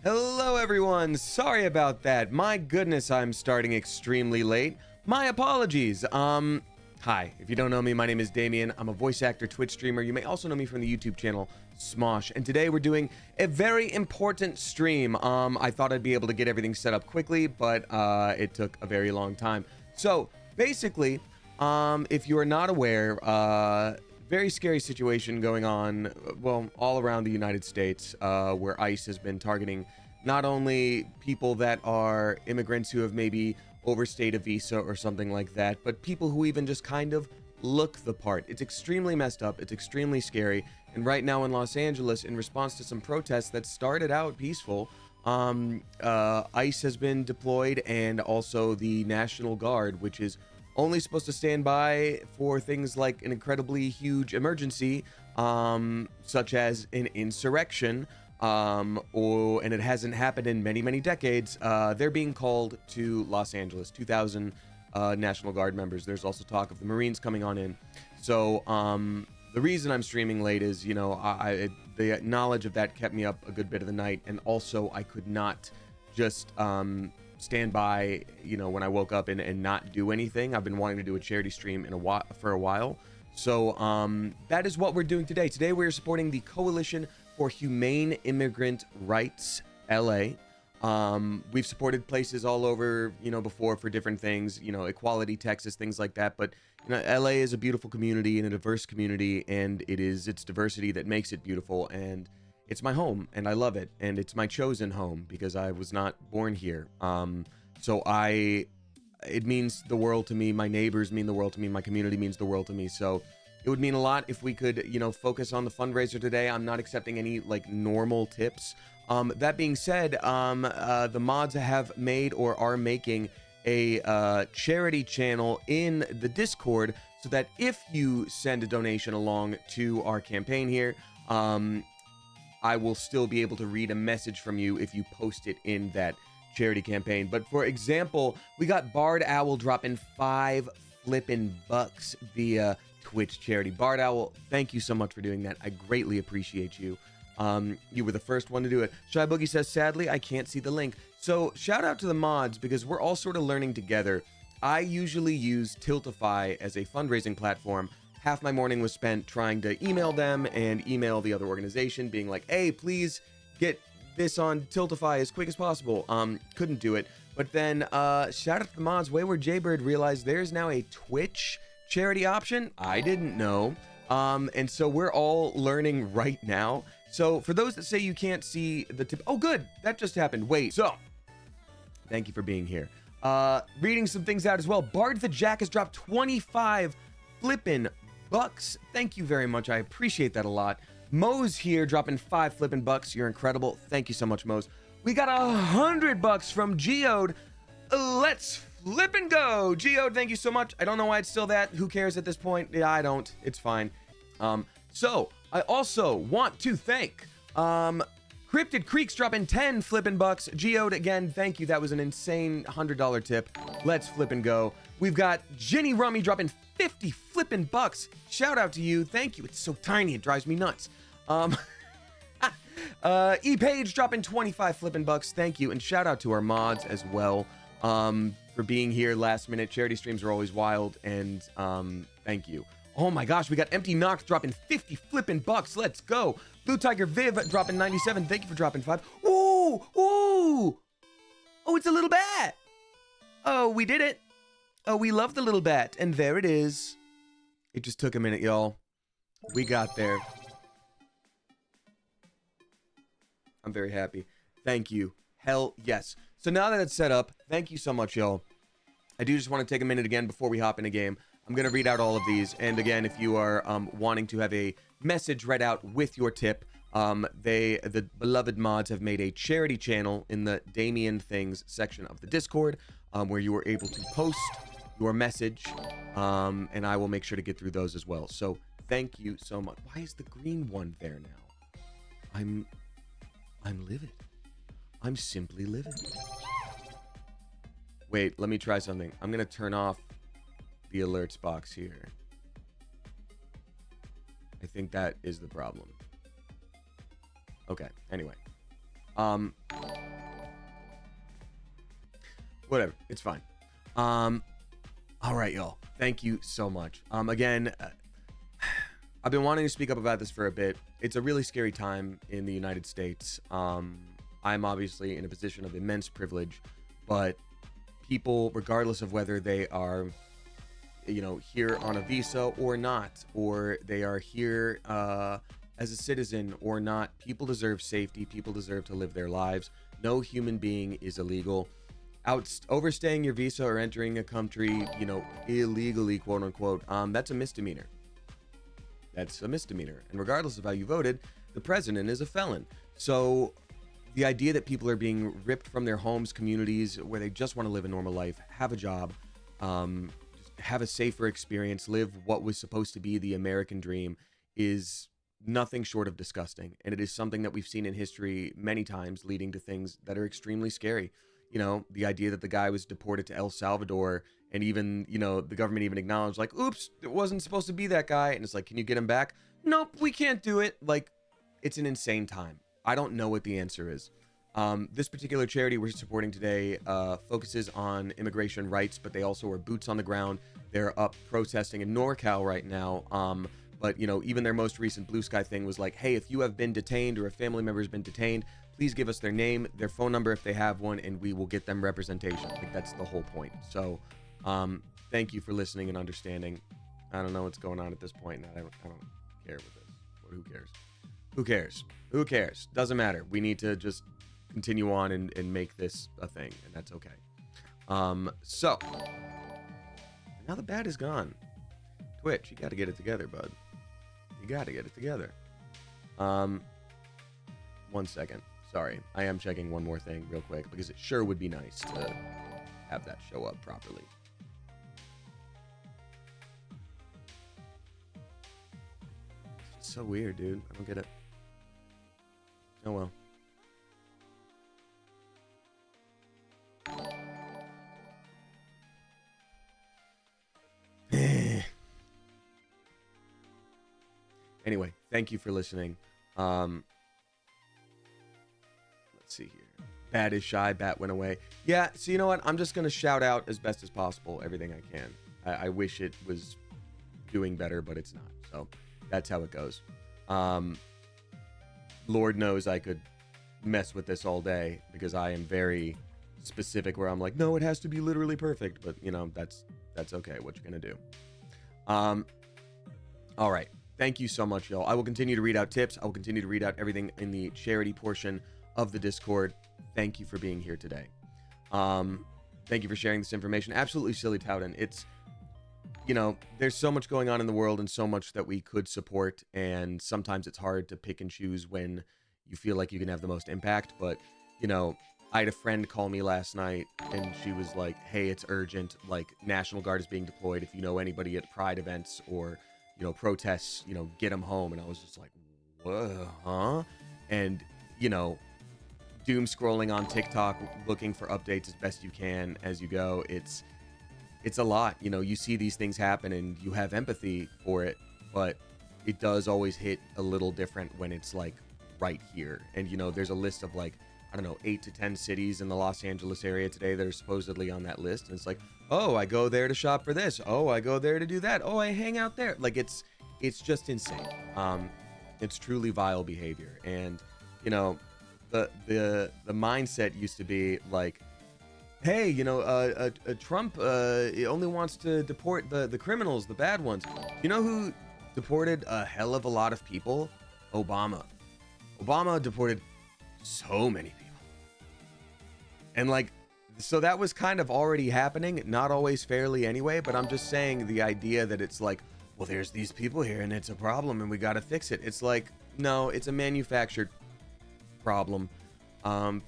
Hello everyone, sorry about that. My goodness, I'm starting extremely late. My apologies. Hi, if you don't know me, my name is Damien. I'm a voice actor, Twitch streamer. You may also know me from the YouTube channel Smosh. And today we're doing a very important stream. I thought I'd be able to get everything set up quickly, but it took a very long time. So basically, if you are not aware, very scary situation going on, well, all around the United States, where ICE has been targeting not only people that are immigrants who have maybe overstayed a visa or something like that, but people who even just kind of look the part. It's extremely messed up. It's extremely scary. And right now in Los Angeles, in response to some protests that started out peaceful, ICE has been deployed, and also the National Guard, which is only supposed to stand by for things like an incredibly huge emergency, such as an insurrection, and it hasn't happened in many decades. They're being called to Los Angeles. 2,000 National Guard members. There's also talk of the Marines coming on in. So the reason I'm streaming late is, you know, the knowledge of that kept me up a good bit of the night, and also I could not just stand by, you know, when I woke up and not do anything. I've been wanting to do a charity stream for a while. So that is what we're doing today. Today we're supporting the Coalition for Humane Immigrant Rights, LA. We've supported places all over, you know, before for different things, you know, Equality, Texas, things like that. But you know, LA is a beautiful community and a diverse community, and it is its diversity that makes it beautiful. And it's my home, and I love it, and it's my chosen home because I was not born here. So it means the world to me. My neighbors mean the world to me. My community means the world to me. So it would mean a lot if we could, you know, focus on the fundraiser today. I'm not accepting any like normal tips. That being said, the mods have made or are making a charity channel in the Discord, so that if you send a donation along to our campaign here, I will still be able to read a message from you if you post it in that charity campaign. But for example, we got Bard Owl dropping $5 flippin' bucks via Twitch charity. Bard Owl, thank you so much for doing that. I greatly appreciate you. You were the first one to do it. Shy Boogie says, sadly, I can't see the link. So shout out to the mods, because we're all sort of learning together. I usually use Tiltify as a fundraising platform. Half my morning was spent trying to email them and email the other organization, being like, hey, please get this on Tiltify as quick as possible. Couldn't do it. But then shout out to the mods. Wayward Jaybird realized there's now a Twitch charity option. I didn't know. And so we're all learning right now. So for those that say you can't see the tip, oh good, that just happened. Wait, so thank you for being here. Reading some things out as well. Bard the Jack has dropped 25 flippin' bucks. Thank you very much. I appreciate that a lot. Mo's here dropping 5 flippin' bucks. You're incredible. Thank you so much, Mo's. We got $100 from Geode. Let's flip and go. Geode, thank you so much. I don't know why it's still that. Who cares at this point? Yeah, I don't. It's fine. So I also want to thank Cryptid Creeks dropping 10 flippin' bucks. Geode, again, thank you. That was an insane $100 tip. Let's flip and go. We've got Jenny Rummy dropping 50 flippin' bucks. Shout out to you. Thank you. It's so tiny. It drives me nuts. E Page dropping 25 flippin' bucks. Thank you. And shout out to our mods as well, for being here last minute. Charity streams are always wild, and thank you. Oh my gosh, we got Empty Knox dropping 50 flippin' bucks. Let's go. Blue Tiger Viv dropping 97. Thank you for dropping 5. Ooh, ooh. Oh, it's a little bat. Oh, we did it. Oh, we love the little bat. And there it is. It just took a minute, y'all. We got there. I'm very happy. Thank you. Hell yes. So now that it's set up, thank you so much, y'all. I do just want to take a minute again before we hop in a game. I'm going to read out all of these. And again, if you are wanting to have a message read out with your tip, the beloved mods have made a charity channel in the Damien Things section of the Discord, where you are able to post your message, and I will make sure to get through those as well. So thank you so much. Why is the green one there now? I'm livid. I'm simply livid. Wait, let me try something. I'm going to turn off the alerts box here. I think that is the problem. Okay, anyway. Whatever, it's fine. All right, y'all. Thank you so much. Again, I've been wanting to speak up about this for a bit. It's a really scary time in the United States. I'm obviously in a position of immense privilege, but people, regardless of whether they are, here on a visa or not, or they are here as a citizen or not, people deserve safety. People deserve to live their lives. No human being is illegal. Overstaying your visa or entering a country, illegally, quote unquote, that's a misdemeanor. That's a misdemeanor. And regardless of how you voted, the president is a felon. So the idea that people are being ripped from their homes, communities, where they just want to live a normal life, have a job, have a safer experience, live what was supposed to be the American dream, is nothing short of disgusting. And it is something that we've seen in history many times, leading to things that are extremely scary. The idea that the guy was deported to El Salvador, and even, the government even acknowledged, like, oops, it wasn't supposed to be that guy. And it's like, can you get him back? Nope, we can't do it. Like, it's an insane time. I don't know what the answer is. This particular charity we're supporting today focuses on immigration rights, but they also are boots on the ground. They're up protesting in NorCal right now. But, even their most recent Blue Sky thing was like, hey, if you have been detained or a family member has been detained, please give us their name, their phone number if they have one, and we will get them representation. Like, that's the whole point. So thank you for listening and understanding. I don't know what's going on at this point. I don't care with this. But who cares? Who cares? Who cares? Doesn't matter. We need to just continue on and make this a thing, and that's okay. So now the bat is gone. Twitch, you got to get it together, bud. You got to get it together. 1 second. Sorry, I am checking one more thing real quick because it sure would be nice to have that show up properly. It's just so weird, dude. I don't get it. Oh well. Anyway, thank you for listening. Let's see here. Bat is shy. Bat went away. Yeah, so you know what? I'm just going to shout out as best as possible everything I can. I wish it was doing better, but it's not. So that's how it goes. Lord knows I could mess with this all day because I am very specific where I'm like, no, it has to be literally perfect. But, that's okay. What you're going to do. All right. Thank you so much, y'all. I will continue to read out tips. I will continue to read out everything in the charity portion of the Discord. Thank you for being here today. Thank you for sharing this information. Absolutely silly, Towden. It's, there's so much going on in the world and so much that we could support. And sometimes it's hard to pick and choose when you feel like you can have the most impact. But, I had a friend call me last night and she was like, hey, it's urgent. Like, National Guard is being deployed. If you know anybody at Pride events or protests, get them home. And I was just like, whoa, huh? And, doom scrolling on TikTok, looking for updates as best you can as you go. It's a lot. You see these things happen and you have empathy for it, but it does always hit a little different when it's like right here. And, there's a list of like, I don't know, 8 to 10 cities in the Los Angeles area today that are supposedly on that list. And it's like, oh, I go there to shop for this. Oh, I go there to do that. Oh, I hang out there. Like, it's just insane. It's truly vile behavior. And, the mindset used to be like, hey, Trump only wants to deport the criminals, the bad ones. You know who deported a hell of a lot of people? Obama. Obama deported so many people. And like, so that was kind of already happening, not always fairly anyway, but I'm just saying the idea that it's like, well, there's these people here and it's a problem and we got to fix it. It's like, no, it's a manufactured problem.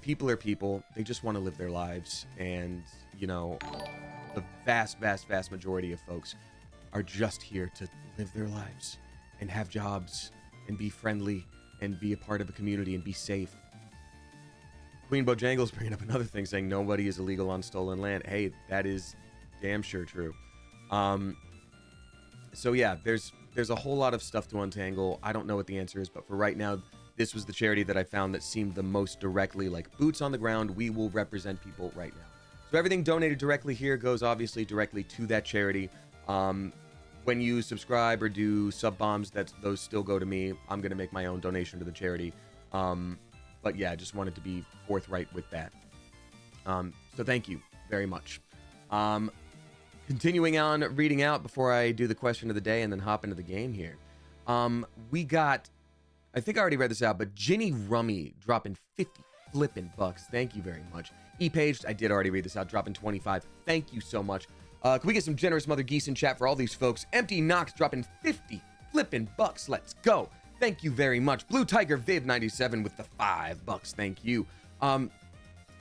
People are people. They just want to live their lives. And, the vast majority of folks are just here to live their lives and have jobs and be friendly and be a part of a community and be safe. Queen Bojangles bringing up another thing, saying nobody is illegal on stolen land. Hey, that is damn sure true. So yeah, there's a whole lot of stuff to untangle. I don't know what the answer is, but for right now, this was the charity that I found that seemed the most directly like boots on the ground. We will represent people right now. So everything donated directly here goes obviously directly to that charity. When you subscribe or do sub bombs, those still go to me. I'm gonna make my own donation to the charity. But yeah, I just wanted to be forthright with that. So thank you very much. Continuing on reading out before I do the question of the day and then hop into the game here. We got, I think I already read this out, but Ginny Rummy dropping 50 flippin' bucks. Thank you very much. E-Page, I did already read this out, dropping 25. Thank you so much. Can we get some generous mother geese in chat for all these folks? Empty Knox dropping 50 flippin' bucks. Let's go. Thank you very much. Blue Tiger Viv 97 with the $5. Thank you.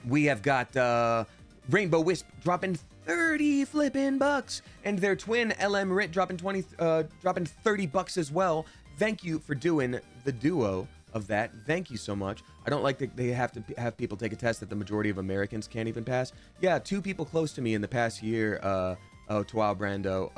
We have got Rainbow Wisp dropping 30 flippin' bucks, and their twin LM Rit dropping 30 bucks as well. Thank you for doing the duo of that. Thank you so much. I don't like that they have to have people take a test that the majority of Americans can't even pass. Yeah, 2 people close to me in the past year, Twile Brando,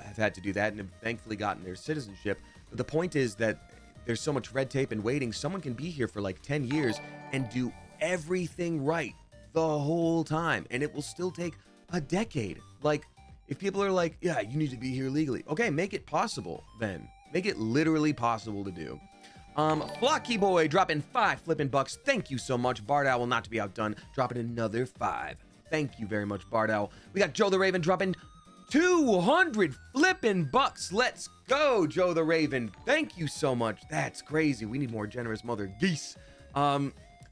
have had to do that and have thankfully gotten their citizenship. But the point is that there's so much red tape and waiting. Someone can be here for like 10 years and do everything right the whole time, and it will still take a decade. Like, if people are like, yeah, you need to be here legally. Okay, make it possible then. Make it literally possible to do. Flocky Boy dropping 5 flippin' bucks. Thank you so much. Bard Owl not to be outdone, dropping another 5. Thank you very much, Bard Owl. We got Joe the Raven dropping 200 flippin' bucks. Let's go, Joe the Raven. Thank you so much. That's crazy. We need more generous mother geese.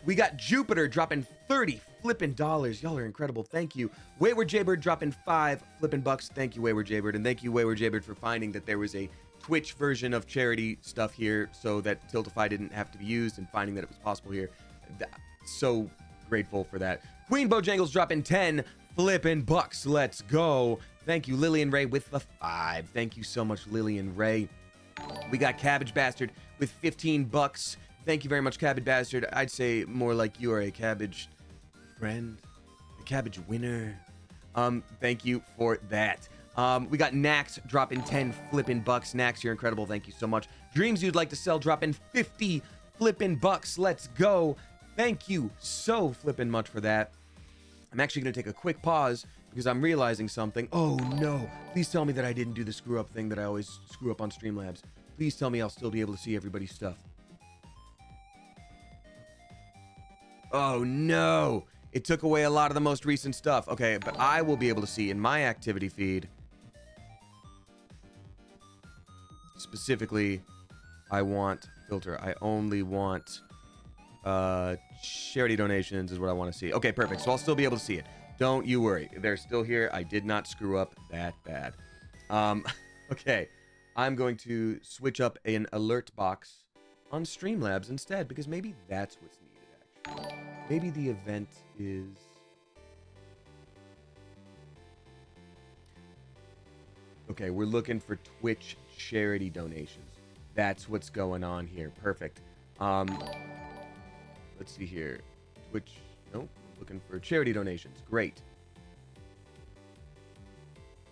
We got Jupiter dropping 30 flippin' dollars. Y'all are incredible. Thank you. Wayward Jaybird dropping 5 flippin' bucks. Thank you, Wayward Jaybird. And thank you, Wayward Jaybird, for finding that there was a Twitch version of charity stuff here so that Tiltify didn't have to be used, and finding that it was possible here. So grateful for that. Queen Bojangles dropping 10 flippin' bucks. Let's go. Thank you, Lillian Ray, with the 5. Thank you so much, Lillian Ray. We got Cabbage Bastard with 15 bucks. Thank you very much, Cabbage Bastard. I'd say more like you are a cabbage friend, a cabbage winner. Thank you for that. We got Nax dropping 10 flippin' bucks. Nax, you're incredible. Thank you so much. Dreams You'd Like to Sell dropping 50 flippin' bucks. Let's go. Thank you so flippin' much for that. I'm actually going to take a quick pause because I'm realizing something. Oh no, please tell me that I didn't do the screw up thing that I always screw up on Streamlabs. Please tell me I'll still be able to see everybody's stuff. Oh no, it took away a lot of the most recent stuff. Okay, but I will be able to see in my activity feed. Specifically, I want filter. I only want charity donations is what I want to see. Okay, perfect. So I'll still be able to see it. Don't you worry. They're still here. I did not screw up that bad. Okay, I'm going to switch up an alert box on Streamlabs instead because maybe that's what's needed. Maybe the event is... Okay, we're looking for Twitch charity donations. That's what's going on here. Perfect. Let's see here. Twitch... Nope. Looking for charity donations. Great.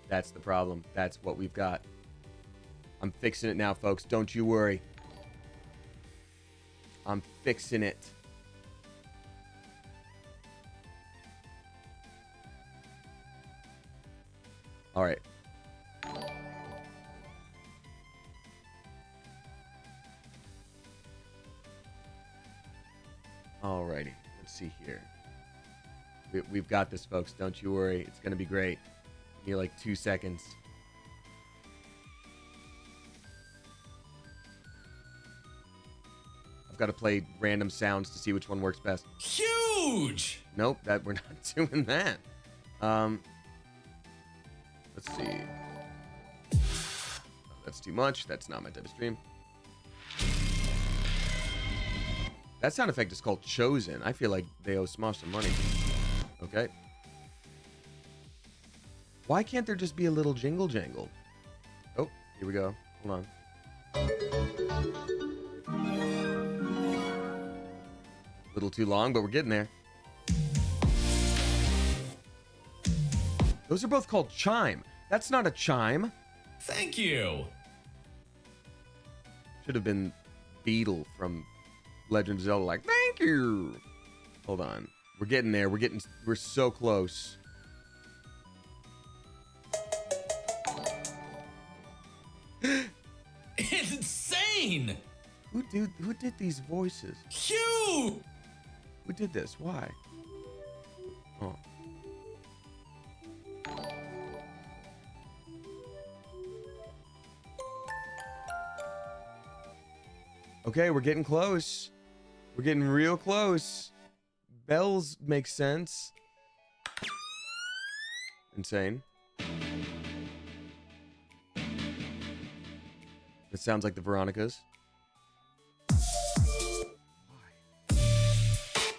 That's the problem. That's what we've got. I'm fixing it now, folks. Don't you worry. I'm fixing it. All right. Alrighty. Let's see here. We've got this, folks. Don't you worry. It's going to be great. Give me like 2 seconds. I've got to play random sounds to see which one works best. Huge! Nope, we're not doing that. Let's see. Oh, that's too much. That's not my type of stream. That sound effect is called Chosen. I feel like they owe Smosh some money. Okay. Why can't there just be a little jingle jangle? Oh, here we go. Hold on. A little too long, but we're getting there. Those are both called chime. That's not a chime. Thank you. Should have been Beetle from Legend of Zelda like, thank you. Hold on. We're getting there. We're so close. Insane! Who did these voices? Hugh! Who did this? Why? Oh. Okay, we're getting close. We're getting real close. Bells make sense. Insane. It sounds like the Veronicas.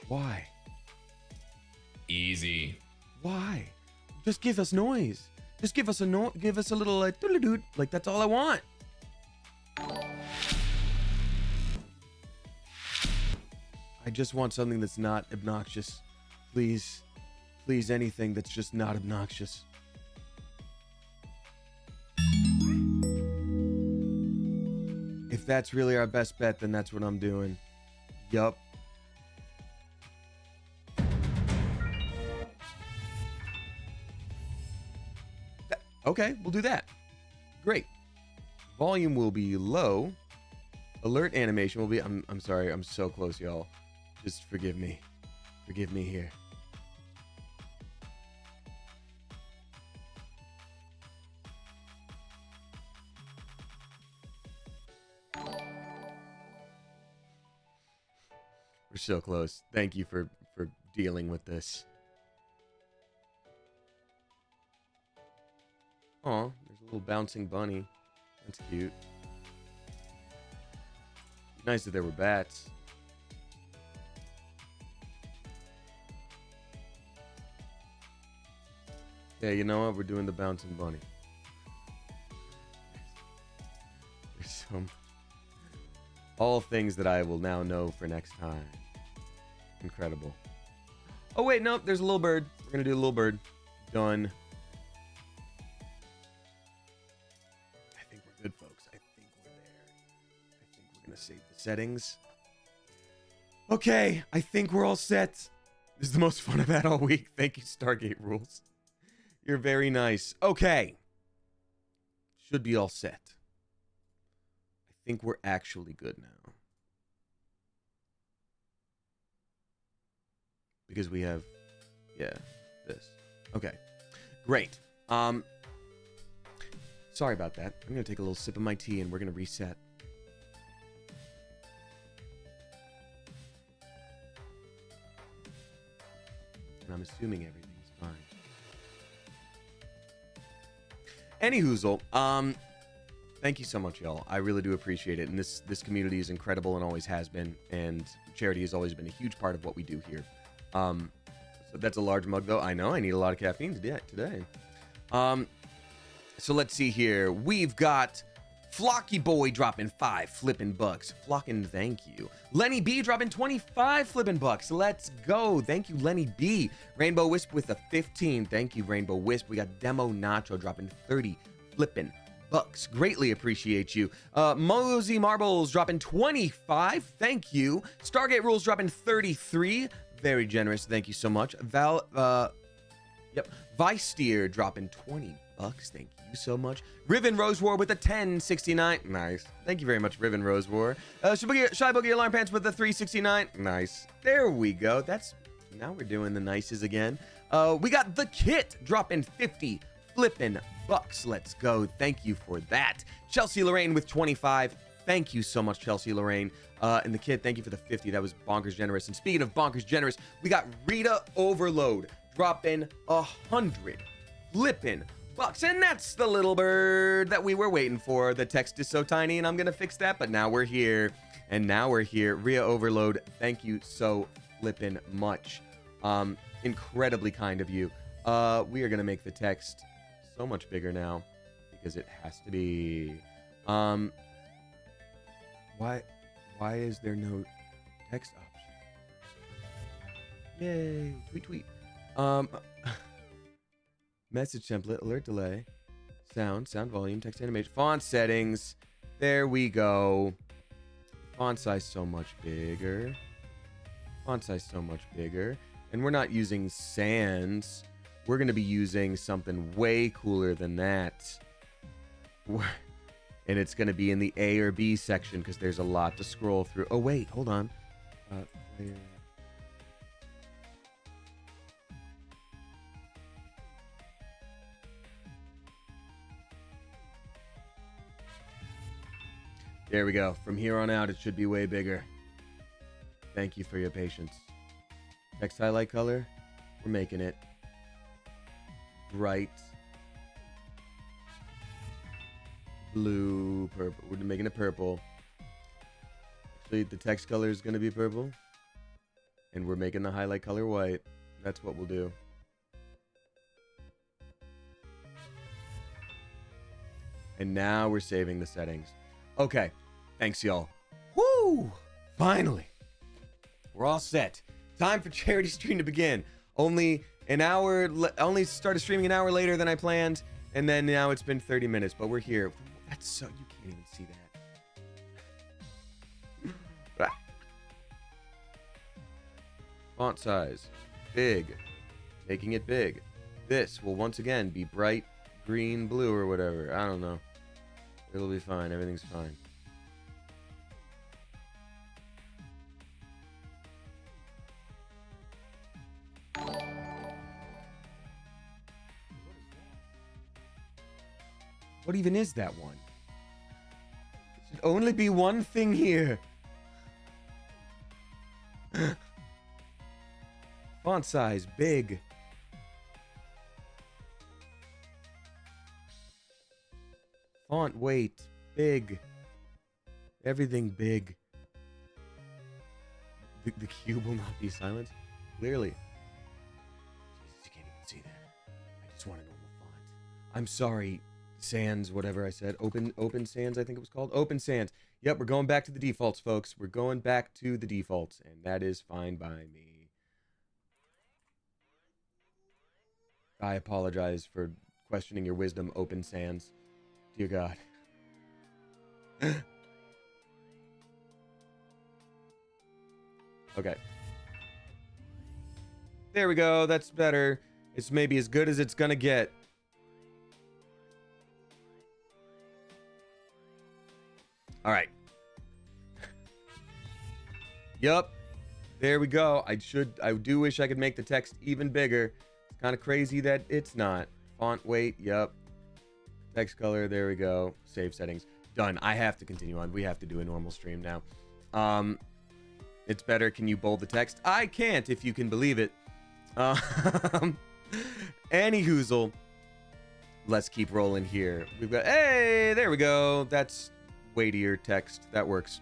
Why? Easy. Why? Just give us noise. Just give us a little like doodle-doot. Like that's all I want. I just want something that's not obnoxious. Please, please, anything that's just not obnoxious. If that's really our best bet, then that's what I'm doing. Yup. Okay, we'll do that. Great. Volume will be low. Alert animation will be... I'm sorry, I'm so close, y'all. Just forgive me. Forgive me here. We're so close. Thank you for dealing with this. Aw, there's a little bouncing bunny. That's cute. Nice that there were bats. Yeah, you know what? We're doing the bouncing bunny. There's some... all things that I will now know for next time. Incredible. Oh, wait, nope. There's a little bird. We're going to do a little bird. Done. I think we're good, folks. I think we're there. I think we're going to save the settings. Okay. I think we're all set. This is the most fun I've had all week. Thank you, Stargate Rules. You're very nice. Okay. Should be all set. I think we're actually good now. Because we have, yeah, this. Okay, great. Sorry about that. I'm going to take a little sip of my tea and we're going to reset. And I'm assuming everything's fine. Anyhoozle, thank you so much, y'all. I really do appreciate it. And this community is incredible and always has been. And charity has always been a huge part of what we do here. So that's a large mug, though. I know I need a lot of caffeine today. So let's see here. We've got Flocky Boy dropping 5 flippin' bucks. Flockin', thank you. Lenny B dropping 25 flippin' bucks. Let's go. Thank you, Lenny B. Rainbow Wisp with a 15. Thank you, Rainbow Wisp. We got Demo Nacho dropping 30 flippin' bucks. Greatly appreciate you. Mosey Marbles dropping 25. Thank you. Stargate Rules dropping 33. Very generous. Thank you so much. Vice Steer dropping 20 bucks. Thank you so much. Riven Rose War with a 1069. Nice. Thank you very much, Riven Rose War. Shy Boogie Alarm Pants with a 369. Nice. There we go. Now we're doing the nices again. We got The Kit dropping 50 flippin' bucks. Let's go. Thank you for that. Chelsea Lorraine with 25. Thank you so much, Chelsea Lorraine. And The Kid, thank you for the 50. That was bonkers generous. And speaking of bonkers generous, we got Rita Overload dropping 100 flippin' bucks. And that's the little bird that we were waiting for. The text is so tiny and I'm going to fix that. But now we're here. And now we're here. Rita Overload, thank you so flippin' much. Incredibly kind of you. We are going to make the text so much bigger now. Because it has to be. Why is there no text option? Yay. Tweet. Message template, alert delay, sound volume, text animation, font settings. There we go. Font size so much bigger. Font size so much bigger. And we're not using sans. We're going to be using something way cooler than that. And it's going to be in the A or B section because there's a lot to scroll through. Oh, wait, hold on. Player. There we go. From here on out, it should be way bigger. Thank you for your patience. Text highlight color, we're making it bright blue, purple. We're making it purple. Actually, the text color is going to be purple. And we're making the highlight color white. That's what we'll do. And now we're saving the settings. Okay. Thanks, y'all. Woo! Finally. We're all set. Time for charity stream to begin. Only started streaming an hour later than I planned. And then now it's been 30 minutes, but we're here. That's so, you can't even see that. Font size, big, making it big. This will once again be bright green, blue, or whatever. I don't know. It'll be fine. Everything's fine. What even is that one? There should only be one thing here. Font size, big. Font weight, big. Everything big. The cube will not be silent? Clearly. Jesus, you can't even see that. I just want a normal font. I'm sorry, Sans, whatever I said. Open Sans, I think it was called. Open Sans. Yep, we're going back to the defaults, folks. We're going back to the defaults, and that is fine by me. I apologize for questioning your wisdom, Open Sans. Dear God. Okay. There we go. That's better. It's maybe as good as it's gonna get. All right. Yup. There we go. I do wish I could make the text even bigger. It's kind of crazy that it's not. Font weight. Yup. Text color. There we go. Save settings. Done. I have to continue on. We have to do a normal stream now. It's better. Can you bold the text? I can't, if you can believe it. Any hoozle. Let's keep rolling here. We've got, hey, there we go. That's weightier text. That works.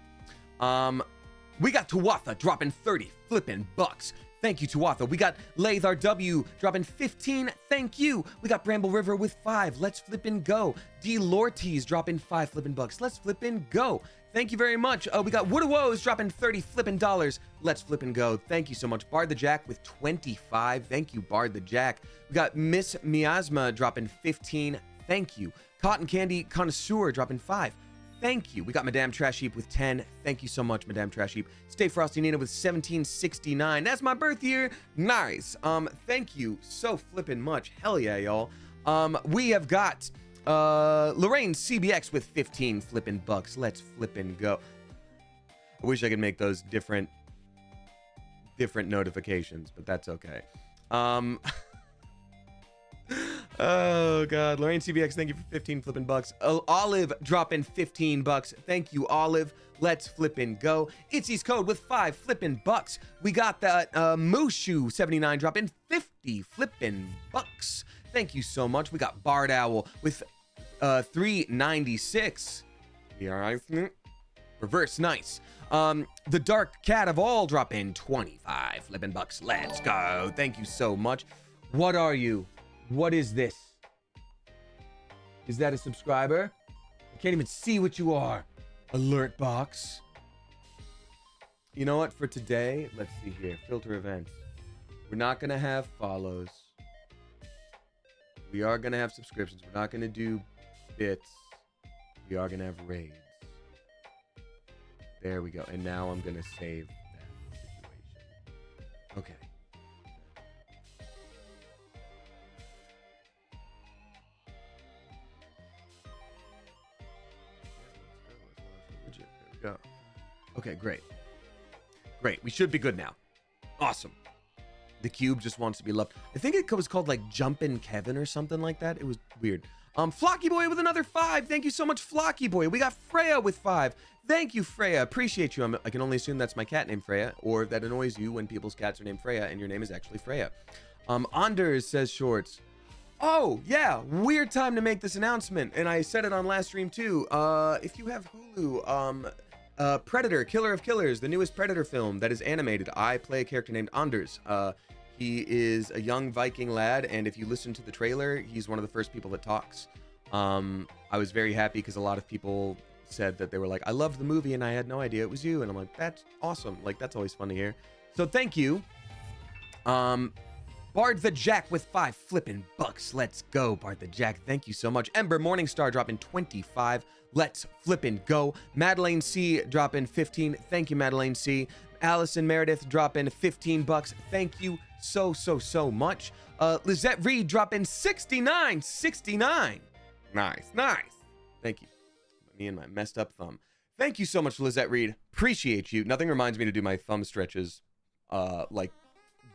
We got Tuatha dropping 30 flippin' bucks. Thank you, Tuatha. We got Lathar W dropping 15. Thank you. We got Bramble River with 5. Let's flippin' go. D Lorties dropping 5 flippin' bucks. Let's flippin' go. Thank you very much. We got Wood Woes dropping 30 flippin' dollars. Let's flippin' go. Thank you so much. Bard the Jack with 25. Thank you, Bard the Jack. We got Miss Miasma dropping 15. Thank you. Cotton Candy Connoisseur dropping 5. Thank you. We got Madame Trash Heap with 10. Thank you so much, Madame Trash Heap. Stay Frosty Nina with 1769. That's my birth year. Nice. Thank you so flippin' much. Hell yeah, y'all. We have got Lorraine CBX with 15 flippin' bucks. Let's flippin' go. I wish I could make those different notifications, but that's okay. Oh God, Lorraine CBX, thank you for 15 flippin' bucks. Olive dropping 15 bucks. Thank you, Olive. Let's flippin' go. Itzy's Code with 5 flippin' bucks. We got that Mushu 79 dropping 50 flippin' bucks. Thank you so much. We got Bard Owl with 396. Yeah, reverse nice. The Dark Cat of All dropping 25 flippin' bucks. Let's go. Thank you so much. What are you? What is this? Is that a subscriber? I can't even see what you are. Alert box. You know what? For today, let's see here. Filter events. We're not going to have follows. We are going to have subscriptions. We're not going to do bits. We are going to have raids. There we go. And now I'm going to save that situation. Okay. There we go. Okay, great. Great. We should be good now. Awesome. The cube just wants to be loved. I think it was called like Jumpin' Kevin or something like that. It was weird. Flocky Boy with another 5. Thank you so much, Flocky Boy. We got Freya with 5. Thank you, Freya. Appreciate you. I can only assume that's my cat named Freya, or that annoys you when people's cats are named Freya and your name is actually Freya. Anders says Shorts. Oh, yeah. Weird time to make this announcement. And I said it on last stream too. If you have Hulu, Predator, Killer of Killers, the newest Predator film that is animated. I play a character named Anders. He is a young Viking lad, and if you listen to the trailer, he's one of the first people that talks. I was very happy because a lot of people said that they were like, I loved the movie and I had no idea it was you. And I'm like, that's awesome. Like, that's always fun to hear. So thank you. Bard the Jack with 5 flippin' bucks. Let's go, Bard the Jack. Thank you so much. Ember Morningstar dropping 25. Let's flippin' go. Madeleine C dropping 15. Thank you, Madeleine C. Allison Meredith dropping 15 bucks. Thank you so much. Lizette Reed dropping 69. Nice. Thank you. Me and my messed up thumb. Thank you so much, Lizette Reed. Appreciate you. Nothing reminds me to do my thumb stretches like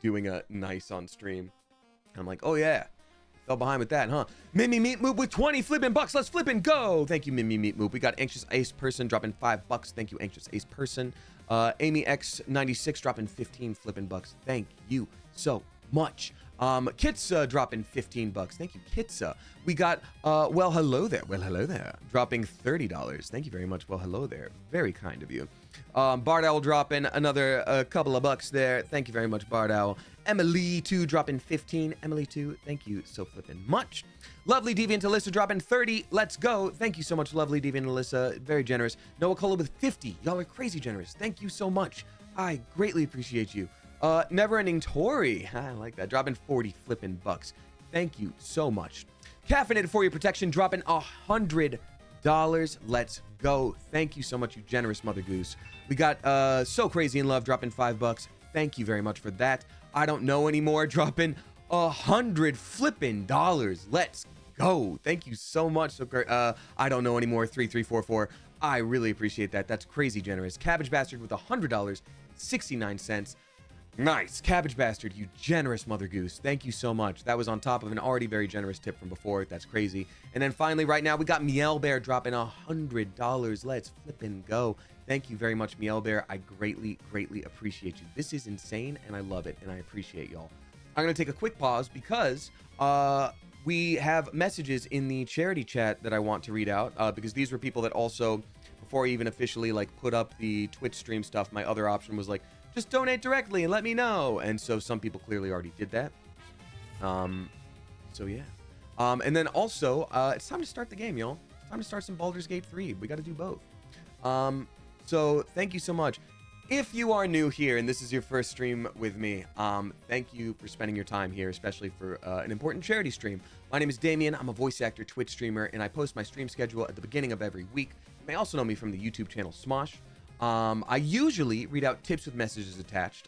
doing a nice on stream. I'm like, oh yeah. Fell behind with that, huh? Mimi Meat Moop with 20 flippin' bucks. Let's flip and go. Thank you, Mimi Meat Moop. We got Anxious Ace Person dropping 5 bucks. Thank you, Anxious Ace Person. Amy X96 dropping 15 flippin' bucks. Thank you so much. Kitsa dropping 15 bucks. Thank you, Kitsa. We got well hello there. Dropping $30. Thank you very much. Well hello there. Very kind of you. Bard Owl dropping another couple of bucks there. Thank you very much, Bard Owl. Emily 2 dropping 15. Emily 2, thank you so flippin' much. Lovely Deviant Alyssa dropping 30. Let's go. Thank you so much, Lovely Deviant Alyssa. Very generous. Noah Cola with 50. Y'all are crazy generous. Thank you so much. I greatly appreciate you. Neverending Tory. I like that. Dropping 40 flippin' bucks. Thank you so much. Caffeinated for your protection dropping $100. Let's go. Thank you so much, you generous Mother Goose. We got So Crazy in Love dropping 5 bucks. Thank you very much for that. I don't know anymore dropping $100 flippin' dollars. Let's go. Thank you so much. So great. I don't know anymore 3344. I really appreciate that. That's crazy generous. Cabbage Bastard with $100, 69 cents. Nice. Cabbage Bastard, you generous Mother Goose. Thank you so much. That was on top of an already very generous tip from before. That's crazy. And then finally, right now, we got Miel Bear dropping $100. Let's flip and go. Thank you very much, Miel Bear. I greatly appreciate you. This is insane, and I love it, and I appreciate y'all. I'm going to take a quick pause because we have messages in the charity chat that I want to read out because these were people that also, before I even officially like put up the Twitch stream stuff, my other option was like, just donate directly and let me know. And so some people clearly already did that. So yeah. And then also, it's time to start the game, y'all. It's time to start some Baldur's Gate 3. We got to do both. So thank you so much. If you are new here and this is your first stream with me, thank you for spending your time here, especially for an important charity stream. My name is Damien. I'm a voice actor, Twitch streamer, and I post my stream schedule at the beginning of every week. You may also know me from the YouTube channel Smosh. I usually read out tips with messages attached,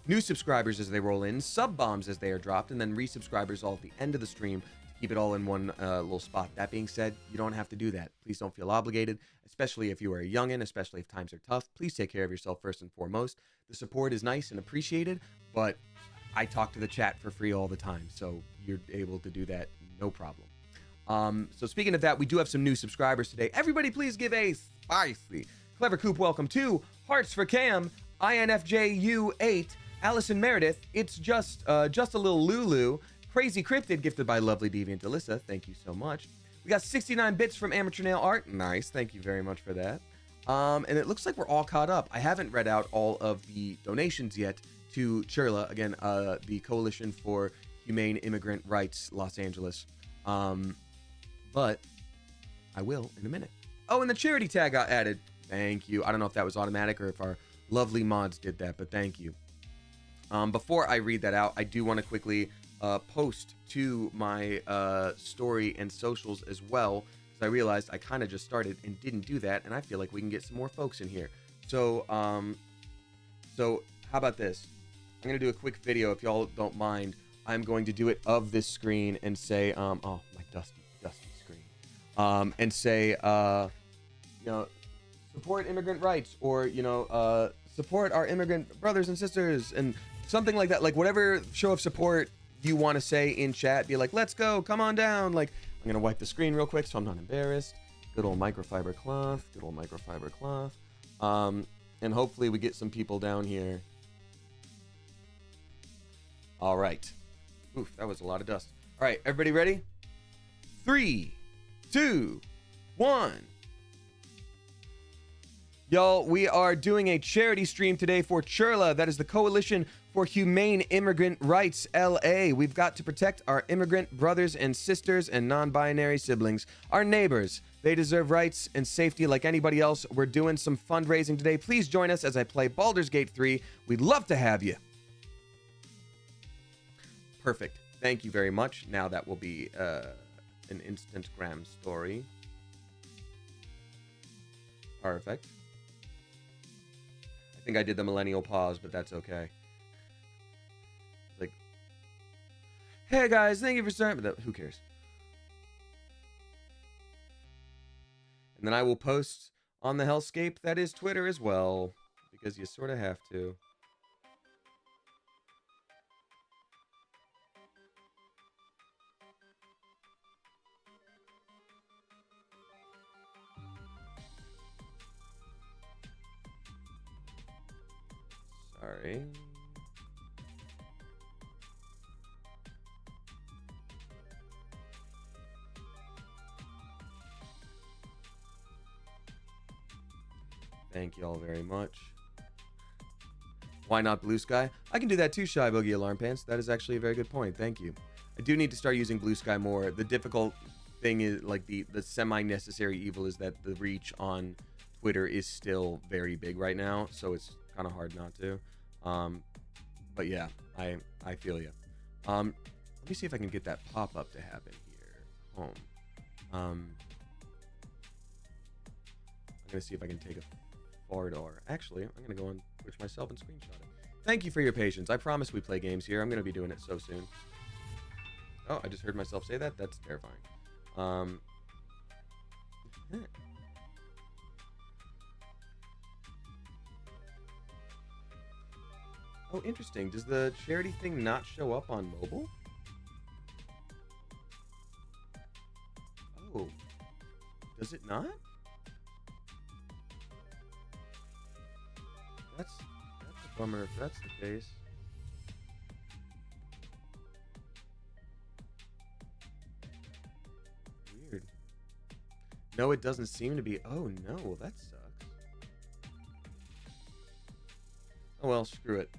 new subscribers as they roll in, sub bombs as they are dropped, and then resubscribers all at the end of the stream to keep it all in one little spot. That being said, you don't have to do that. Please don't feel obligated, especially if you are a youngin', especially if times are tough. Please take care of yourself first and foremost. The support is nice and appreciated, but I talk to the chat for free all the time, so you're able to do that, no problem. So speaking of that, we do have some new subscribers today. Everybody please give a spicy Clever Coop welcome to Hearts for Cam, INFJU8, Allison Meredith, It's Just a Little Lulu, Crazy Cryptid, gifted by Lovely Deviant Alyssa. Thank you so much. We got 69 bits from Amateur Nail Art. Nice. Thank you very much for that. And it looks like we're all caught up. I haven't read out all of the donations yet to CHIRLA, again, the Coalition for Humane Immigrant Rights, Los Angeles. But I will in a minute. Oh, and the charity tag got added. Thank you. I don't know if that was automatic or if our lovely mods did that, but thank you. Before I read that out, I do want to quickly post to my story and socials as well, because I realized I kind of just started and didn't do that, and I feel like we can get some more folks in here. So how about this? I'm gonna do a quick video if y'all don't mind. I'm going to do it of this screen and say, oh, my dusty screen. And say, support immigrant rights, or, support our immigrant brothers and sisters, and something like that. Like, whatever show of support you want to say in chat, be like, let's go, come on down. Like, I'm gonna wipe the screen real quick so I'm not embarrassed. Good old microfiber cloth. And hopefully we get some people down here. All right. Oof, that was a lot of dust. All right, everybody ready? 3, 2, 1. Y'all, we are doing a charity stream today for CHIRLA. That is the Coalition for Humane Immigrant Rights, LA. We've got to protect our immigrant brothers and sisters and non-binary siblings, our neighbors. They deserve rights and safety like anybody else. We're doing some fundraising today. Please join us as I play Baldur's Gate 3. We'd love to have you. Perfect. Thank you very much. Now that will be an Instagram story. Perfect. I think I did the millennial pause, but that's okay. Like, hey guys, thank you for starting. But who cares? And then I will post on the hellscape that is Twitter as well, because you sort of have to. Sorry. Thank you all very much. Why not Blue Sky? I can do that too, Shy Boogie Alarm Pants. That is actually a very good point. Thank you. I do need to start using Blue Sky more. The difficult thing is, like, the semi-necessary evil is that the reach on Twitter is still very big right now, so it's kind of hard not to. But yeah, I feel you. Let me see if I can get that pop-up to happen here. Home. I'm gonna see if I can take a or actually, I'm gonna go on Twitch myself and screenshot it. Thank you for your patience. I promise we play games here. I'm gonna be doing it so soon. Oh, I just heard myself say that. That's terrifying. Oh, interesting. Does the charity thing not show up on mobile? Oh, does it not? That's a bummer if that's the case. Weird. No, it doesn't seem to be. Oh no, that sucks. Oh well, screw it.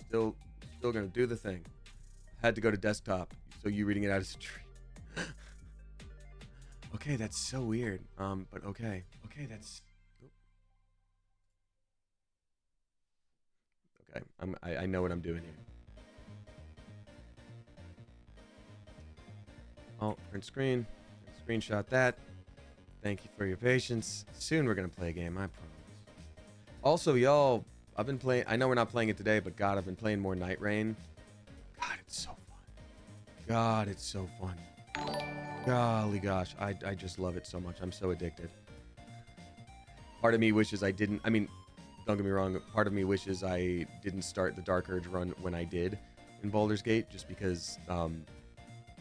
Still gonna do the thing. Had to go to desktop, so you reading it out as a treat. Okay, that's so weird. But okay, that's. Okay, I know what I'm doing here. Oh, print screen. Screenshot that. Thank you for your patience. Soon we're gonna play a game, I promise. Also, y'all, I've been playing. I know we're not playing it today, but God, I've been playing more Night Rain. God, it's so fun. God, it's so fun. Golly gosh, I just love it so much. I'm so addicted. Part of me wishes I didn't. I mean, don't get me wrong. Part of me wishes I didn't start the Dark Urge run when I did in Baldur's Gate, just because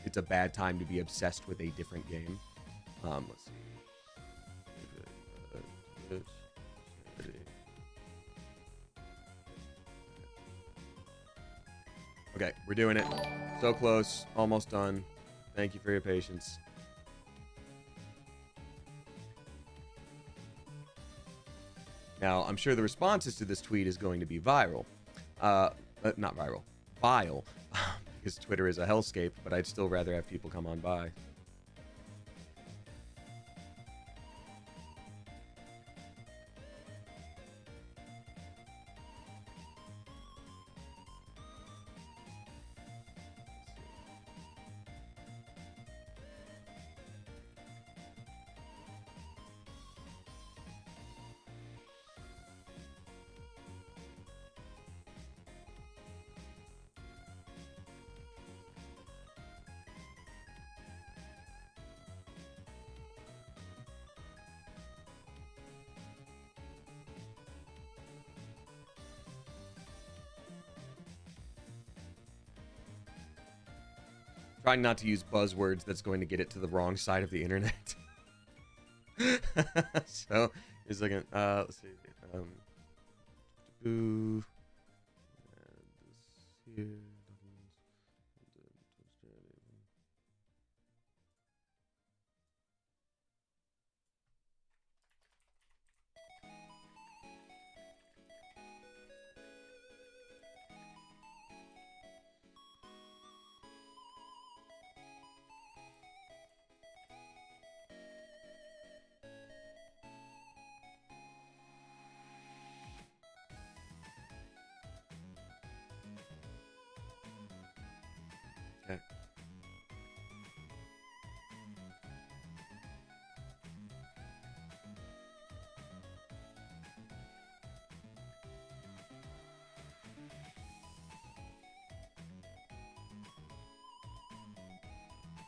it's a bad time to be obsessed with a different game. Let's see. Okay, we're doing it. So close. Almost done. Thank you for your patience. Now, I'm sure the responses to this tweet is going to be viral. Not viral. Vile. Because Twitter is a hellscape, but I'd still rather have people come on by. trying not to use buzzwords that's going to get it to the wrong side of the internet. So, here's like let's see. Ooh. Okay.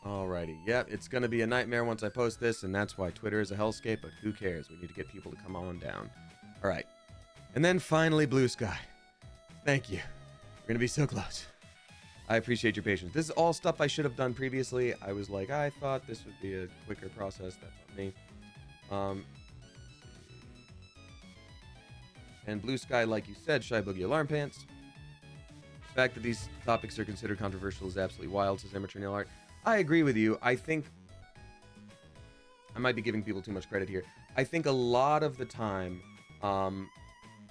Alrighty, yep, it's gonna be a nightmare once I post this, and that's why Twitter is a hellscape, but who cares? We need to get people to come on down. Alright. And then finally, Blue Sky. Thank you. We're gonna be so close. I appreciate your patience. This is all stuff I should have done previously. I was like, I thought this would be a quicker process. That's not me. And Blue Sky, like you said, Shy Boogie Alarm Pants. The fact that these topics are considered controversial is absolutely wild, says Amateur Nail Art. I agree with you. I think I might be giving people too much credit here. I think a lot of the time,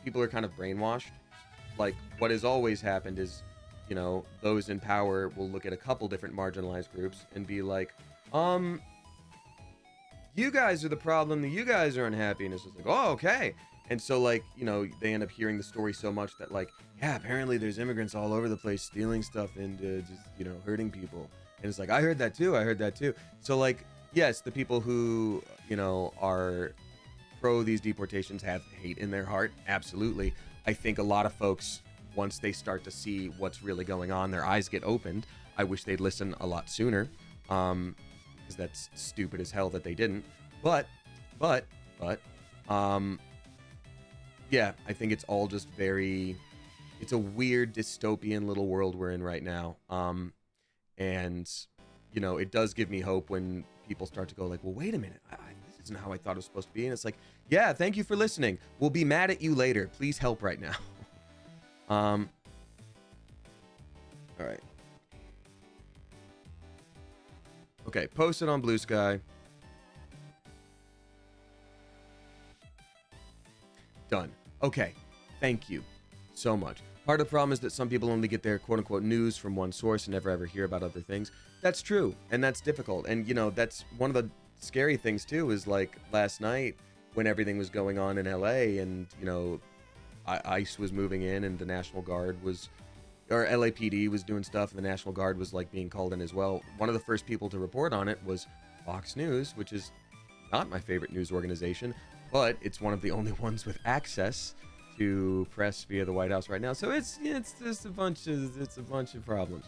people are kind of brainwashed. Like, what has always happened is, you know, those in power will look at a couple different marginalized groups and be like, you guys are the problem, you guys are unhappy. And it's just like, oh, okay. And so, like, you know, they end up hearing the story so much that, like, yeah, apparently there's immigrants all over the place stealing stuff and just, you know, hurting people. And it's like, I heard that too. So, like, yes, the people who, you know, are pro these deportations have hate in their heart. Absolutely. I think a lot of folks, once they start to see what's really going on, their eyes get opened. I wish they'd listen a lot sooner, because that's stupid as hell that they didn't. But, yeah, I think it's all just it's a weird dystopian little world we're in right now. And, you know, it does give me hope when people start to go like, well, wait a minute, this isn't how I thought it was supposed to be. And it's like, yeah, thank you for listening. We'll be mad at you later. Please help right now. All right. Okay, post it on Blue Sky. Done. Okay, thank you so much. Part of the problem is that some people only get their quote-unquote news from one source and never ever hear about other things. That's true, and that's difficult. And, you know, that's one of the scary things, too, is, like, last night when everything was going on in L.A. and, you know, ICE was moving in and the National Guard was... or LAPD was doing stuff and the National Guard was, like, being called in as well. One of the first people to report on it was Fox News, which is not my favorite news organization, but it's one of the only ones with access to press via the White House right now. So it's just a bunch of problems.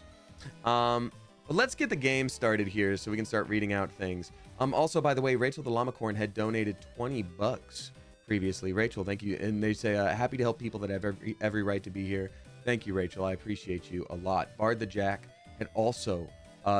But let's get the game started here so we can start reading out things. Also, by the way, Rachel the Llamacorn had donated $20 previously. Rachel, thank you. And they say, happy to help people that have every right to be here. Thank you, Rachel. I appreciate you a lot. Bard the Jack had also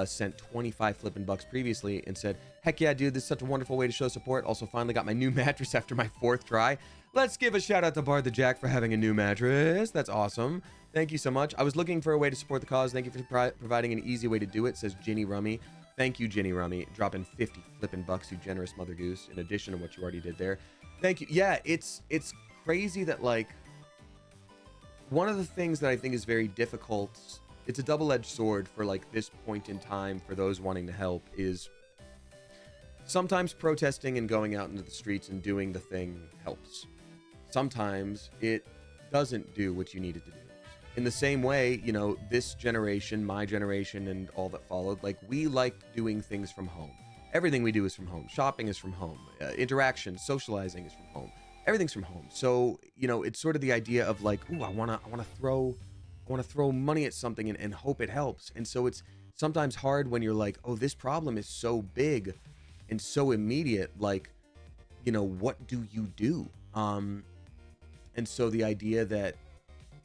sent 25 flippin' bucks previously and said, heck yeah, dude, this is such a wonderful way to show support. Also, finally got my new mattress after my 4th try. Let's give a shout out to Bard the Jack for having a new mattress. That's awesome. Thank you so much. I was looking for a way to support the cause. Thank you for providing an easy way to do it, says Ginny Rummy. Thank you, Ginny Rummy. Dropping 50 flippin' bucks, you generous Mother Goose, in addition to what you already did there. Thank you. Yeah, it's crazy that, like, one of the things that I think is very difficult, it's a double-edged sword for, like, this point in time for those wanting to help, is sometimes protesting and going out into the streets and doing the thing helps. Sometimes it doesn't do what you need it to do. In the same way, you know, this generation, my generation, and all that followed, like, we like doing things from home. Everything we do is from home. Shopping is from home. Interaction, socializing is from home. Everything's from home. So, you know, it's sort of the idea of like, ooh, I wanna throw money at something and hope it helps. And so it's sometimes hard when you're like, oh, this problem is so big and so immediate. Like, you know, what do you do? And so the idea that,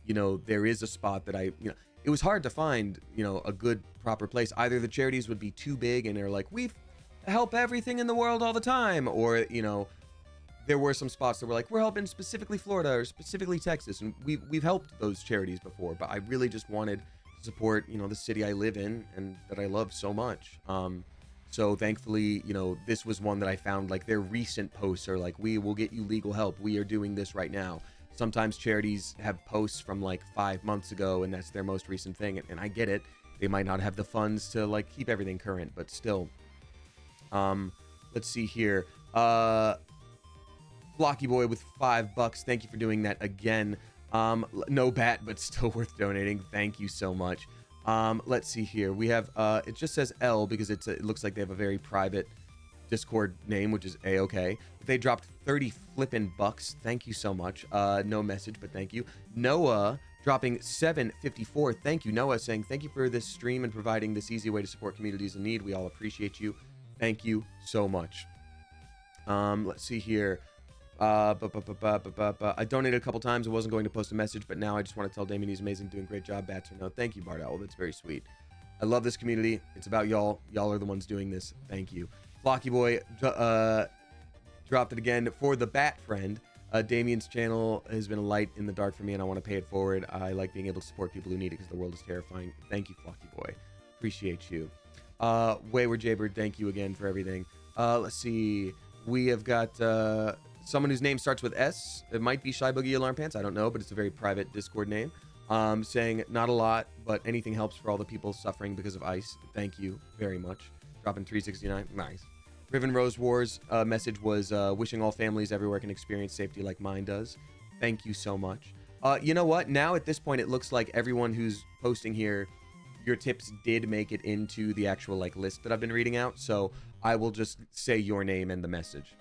you know, there is a spot that it was hard to find, you know, a good proper place. Either the charities would be too big and they're like, we help everything in the world all the time, or, you know, there were some spots that were like, we're helping specifically Florida or specifically Texas, and we've helped those charities before, but I really just wanted to support, you know, the city I live in and that I love so much. So thankfully, you know, this was one that I found, like, their recent posts are like, we will get you legal help. We are doing this right now. Sometimes charities have posts from like 5 months ago and that's their most recent thing. And I get it. They might not have the funds to like keep everything current, but still. Let's see here. Flocky Boy with $5. Thank you for doing that again. No bat, but still worth donating. Thank you so much. Let's see here. We have, it just says L because it looks like they have a very private Discord name, which is A-okay. They dropped 30 flippin' bucks. Thank you so much. No message, but thank you. Noah dropping $7.54. Thank you, Noah, saying thank you for this stream and providing this easy way to support communities in need. We all appreciate you. Thank you so much. Let's see here. I donated a couple times. I wasn't going to post a message, but now I just want to tell Damien he's amazing, doing a great job. Bats or no. Thank you, Bart Owl. That's very sweet. I love this community. It's about y'all. Y'all are the ones doing this. Thank you. Flocky Boy dropped it again for the Bat Friend. Damien's channel has been a light in the dark for me, and I want to pay it forward. I like being able to support people who need it because the world is terrifying. Thank you, Flocky Boy. Appreciate you. Wayward Jaybird, thank you again for everything. Let's see. We have got someone whose name starts with S. It might be Shy Boogie Alarm Pants. I don't know, but it's a very private Discord name. Saying not a lot, but anything helps for all the people suffering because of ice. Thank you very much. Dropping 369. Nice. Riven Rose Wars message was wishing all families everywhere can experience safety like mine does. Thank you so much. You know what? Now at this point, it looks like everyone who's posting here, your tips did make it into the actual like list that I've been reading out. So I will just say your name and the message.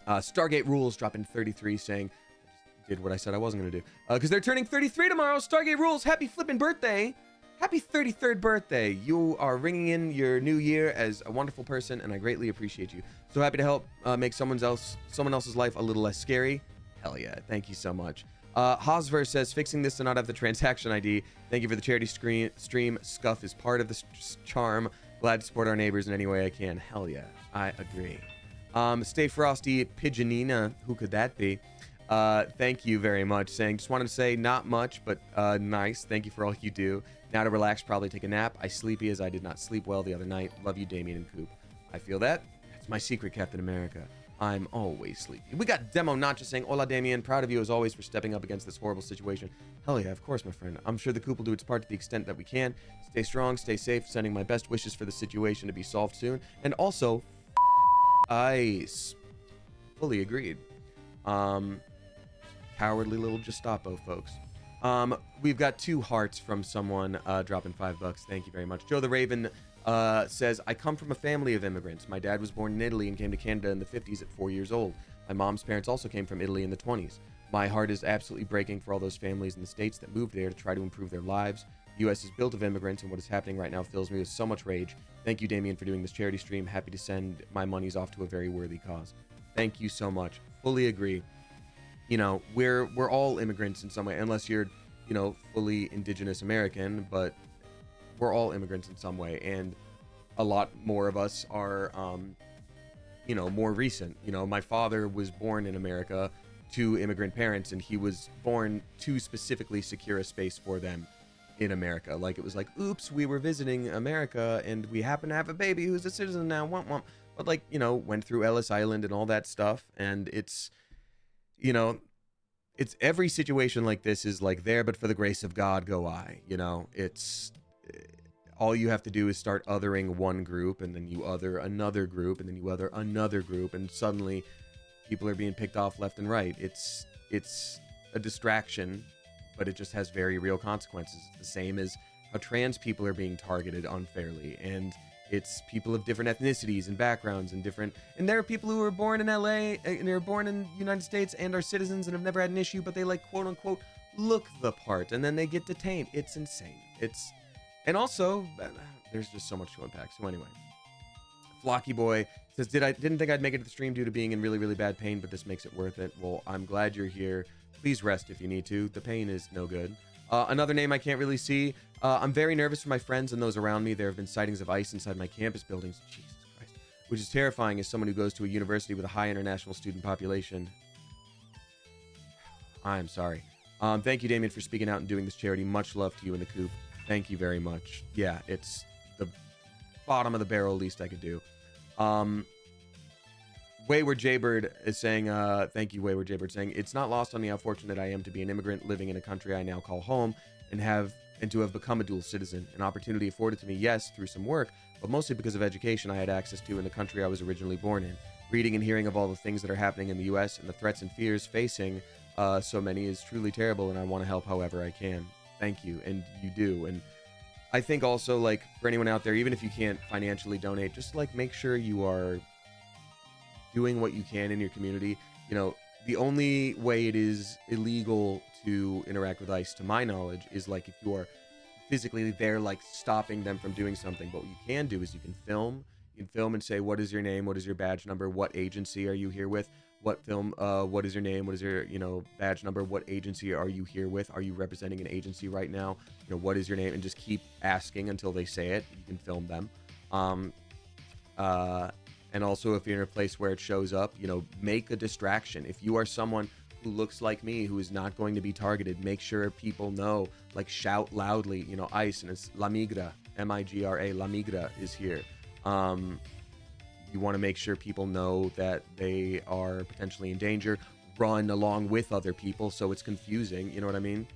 Stargate Rules dropping 33 saying, I just did what I said I wasn't going to do. Because they're turning 33 tomorrow. Stargate Rules, happy flipping birthday. Happy 33rd birthday. You are ringing in your new year as a wonderful person, and I greatly appreciate you. So happy to help make someone else's life a little less scary. Hell yeah. Thank you so much. Hosver says, fixing this to not have the transaction ID. Thank you for the charity stream. Scuff is part of the charm. Glad to support our neighbors in any way I can. Hell yeah. I agree. Stay Frosty Pigeonina. Who could that be? Thank you very much. Saying, just wanted to say not much, but nice. Thank you for all you do. Now to relax, probably take a nap. I sleepy as I did not sleep well the other night. Love you, Damien and Coop. I feel that. That's my secret, Captain America. I'm always sleepy. We got Demo not just saying, hola, Damien. Proud of you as always for stepping up against this horrible situation. Hell yeah, of course, my friend. I'm sure the Coop will do its part to the extent that we can. Stay strong, stay safe. Sending my best wishes for the situation to be solved soon. And also, ice. Fully agreed. Cowardly little Gestapo, folks. We've got 2 hearts from someone dropping $5. Thank you very much. Joe the Raven says, I come from a family of immigrants. My dad was born in Italy and came to Canada in the 50s at 4 years old. My mom's parents also came from Italy in the 20s. My heart is absolutely breaking for all those families in the States that moved there to try to improve their lives. The U.S. is built of immigrants, and what is happening right now fills me with so much rage. Thank you, Damien, for doing this charity stream. Happy to send my monies off to a very worthy cause. Thank you so much. Fully agree. You know, we're all immigrants in some way, unless you're, you know, fully indigenous American, but we're all immigrants in some way, and a lot more of us are, you know, more recent. You know, my father was born in America to immigrant parents, and he was born to specifically secure a space for them in America. Like, it was like, oops, we were visiting America, and we happen to have a baby who's a citizen now, womp womp. But, like, you know, went through Ellis Island and all that stuff, and it's, you know, it's every situation like this is like, there but for the grace of God go I. You know, it's all you have to do is start othering one group, and then you other another group, and then you other another group, and suddenly people are being picked off left and right. It's a distraction, but it just has very real consequences. It's the same as how trans people are being targeted unfairly, and it's people of different ethnicities and backgrounds and different, and there are people who are born in LA and they're born in the United States and are citizens and have never had an issue, but they, like, quote unquote look the part, and then they get detained. It's insane. And also there's just so much to unpack. So anyway, Flocky Boy says, didn't think I'd make it to the stream due to being in really, really bad pain, but this makes it worth it. Well, I'm glad you're here. Please rest if you need to. The pain is no good. Another name I can't really see. I'm very nervous for my friends and those around me. There have been sightings of ice inside my campus buildings. Jesus Christ. Which is terrifying as someone who goes to a university with a high international student population. I'm sorry. Thank you, Damien, for speaking out and doing this charity. Much love to you in the coop. Thank you very much. Yeah, it's the bottom of the barrel, least I could do. Wayward Jaybird is saying, thank you, Wayward Jaybird, saying, it's not lost on me how fortunate I am to be an immigrant living in a country I now call home and to have become a dual citizen. An opportunity afforded to me, yes, through some work, but mostly because of education I had access to in the country I was originally born in. Reading and hearing of all the things that are happening in the U.S. and the threats and fears facing so many is truly terrible, and I want to help however I can. Thank you, and you do. And I think also, like, for anyone out there, even if you can't financially donate, just, like, make sure you are doing what you can in your community. You know, the only way it is illegal to interact with ICE, to my knowledge, is, like, if you are physically there, like, stopping them from doing something. But what you can do is you can film. You can film and say, what is your name? What is your badge number? What agency are you here with? What is your name? What is your, badge number? What agency are you here with? Are you representing an agency right now? What is your name? And just keep asking until they say it. You can film them. And also, if you're in a place where it shows up, make a distraction. If you are someone who looks like me, who is not going to be targeted, make sure people know, like, shout loudly, ICE, and it's La Migra, M-I-G-R-A, La Migra is here. You want to make sure people know that they are potentially in danger. Run along with other people so it's confusing, you know what I mean?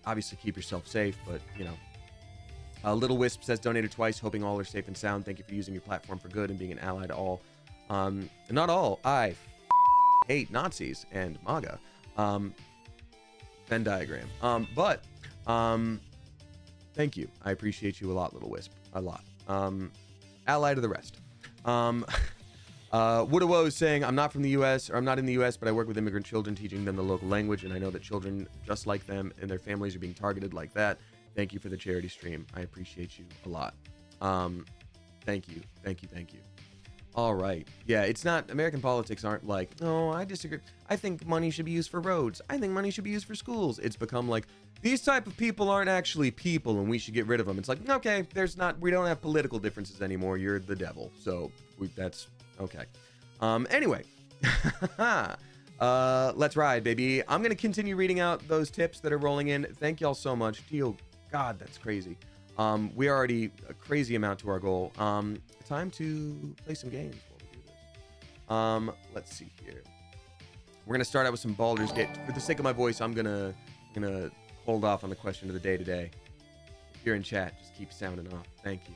Obviously, keep yourself safe, but, Little Wisp says, donated twice, hoping all are safe and sound. Thank you for using your platform for good and being an ally to all. Not all. I hate Nazis and MAGA. Venn diagram. But thank you. I appreciate you a lot, Little Wisp. A lot. Ally to the rest. Woodawo is saying, I'm not from the U.S., or I'm not in the U.S., but I work with immigrant children, teaching them the local language, and I know that children just like them and their families are being targeted like that. Thank you for the charity stream. I appreciate you a lot. Thank you. All right. Yeah, it's not, American politics aren't like, oh, I disagree. I think money should be used for roads. I think money should be used for schools. It's become like, these type of people aren't actually people and we should get rid of them. It's like, okay, we don't have political differences anymore. You're the devil. So that's okay. Anyway, let's ride, baby. I'm going to continue reading out those tips that are rolling in. Thank y'all so much. Deal. God, that's crazy. We are already a crazy amount to our goal. Time to play some games while we do this. Let's see here. We're gonna start out with some Baldur's Gate. For the sake of my voice, I'm gonna hold off on the question of the day today. If you're in chat, just keep sounding off. Thank you.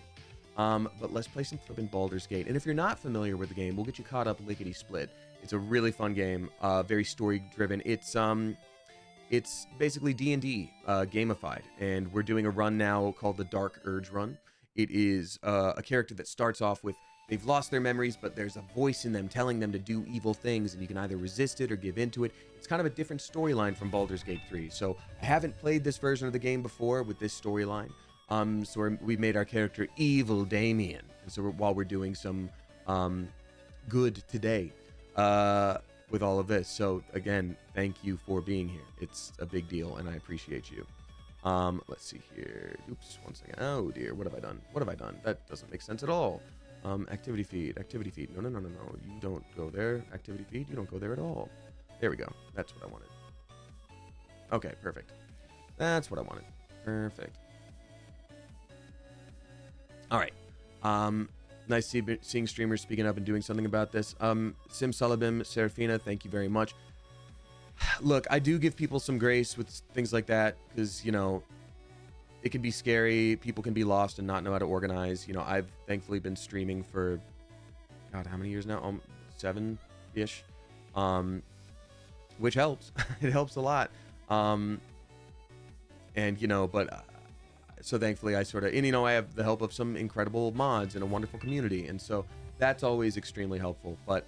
But let's play some flipping Baldur's Gate. And if you're not familiar with the game, we'll get you caught up lickety split. It's a really fun game. Very story driven. It's basically D&D gamified, and we're doing a run now called the Dark Urge run. It is a character that starts off with, they've lost their memories, but there's a voice in them telling them to do evil things, and you can either resist it or give into it. It's kind of a different storyline from Baldur's Gate 3. So I haven't played this version of the game before with this storyline. So we've made our character Evil Damien. And so while we're doing some good today, with all of this. So again, thank you for being here. It's a big deal and I appreciate you. Let's see here. Oops, 1 second. Oh dear, what have I done? That doesn't make sense at all. Activity feed. No. You don't go there. Activity feed, you don't go there at all. There we go. That's what I wanted. Okay, perfect. That's what I wanted. Perfect. All right. Nice seeing streamers speaking up and doing something about this. Sim Salabim, Serafina, thank you very much. Look, I do give people some grace with things like that because, it can be scary. People can be lost and not know how to organize. I've thankfully been streaming for, God, how many years now? 7-ish, which helps. It helps a lot. So thankfully I sort of, and I have the help of some incredible mods and a wonderful community. And so that's always extremely helpful. But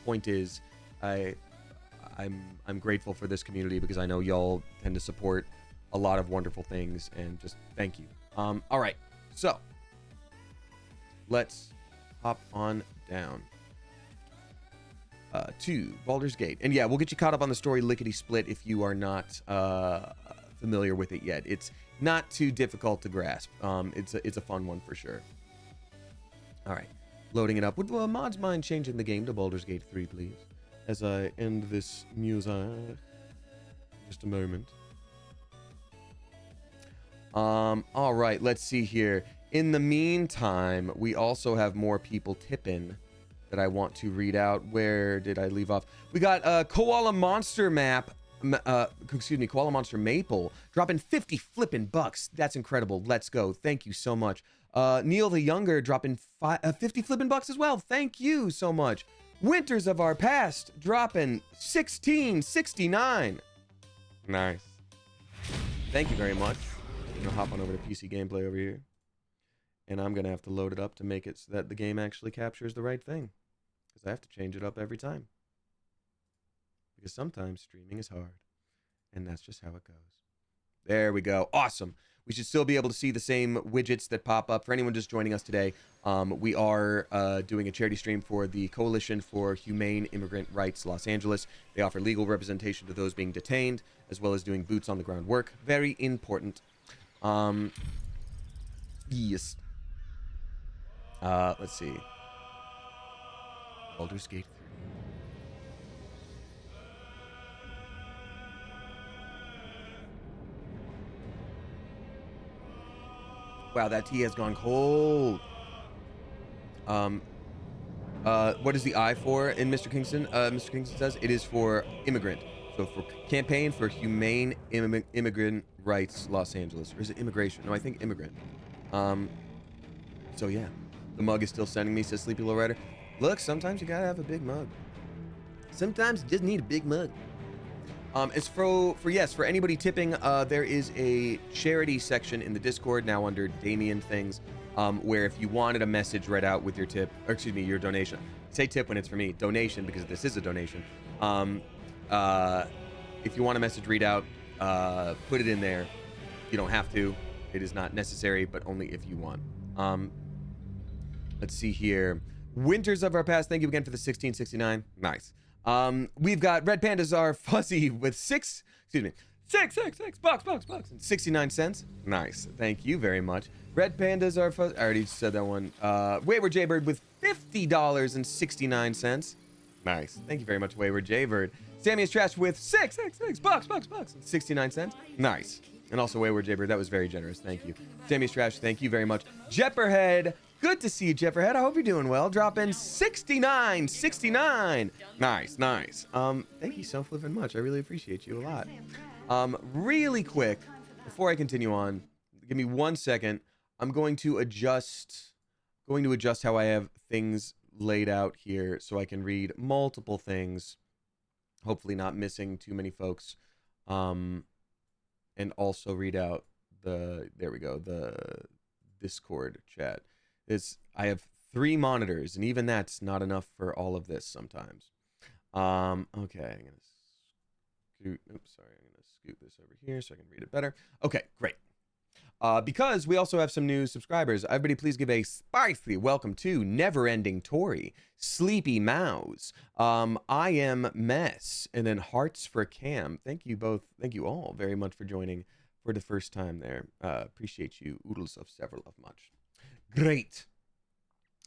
point is, I'm grateful for this community because I know y'all tend to support a lot of wonderful things and just thank you. All right, so let's hop on down. to Baldur's Gate. And yeah, we'll get you caught up on the story lickety split if you are not familiar with it yet. It's not too difficult to grasp. It's a fun one for sure. All right, loading it up. Would mods mind changing the game to Baldur's Gate 3, please? As I end this music. Just a moment. All right, let's see here. In the meantime, we also have more people tipping that I want to read out. Where did I leave off? We got Koala Monster Koala Monster Maple dropping 50 flippin' bucks. That's incredible. Let's go. Thank you so much. Neil the Younger dropping 50 flippin' bucks as well. Thank you so much. Winters of Our Past dropping 1669. Nice. Thank you very much. I'm gonna hop on over to PC Gameplay over here. And I'm gonna have to load it up to make it so that the game actually captures the right thing. Because I have to change it up every time. Because sometimes streaming is hard. And that's just how it goes. There we go. Awesome. We should still be able to see the same widgets that pop up. For anyone just joining us today, we are doing a charity stream for the Coalition for Humane Immigrant Rights Los Angeles. They offer legal representation to those being detained, as well as doing boots on the ground work. Very important. Yes. Let's see. Baldur's Gate 3. Wow, that tea has gone cold. What is the I for in Mr. Kingston? Mr. Kingston says it is for immigrant. So for campaign for Humane Immigrant Rights Los Angeles. Or is it immigration? No, I think immigrant. So yeah, the mug is still sending me, says Sleepy Lowrider. Look, sometimes you gotta have a big mug. Sometimes you just need a big mug. As for anybody tipping, there is a charity section in the Discord now under Damien things, where if you wanted a message read out with your tip, or excuse me, your donation. Say tip when it's for me, donation because this is a donation. If you want a message read out, put it in there. You don't have to. It is not necessary, but only if you want. Let's see here. Winters of Our Past, thank you again for the 1669. Nice. We've got Red Pandas Are Fuzzy with six bucks and 69 cents. Nice. Thank you very much. Red Pandas Are Fuzzy. I already said that one. Wayward Jaybird with $50.69. Nice. Thank you very much, Wayward Jaybird. Sammy is Trash with $6 and 69 cents. Nice. And also Wayward Jaybird, that was very generous. Thank you. Sammy is Trash, thank you very much. Jepperhead, good to see you, Jepperhead. I hope you're doing well. Dropping 69. Nice. Thank you so flippin' much. I really appreciate you a lot. Really quick, before I continue on, give me 1 second. I'm going to adjust how I have things laid out here so I can read multiple things. Hopefully not missing too many folks. And also read out the Discord chat. I have 3 monitors, and even that's not enough for all of this sometimes. Okay, I'm gonna scoot this over here so I can read it better. Okay, great. Because we also have some new subscribers. Everybody please give a spicy welcome to Neverending Tory, Sleepy Mouse, I Am Mess, and then Hearts for Cam. Thank you all very much for joining for the first time there. Appreciate you, oodles of several of much. Great.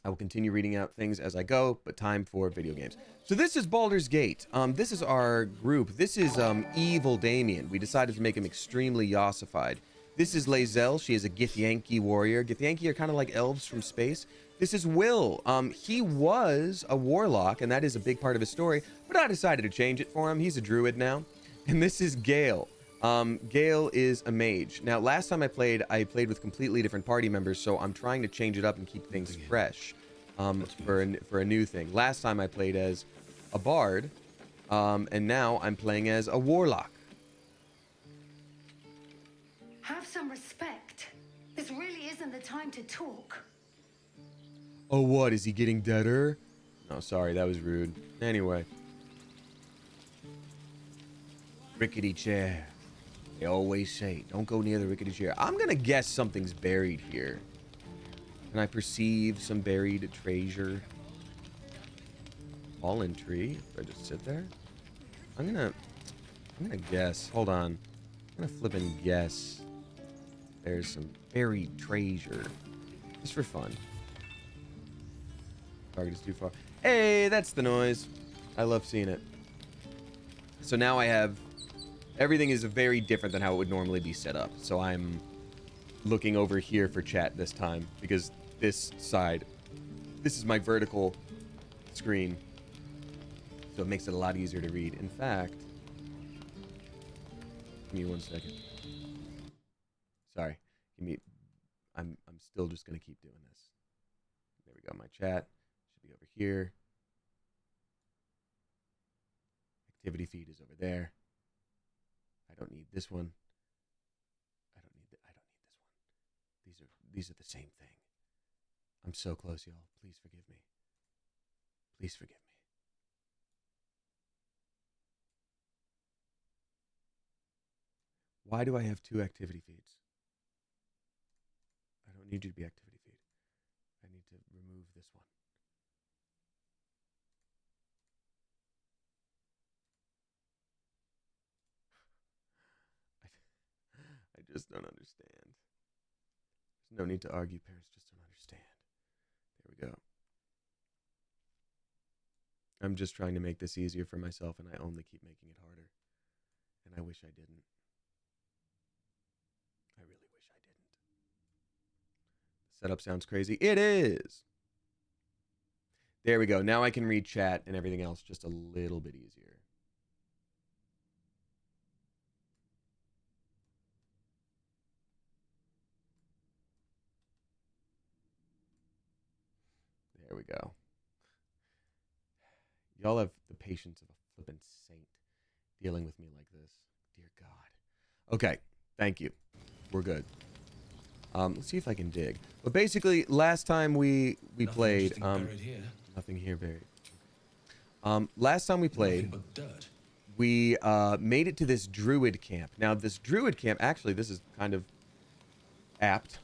I will continue reading out things as I go, but time for video games. So this is Baldur's Gate. This is our group. This is Evil Damien. We decided to make him extremely yossified. This is Lae'zel. She is a Githyanki warrior. Githyanki are kind of like elves from space. This is Will. He was a warlock, and that is a big part of his story, but I decided to change it for him. He's a druid now. And this is Gale. Gale is a mage. Now, last time I played with completely different party members, so I'm trying to change it up and keep things fresh for a new thing. Last time I played as a bard, and now I'm playing as a warlock. Have some respect. This really isn't the time to talk. Oh, what? Is he getting deader? No, sorry, that was rude. Anyway. Rickety chair. They always say, don't go near the rickety chair. I'm gonna guess something's buried here. Can I perceive some buried treasure? fallen tree. Do I just sit there? I'm gonna guess. Hold on. I'm gonna flip and guess. There's some buried treasure. Just for fun. Target is too far. Hey, that's the noise. I love seeing it. So now I have... Everything is very different than how it would normally be set up. So I'm looking over here for chat this time. Because this side... This is my vertical screen. So it makes it a lot easier to read. In fact... Give me 1 second. Sorry. Give me... I'm still just going to keep doing this. There we go. My chat should be over here. Activity feed is over there. I don't need this one. I don't need this one. These are the same thing. I'm so close, y'all. Please forgive me. Please forgive me. Why do I have 2 activity feeds? I don't need you to be activity feed. I need to remove this one. I just don't understand. There's no need to argue. Parents just don't understand. There we go. I'm just trying to make this easier for myself, and I only keep making it harder. And I wish I didn't. I really wish I didn't. The setup sounds crazy. It is! There we go. Now I can read chat and everything else just a little bit easier. There we go. Y'all have the patience of a flippin' saint dealing with me like this. Dear God. Okay, thank you. We're good. Let's see if I can dig. But basically, last time we played... Nothing here buried. Last time we played, we made it to this druid camp. Now, this druid camp... Actually, this is kind of apt.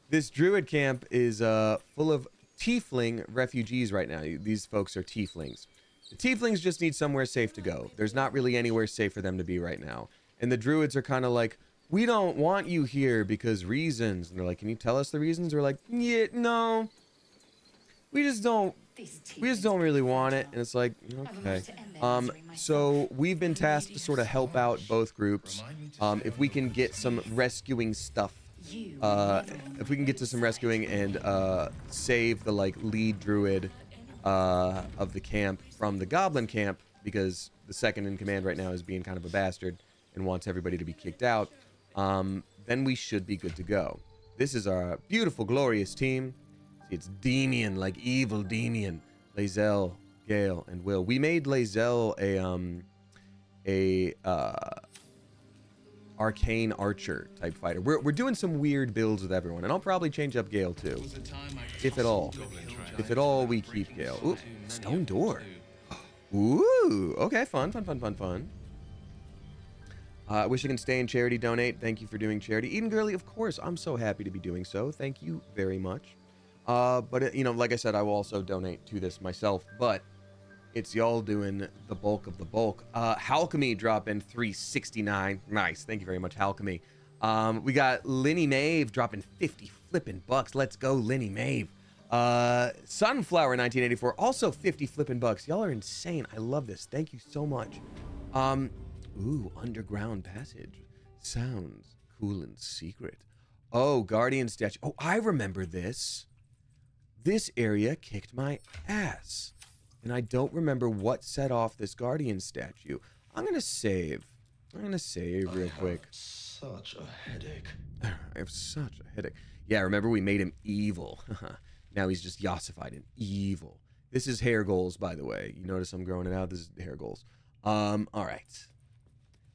This druid camp is full of tiefling refugees right now. These folks are tieflings. The tieflings just need somewhere safe to go. There's not really anywhere safe for them to be right now. And the druids are kind of like, we don't want you here because reasons. And they're like, can you tell us the reasons? We're like, yeah, no. We just don't really want it. And it's like, okay. So we've been tasked to sort of help out both groups. If we can get some rescuing stuff. If we can get to some rescuing and save the lead druid of the camp from the goblin camp, because the second in command right now is being kind of a bastard and wants everybody to be kicked out, then we should be good to go. This is our beautiful, glorious team. See, it's Demian, like evil Demian. Lae'zel, Gale, and Will. We made Lae'zel a arcane archer type fighter. We're doing some weird builds with everyone, and I'll probably change up Gale too, if at all. If at all, we keep Gale. Ooh, stone door. Ooh, okay, fun. I wish I can stay in charity donate. Thank you for doing charity. Eden Girly, of course, I'm so happy to be doing so. Thank you very much. But like I said, I will also donate to this myself, but it's y'all doing the bulk of the bulk. Halchemy dropping 369. Nice. Thank you very much, Halchemy. We got Linny Mave dropping 50 flippin' bucks. Let's go, Linny Mave. Sunflower 1984, also 50 flippin' bucks. Y'all are insane. I love this. Thank you so much. Ooh, underground passage. Sounds cool and secret. Oh, Guardian statue. Oh, I remember this. This area kicked my ass. And I don't remember what set off this Guardian statue. I'm going to save. Real quick. Such a headache. I have such a headache. Yeah, remember we made him evil. Now he's just yossified and evil. This is hair goals, by the way. You notice I'm growing it out. This is hair goals. All right.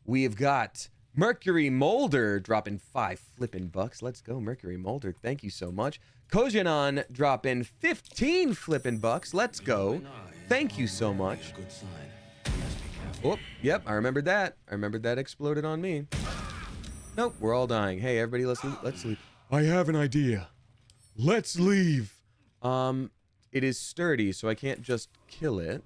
We have got Mercury Molder dropping 5 flippin' bucks. Let's go, Mercury Molder. Thank you so much. Kojanon dropping 15 flippin' bucks. Let's go. Thank you so much. Oh, yep, I remembered that. Exploded on me. Nope, we're all dying. Hey, everybody, let's leave. I have an idea. Let's leave. it is sturdy, so I can't just kill it.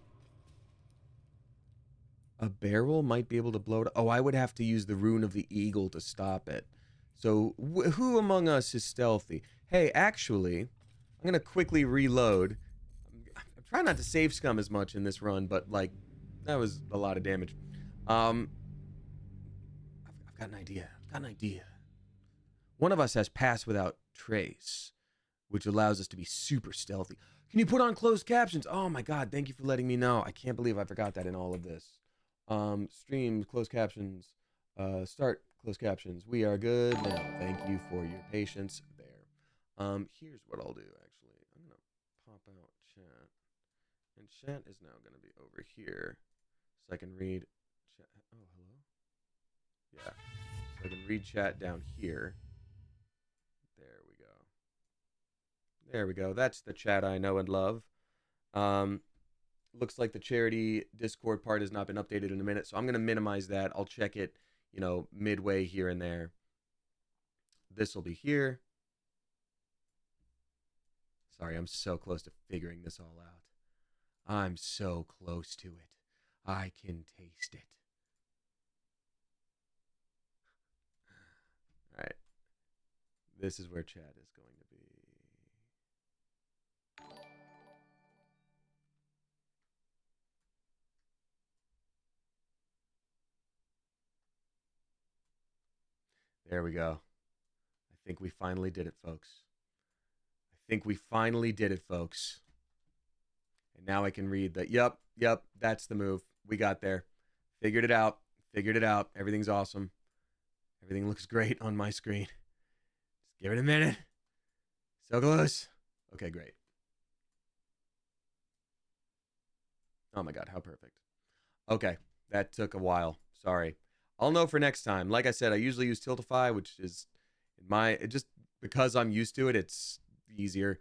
A barrel might be able to blow it. Oh, I would have to use the rune of the eagle to stop it. So who among us is stealthy? Hey, actually, I'm going to quickly reload. I'm trying not to save scum as much in this run, but, like, that was a lot of damage. I've got an idea. One of us has pass without trace, which allows us to be super stealthy. Can you put on closed captions? Oh my god, thank you for letting me know. I can't believe I forgot that in all of this. Stream, closed captions, start closed captions. We are good now. Thank you for your patience there. Here's what I'll do, actually. I'm going to pop out chat. And chat is now going to be over here. So I can read chat. Oh, hello? Yeah. So I can read chat down here. There we go. That's the chat I know and love. Looks like the charity Discord part has not been updated in a minute, so I'm going to minimize that. I'll check it, you know, midway here and there. This will be here. Sorry, I'm so close to figuring this all out. I'm so close to it. I can taste it. All right. This is where chat is going to be. There we go. I think we finally did it, folks. And now I can read that. Yep, that's the move. We got there. Figured it out. Everything's awesome. Everything looks great on my screen. Just give it a minute. So close. Okay, great. Oh my god, how perfect. Okay, that took a while. Sorry. I'll know for next time. Like I said, I usually use Tiltify, which is just because I'm used to it, it's easier.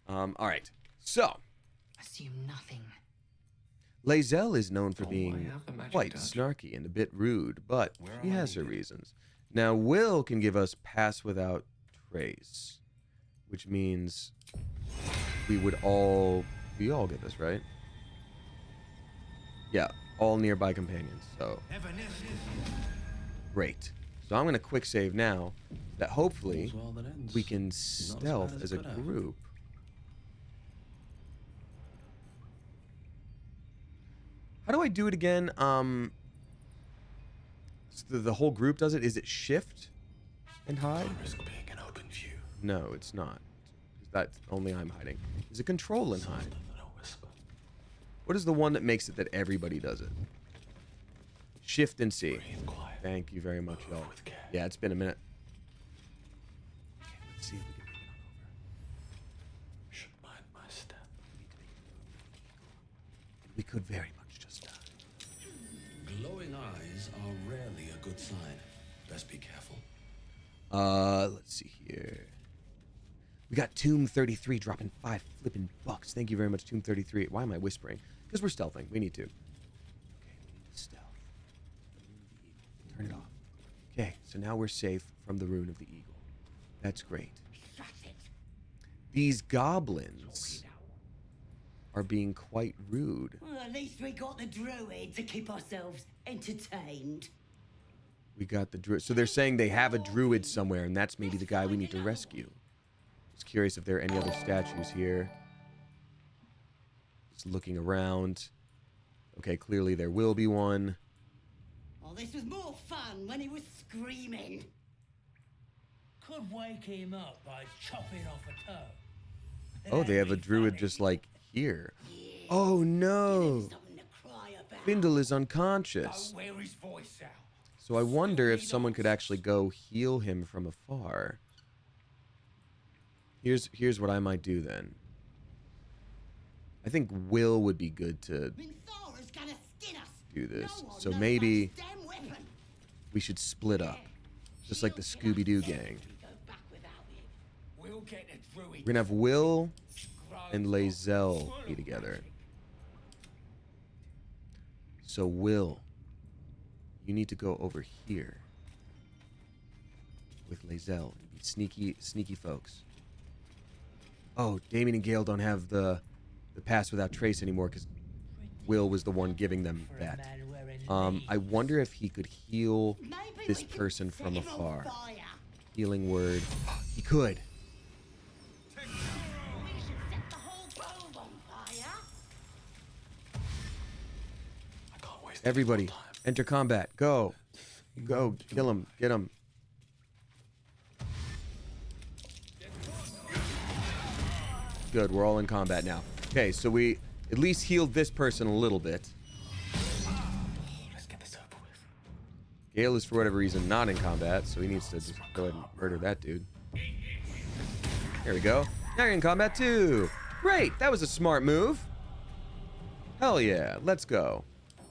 All right. So, Assume nothing. Lae'zel is known for being quite snarky and a bit rude, but she has her reasons. Now, Will can give us pass without trace, which means we all get this, right? Yeah, all nearby companions, so great. So I'm going to quick save now, that hopefully we can stealth as a group. How do I do it again? So the whole group does it? Is it shift and hide? No, it's not. That's only I'm hiding. Is it control and hide? What is the one that makes it that everybody does it? Shift and C. Thank you very much, y'all. Yeah, it's been a minute. Okay, let's see if we can make it on over. Should mind my step. We could very much just die. Glowing eyes are rarely a good sign. Best be careful. Let's see here. We got Tomb 33 dropping 5 flipping bucks. Thank you very much, Tomb 33. Why am I whispering? Because we're stealthing. We need to. Okay, we need to stealth. Turn it off. Okay, so now we're safe from the rune of the eagle. That's great. These goblins are being quite rude. Well, at least we got the druid to keep ourselves entertained. We got the druid. So they're saying they have a druid somewhere, and that's maybe the guy we need to rescue. Just curious if there are any other statues here. Just looking around. Okay, clearly there will be one. Oh, this was more fun when he was screaming. Could wake him up by chopping off a toe. Oh, they have a druid just like here. Oh no! Something to cry about. Bindle is unconscious. Wear his voice out. So I wonder if someone could actually go heal him from afar. Here's what I might do then. I think Will would be good to Thora's gonna skin us. do this. No one So knows maybe about his damn weapon. we should split up. Just like the Scooby-Doo gang. We go back without him. We'll get the druid. We're gonna have Will and Lae'zel be together. So Will, you need to go over here with Lae'zel and be sneaky folks. Oh, Damien and Gale don't have the pass without trace anymore because Will was the one giving them For a that. man wearing I leaves. wonder if he could heal Maybe this we could person set from him on afar. fire. Healing word. He could. We should set the whole grove on fire. I can't waste Everybody, any more time. enter combat. Go. Go. Kill him. Get him. Good. We're all in combat now. Okay, so we at least healed this person a little bit. Let's get this over with. Gale is, for whatever reason, not in combat, so he needs to just go ahead and murder that dude. There we go. Now you're in combat too. Great. That was a smart move. Hell yeah. Let's go.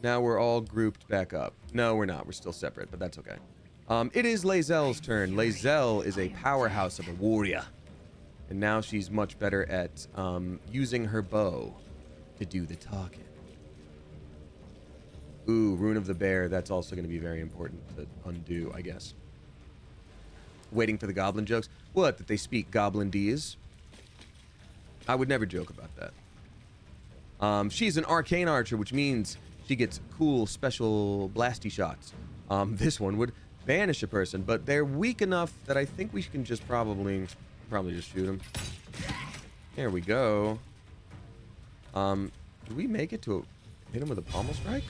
Now we're all grouped back up. No, we're not. We're still separate, but that's okay. It is Lae'zel's turn. Lae'zel is a powerhouse of a warrior. And now she's much better at using her bow to do the talking. Ooh, Rune of the Bear. That's also going to be very important to undo, I guess. Waiting for the goblin jokes. What, that they speak goblin-dese? I would never joke about that. She's an arcane archer, which means she gets cool, special blasty shots. This one would banish a person, but they're weak enough that I think we can just probably just shoot them. There we go. Did we make it to hit him with a pommel strike?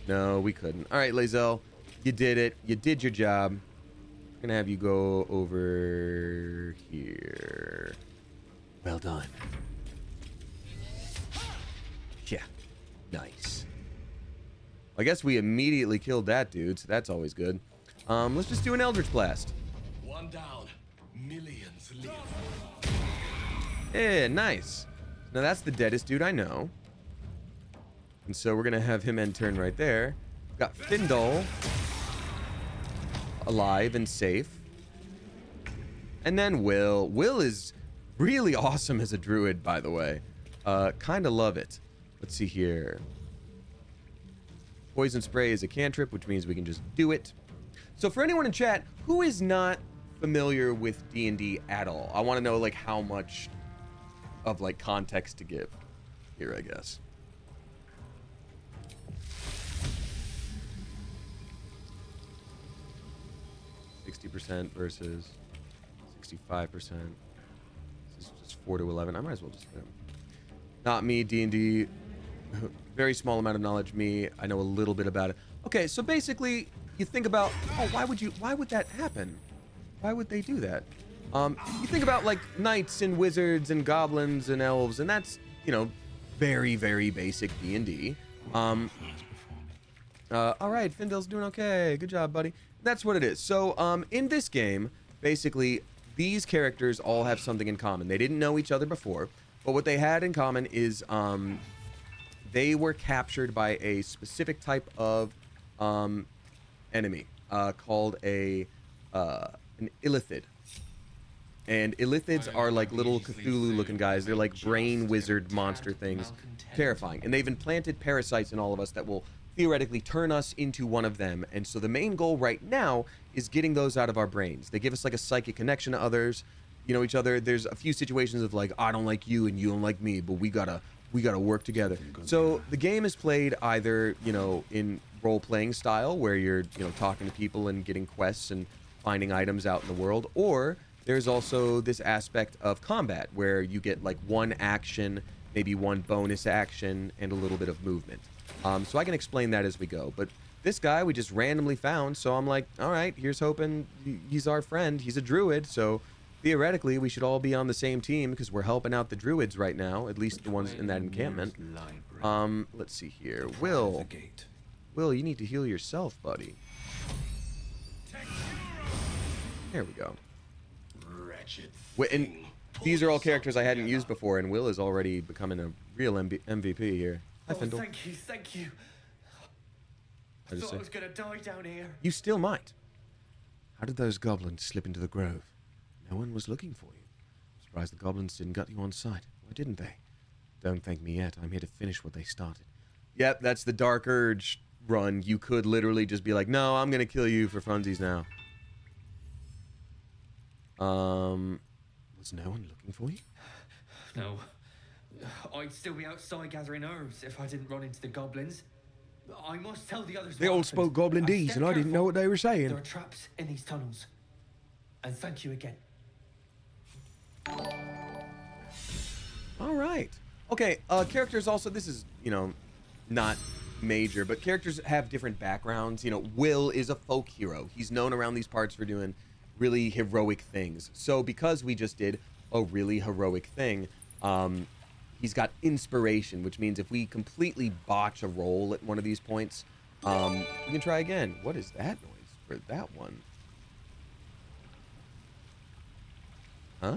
No, we couldn't. All right, Lae'zel, you did it. You did your job. I'm gonna have you go over here. Well done. Yeah, nice. I guess we immediately killed that dude, so that's always good. Let's just do an Eldritch Blast. One down. Millions live. Yeah, nice. Now that's the deadest dude I know. And so we're gonna have him end turn right there. Got Findle alive and safe. And then Will. Will is really awesome as a druid, by the way. Kinda love it. Let's see here. Poison spray is a cantrip, which means we can just do it. So for anyone in chat who is not familiar with D&D at all, I want to know like how much of like context to give here, I guess. %60 versus 65%. This is just 4 to 11. I might as well just hit him. Not me, D&D. Very small amount of knowledge. Me, I know a little bit about it. Okay, so basically, you think about, oh, why would that happen? Why would they do that? You think about like knights and wizards and goblins and elves, and that's, you know, very, very basic D&D. All right, Findle's doing okay. Good job, buddy. That's what it is. So, in this game, basically, these characters all have something in common. They didn't know each other before, but what they had in common is they were captured by a specific type of enemy called an illithid. And illithids are like little Cthulhu-looking guys. They're like brain wizard monster things. Terrifying. And they've implanted parasites in all of us that will theoretically turn us into one of them. And so the main goal right now is getting those out of our brains. They give us like a psychic connection to others, you know, each other. There's a few situations of like, I don't like you and you don't like me, but we gotta work together. So the game is played either, you know, in role-playing style where you're, you know, talking to people and getting quests and finding items out in the world, or there's also this aspect of combat where you get like one action, maybe one bonus action, and a little bit of movement. So I can explain that as we go. But this guy we just randomly found, so I'm like, all right, here's hoping. He's our friend. He's a druid, so theoretically we should all be on the same team because we're helping out the druids right now, at least the ones in that encampment. Let's see here. Will, you need to heal yourself, buddy. There we go. And these are all characters I hadn't used before, and Will is already becoming a real MVP here. Hi, Findle. Thank you. I thought I was gonna die down here. You still might. How did those goblins slip into the grove? No one was looking for you. Surprised the goblins didn't gut you on sight. Why didn't they? Don't thank me yet. I'm here to finish what they started. Yep, that's the Dark Urge run. You could literally just be like, no, I'm gonna kill you for funsies now. Was no one looking for you? No. I'd still be outside gathering herbs if I didn't run into the goblins. I must tell the others. They all spoke Goblinese, and I didn't know what they were saying. There are traps in these tunnels. And thank you again. All right. Okay, characters also, this is, you know, not major, but characters have different backgrounds. You know, Will is a folk hero. He's known around these parts for doing really heroic things. So because we just did a really heroic thing, he's got inspiration, which means if we completely botch a roll at one of these points, we can try again. What is that noise for that one? Huh?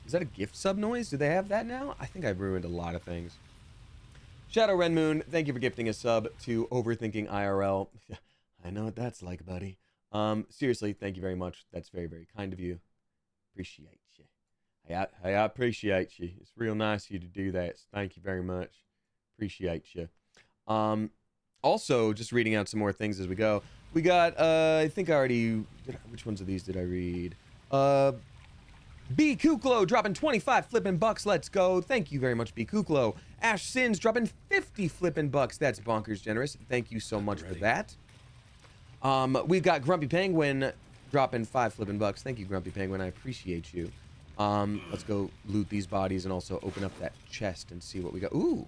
Is that a gift sub noise? Do they have that now? I think I've ruined a lot of things. Shadow Ren Moon, thank you for gifting a sub to Overthinking IRL. I know what that's like, buddy. Seriously, thank you very much. That's very, very kind of you. Appreciate you. I appreciate you. It's real nice of you to do that. Thank you very much. Appreciate you. Also, just reading out some more things as we go. We got, I think I already... which ones of these did I read? B. Kuklo dropping 25 flippin' bucks. Let's go. Thank you very much, B. Kuklo. Ash Sins dropping 50 flippin' bucks. That's bonkers generous. Thank you so much for that. We've got Grumpy Penguin dropping 5 flippin' bucks. Thank you, Grumpy Penguin. I appreciate you. Let's go loot these bodies and also open up that chest and see what we got. Ooh.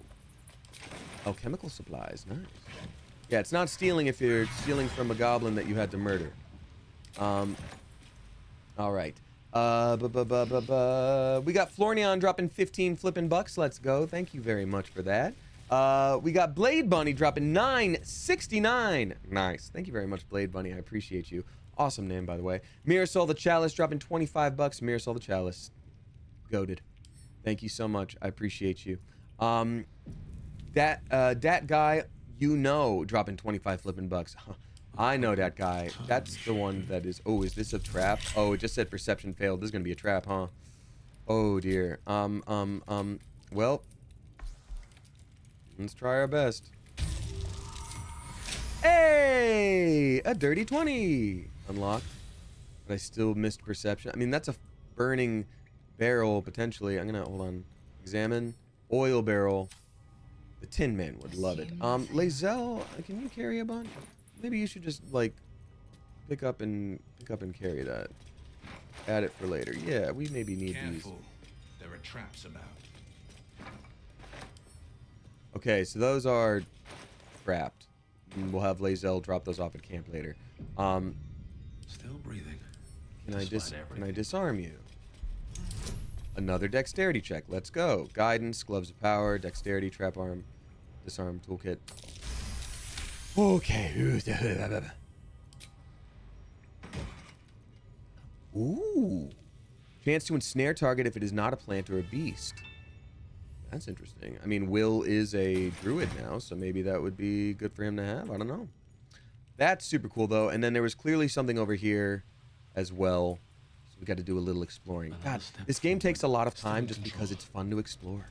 Alchemical supplies. Nice. Yeah, it's not stealing if you're stealing from a goblin that you had to murder. All right. We got Florneon dropping 15 flippin' bucks. Let's go. Thank you very much for that. We got Blade Bunny dropping 9.69. Nice. Thank you very much, Blade Bunny. I appreciate you. Awesome name, by the way. Mirasol the Chalice dropping 25 bucks. Mirasol the Chalice. Goated. Thank you so much. I appreciate you. That guy, you know, dropping 25 flippin' bucks. I know that guy. That's the one that is... Oh, is this a trap? Oh, it just said perception failed. This is gonna be a trap, huh? Oh, dear. Well, let's try our best. Hey! A dirty 20! Unlocked. But I still missed perception. I mean, that's a burning barrel, potentially. I'm gonna... Hold on. Examine. Oil barrel. The Tin Man would love it. Lazelle, can you carry a bunch? Maybe you should just, like, pick up and carry that. Add it for later. Yeah, we maybe need these. There are traps about. Okay, so those are trapped. And we'll have Lazelle drop those off at camp later. Still breathing. Can I disarm you? Another dexterity check. Let's go. Guidance, gloves of power, dexterity, trap arm, disarm toolkit. Okay. Ooh. Chance to ensnare target if it is not a plant or a beast. That's interesting. I mean, Will is a druid now, so maybe that would be good for him to have. I don't know. That's super cool, though. And then there was clearly something over here as well. So we got to do a little exploring. God, this game takes a lot of time just because it's fun to explore.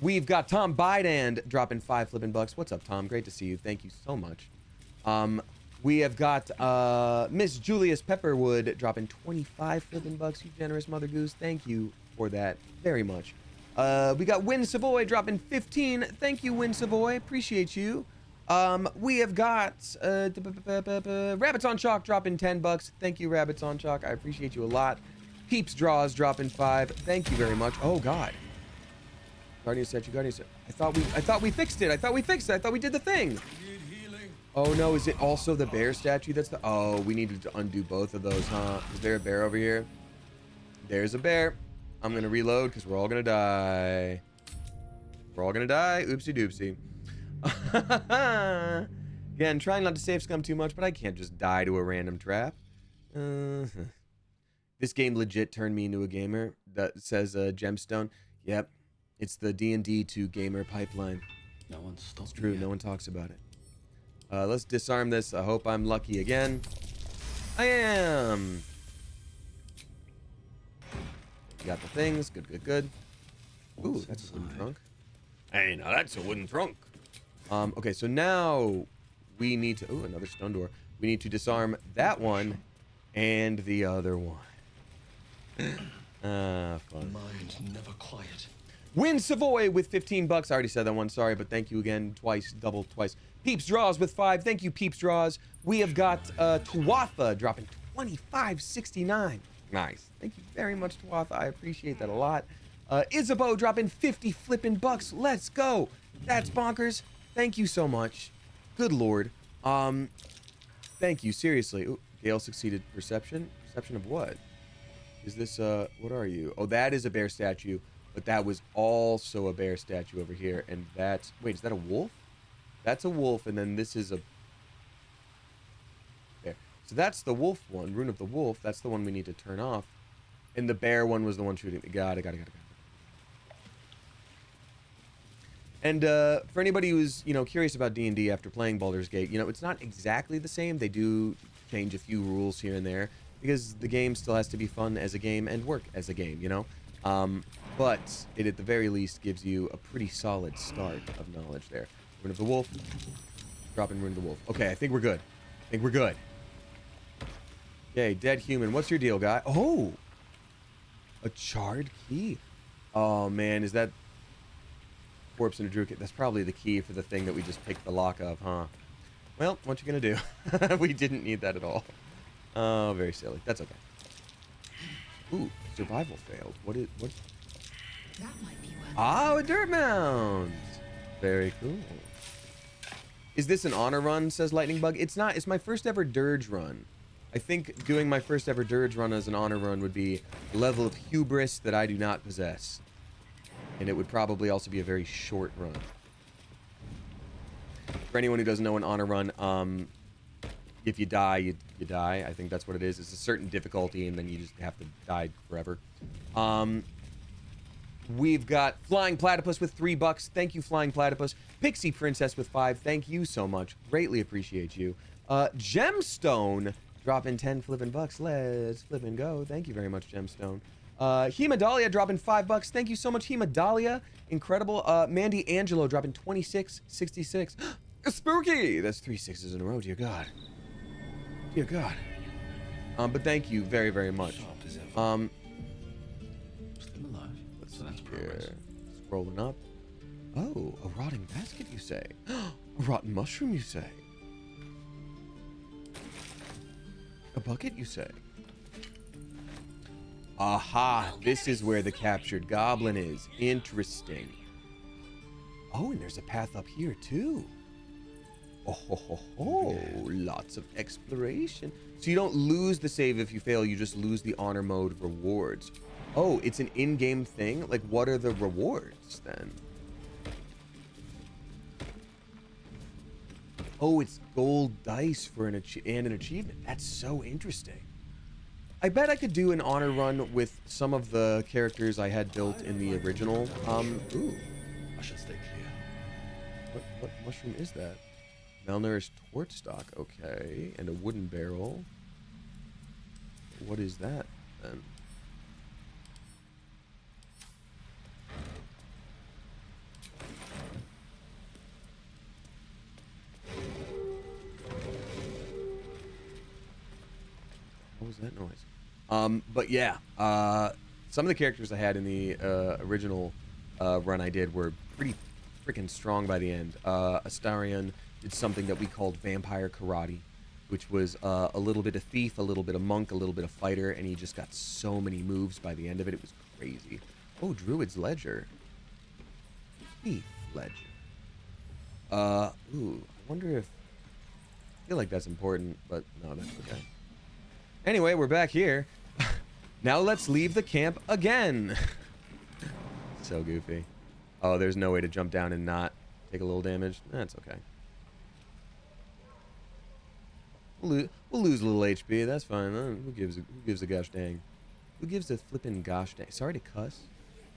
We've got Tom Bidand dropping 5 flippin' bucks. What's up, Tom? Great to see you. Thank you so much. We have got Miss Julius Pepperwood dropping 25 flippin' bucks. You generous Mother Goose. Thank you for that very much. We got Win Savoy dropping 15. Thank you, Win Savoy. Appreciate you. We have got Rabbits on Chalk dropping 10 bucks. Thank you, Rabbits on Chalk. I appreciate you a lot. Peeps Draws dropping 5. Thank you very much. Oh, God. Guardian statue, Guardian statue. I thought we fixed it. I thought we did the thing. Oh no, is it also the bear statue that's the... Oh, we needed to undo both of those, huh? Is there a bear over here? There's a bear. I'm gonna reload because we're all gonna die. We're all gonna die. Oopsie doopsie. Again, trying not to save scum too much, but I can't just die to a random trap. This game legit turned me into a gamer. That says Gemstone. Yep. It's the D&D to gamer pipeline. No one stopped. It's true. No one talks about it. Let's disarm this. I hope I'm lucky again. I am. Got the things. Good. Ooh, that's a wooden trunk. Hey, now that's a wooden trunk. Okay, so now we need to... Ooh, another stone door. We need to disarm that one and the other one. Fun. Mind never quiet. Win Savoy with 15 bucks. I already said that one. Sorry, but thank you again. Twice. Double twice. Peeps Draws with 5. Thank you, Peeps Draws. We have got Tuatha dropping 25.69. Nice. Thank you very much, Tuatha. I appreciate that a lot. Isabeau dropping 50 flippin' bucks. Let's go. That's bonkers. Thank you so much. Good lord. Thank you. Seriously. Ooh, Gale succeeded. Perception? Perception of what? Is this, what are you? Oh, that is a bear statue. But that was also a bear statue over here. And that's... Wait, is that a wolf? That's a wolf, and then this is a... There. So that's the wolf one. Rune of the Wolf. That's the one we need to turn off. And the bear one was the one shooting. Got it. And for anybody who's, you know, curious about D&D after playing Baldur's Gate, you know, it's not exactly the same. They do change a few rules here and there because the game still has to be fun as a game and work as a game, you know? But it, at the very least, gives you a pretty solid start of knowledge there. Rune of the Wolf. Dropping Rune of the Wolf. Okay, I think we're good. Yay, dead human. What's your deal, guy? Oh! A charred key. Oh, man, is that... Corpse in a Druid kit? That's probably the key for the thing that we just picked the lock of, huh? Well, what you gonna do? We didn't need that at all. Oh, very silly. That's okay. Ooh, survival failed. What? That might be worth Oh, a dirt mound. Very cool. Is this an honor run, says Lightning Bug? It's not. It's my first ever dirge run. I think doing my first ever dirge run as an honor run would be a level of hubris that I do not possess. And it would probably also be a very short run. For anyone who doesn't know an honor run, if you die, you die. I think that's what it is. It's a certain difficulty, and then you just have to die forever. We've got Flying Platypus with $3. Thank you, Flying Platypus. Pixie Princess with 5. Thank you so much. Greatly appreciate you. Gemstone dropping 10 flippin' bucks. Let's flip and go. Thank you very much, Gemstone. Hemadalia dropping $5. Thank you so much, Hemadalia. Incredible. Mandy Angelo dropping 26.66. Spooky. That's 3 6s in a row. Dear God. Dear God. But thank you very, very much. Still alive. Let's So that's see progress. here. Scrolling up. Oh, a rotting basket, you say? A rotten mushroom, you say? A bucket, you say? Aha, this is where the captured goblin is. Interesting. Oh, and there's a path up here, too. Oh, ho, ho, ho. Lots of exploration. So you don't lose the save if you fail, you just lose the honor mode rewards. Oh, it's an in-game thing? Like, what are the rewards, then? Oh, it's gold dice for an achievement. That's so interesting. I bet I could do an honor run with some of the characters I had built in the original. Ooh. I should stay clear. What mushroom is that? Malnourished Twort stock. Okay. And a wooden barrel. What is that, then? What was that noise? But yeah, some of the characters I had in the original run I did were pretty freaking strong by the end. Astarion did something that we called vampire karate, which was a little bit of thief, a little bit of monk, a little bit of fighter, and he just got so many moves by the end of it. It was crazy. Oh, Druid's Ledger. Thief Ledger. Ooh, I wonder if... I feel like that's important, but no, that's okay. Anyway, we're back here. Now let's leave the camp again. So goofy. Oh, there's no way to jump down and not take a little damage. That's okay. We'll lose a little HP. That's fine. Who gives a gosh dang? Who gives a flippin' gosh dang? Sorry to cuss,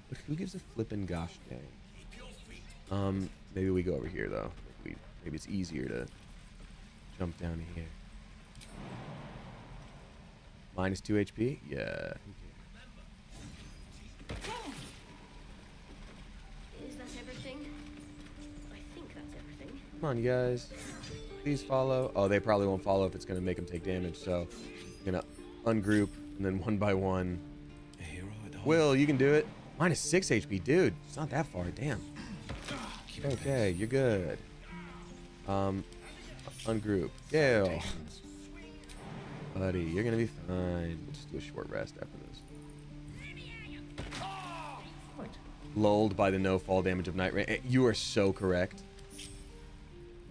but who gives a flippin' gosh dang? Maybe we go over here though. Maybe it's easier to jump down here. Minus 2 HP? Yeah. Is that everything? I think that's everything. Come on, you guys. Please follow. Oh, they probably won't follow if it's going to make them take damage. So I'm going to ungroup and then one by one Will, you can do it. Minus 6 HP, dude. It's not that far. Damn. Okay, you're good. Ungroup. Gale. Buddy, you're gonna be fine. We'll just do a short rest after this. Lulled by the no fall damage of Night Rain. You are so correct.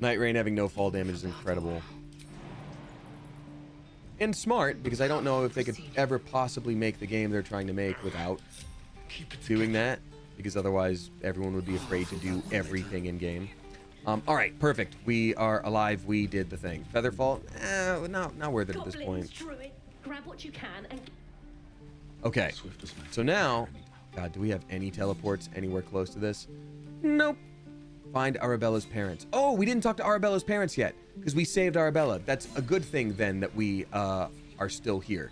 Night Rain having no fall damage is incredible. And smart, because I don't know if they could ever possibly make the game they're trying to make without doing that, because otherwise everyone would be afraid to do everything in game. All right, perfect. We are alive. We did the thing. Featherfall, not worth it at this point. Druid, grab what you can and Okay, so now, God, do we have any teleports anywhere close to this? Nope. Find Arabella's parents. Oh, we didn't talk to Arabella's parents yet, because we saved Arabella. That's a good thing then that we are still here.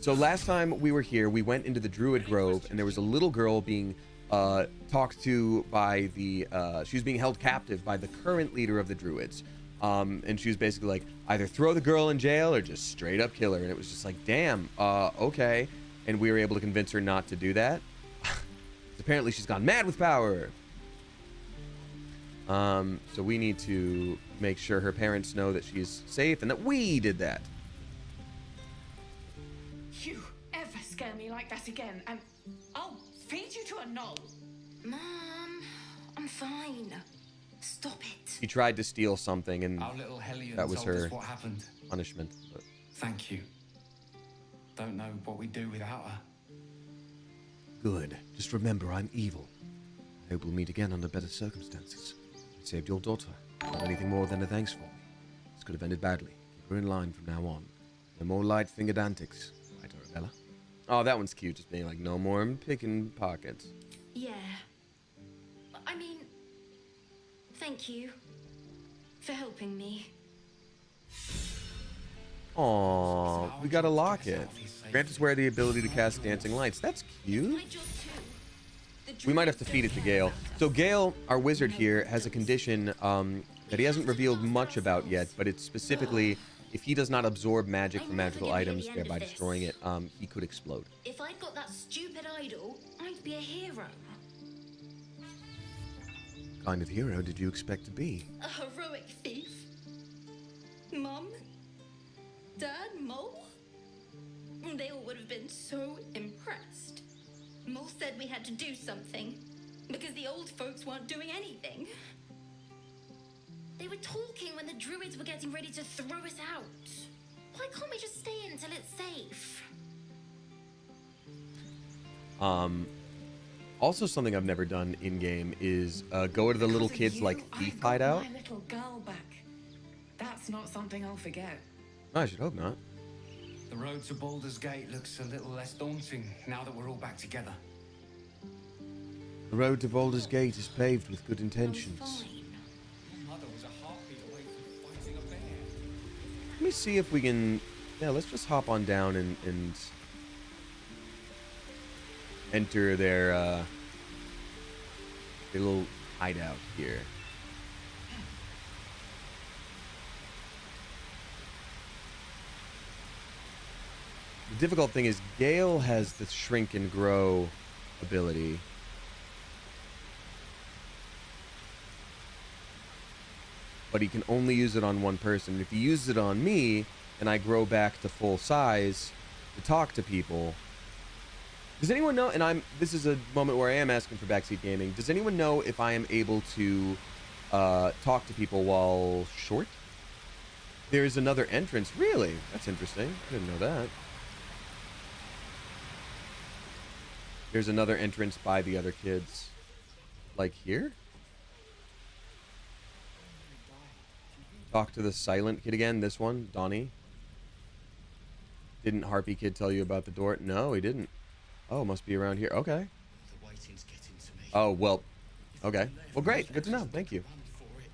So last time we were here, we went into the Druid Grove, and there was a little girl being talked to by the, she was being held captive by the current leader of the Druids. And she was basically like, either throw the girl in jail or just straight up kill her. And it was just like, damn, okay. And we were able to convince her not to do that. Apparently she's gone mad with power. So we need to make sure her parents know that she's safe and that we did that. You ever scare me like that again, and I'll feed you to a knoll. Mom, I'm fine. Stop it. She tried to steal something, and Our little Hellion that was told her us what happened. punishment. But Thank you. Don't know what we'd do without her. good. Just remember, I'm evil. I hope we'll meet again under better circumstances. I saved your daughter. Not anything more than a thanks for me. This could have ended badly. Keep her in line from now on. No more light-fingered antics. Right, Arabella? Oh, that one's cute. Just being like, no more picking pockets. Yeah. I mean, thank you for helping me. Aww, we got a locket. Grant us wear the ability to cast dancing lights. That's cute. My job too. The We might have to druids feed it to Gale. So Gale, our wizard here, has a condition that he hasn't revealed much about yet, but it's specifically if he does not absorb magic from magical items, thereby destroying it, he could explode. If I'd got that stupid idol, I'd be a hero. What kind of hero did you expect to be? A heroic thief. Mum? Dad? Mole? They all would have been so impressed. Mole said we had to do something because the old folks weren't doing anything. They were talking when the druids were getting ready to throw us out. Why can't we just stay in until it's safe? Also something I've never done in-game is go to the little Because of kids you, like I thief got hideout. my little girl back. That's not something I'll forget. I should hope not. The road to Baldur's Gate looks a little less daunting now that we're all back together. The road to Baldur's Gate is paved with good intentions. Fine. Mother was a heartbeat away from fighting a bear. Let me see if we can... Yeah, let's just hop on down and enter their little hideout here. The difficult thing is Gale has the shrink and grow ability. But he can only use it on one person. If he uses it on me, and I grow back to full size to talk to people. Does anyone know, and this is a moment where I am asking for backseat gaming, does anyone know if I am able to talk to people while short? There's another entrance. Really? That's interesting. I didn't know that. There's another entrance by the other kids. Like here? Talk to the silent kid again. This one, Donnie. Didn't Harpy Kid tell you about the door? No, he didn't. Oh, must be around here. Okay. The waiting's getting to me. Oh, well. Okay. Well, great. Good to know. Thank you. Run for it.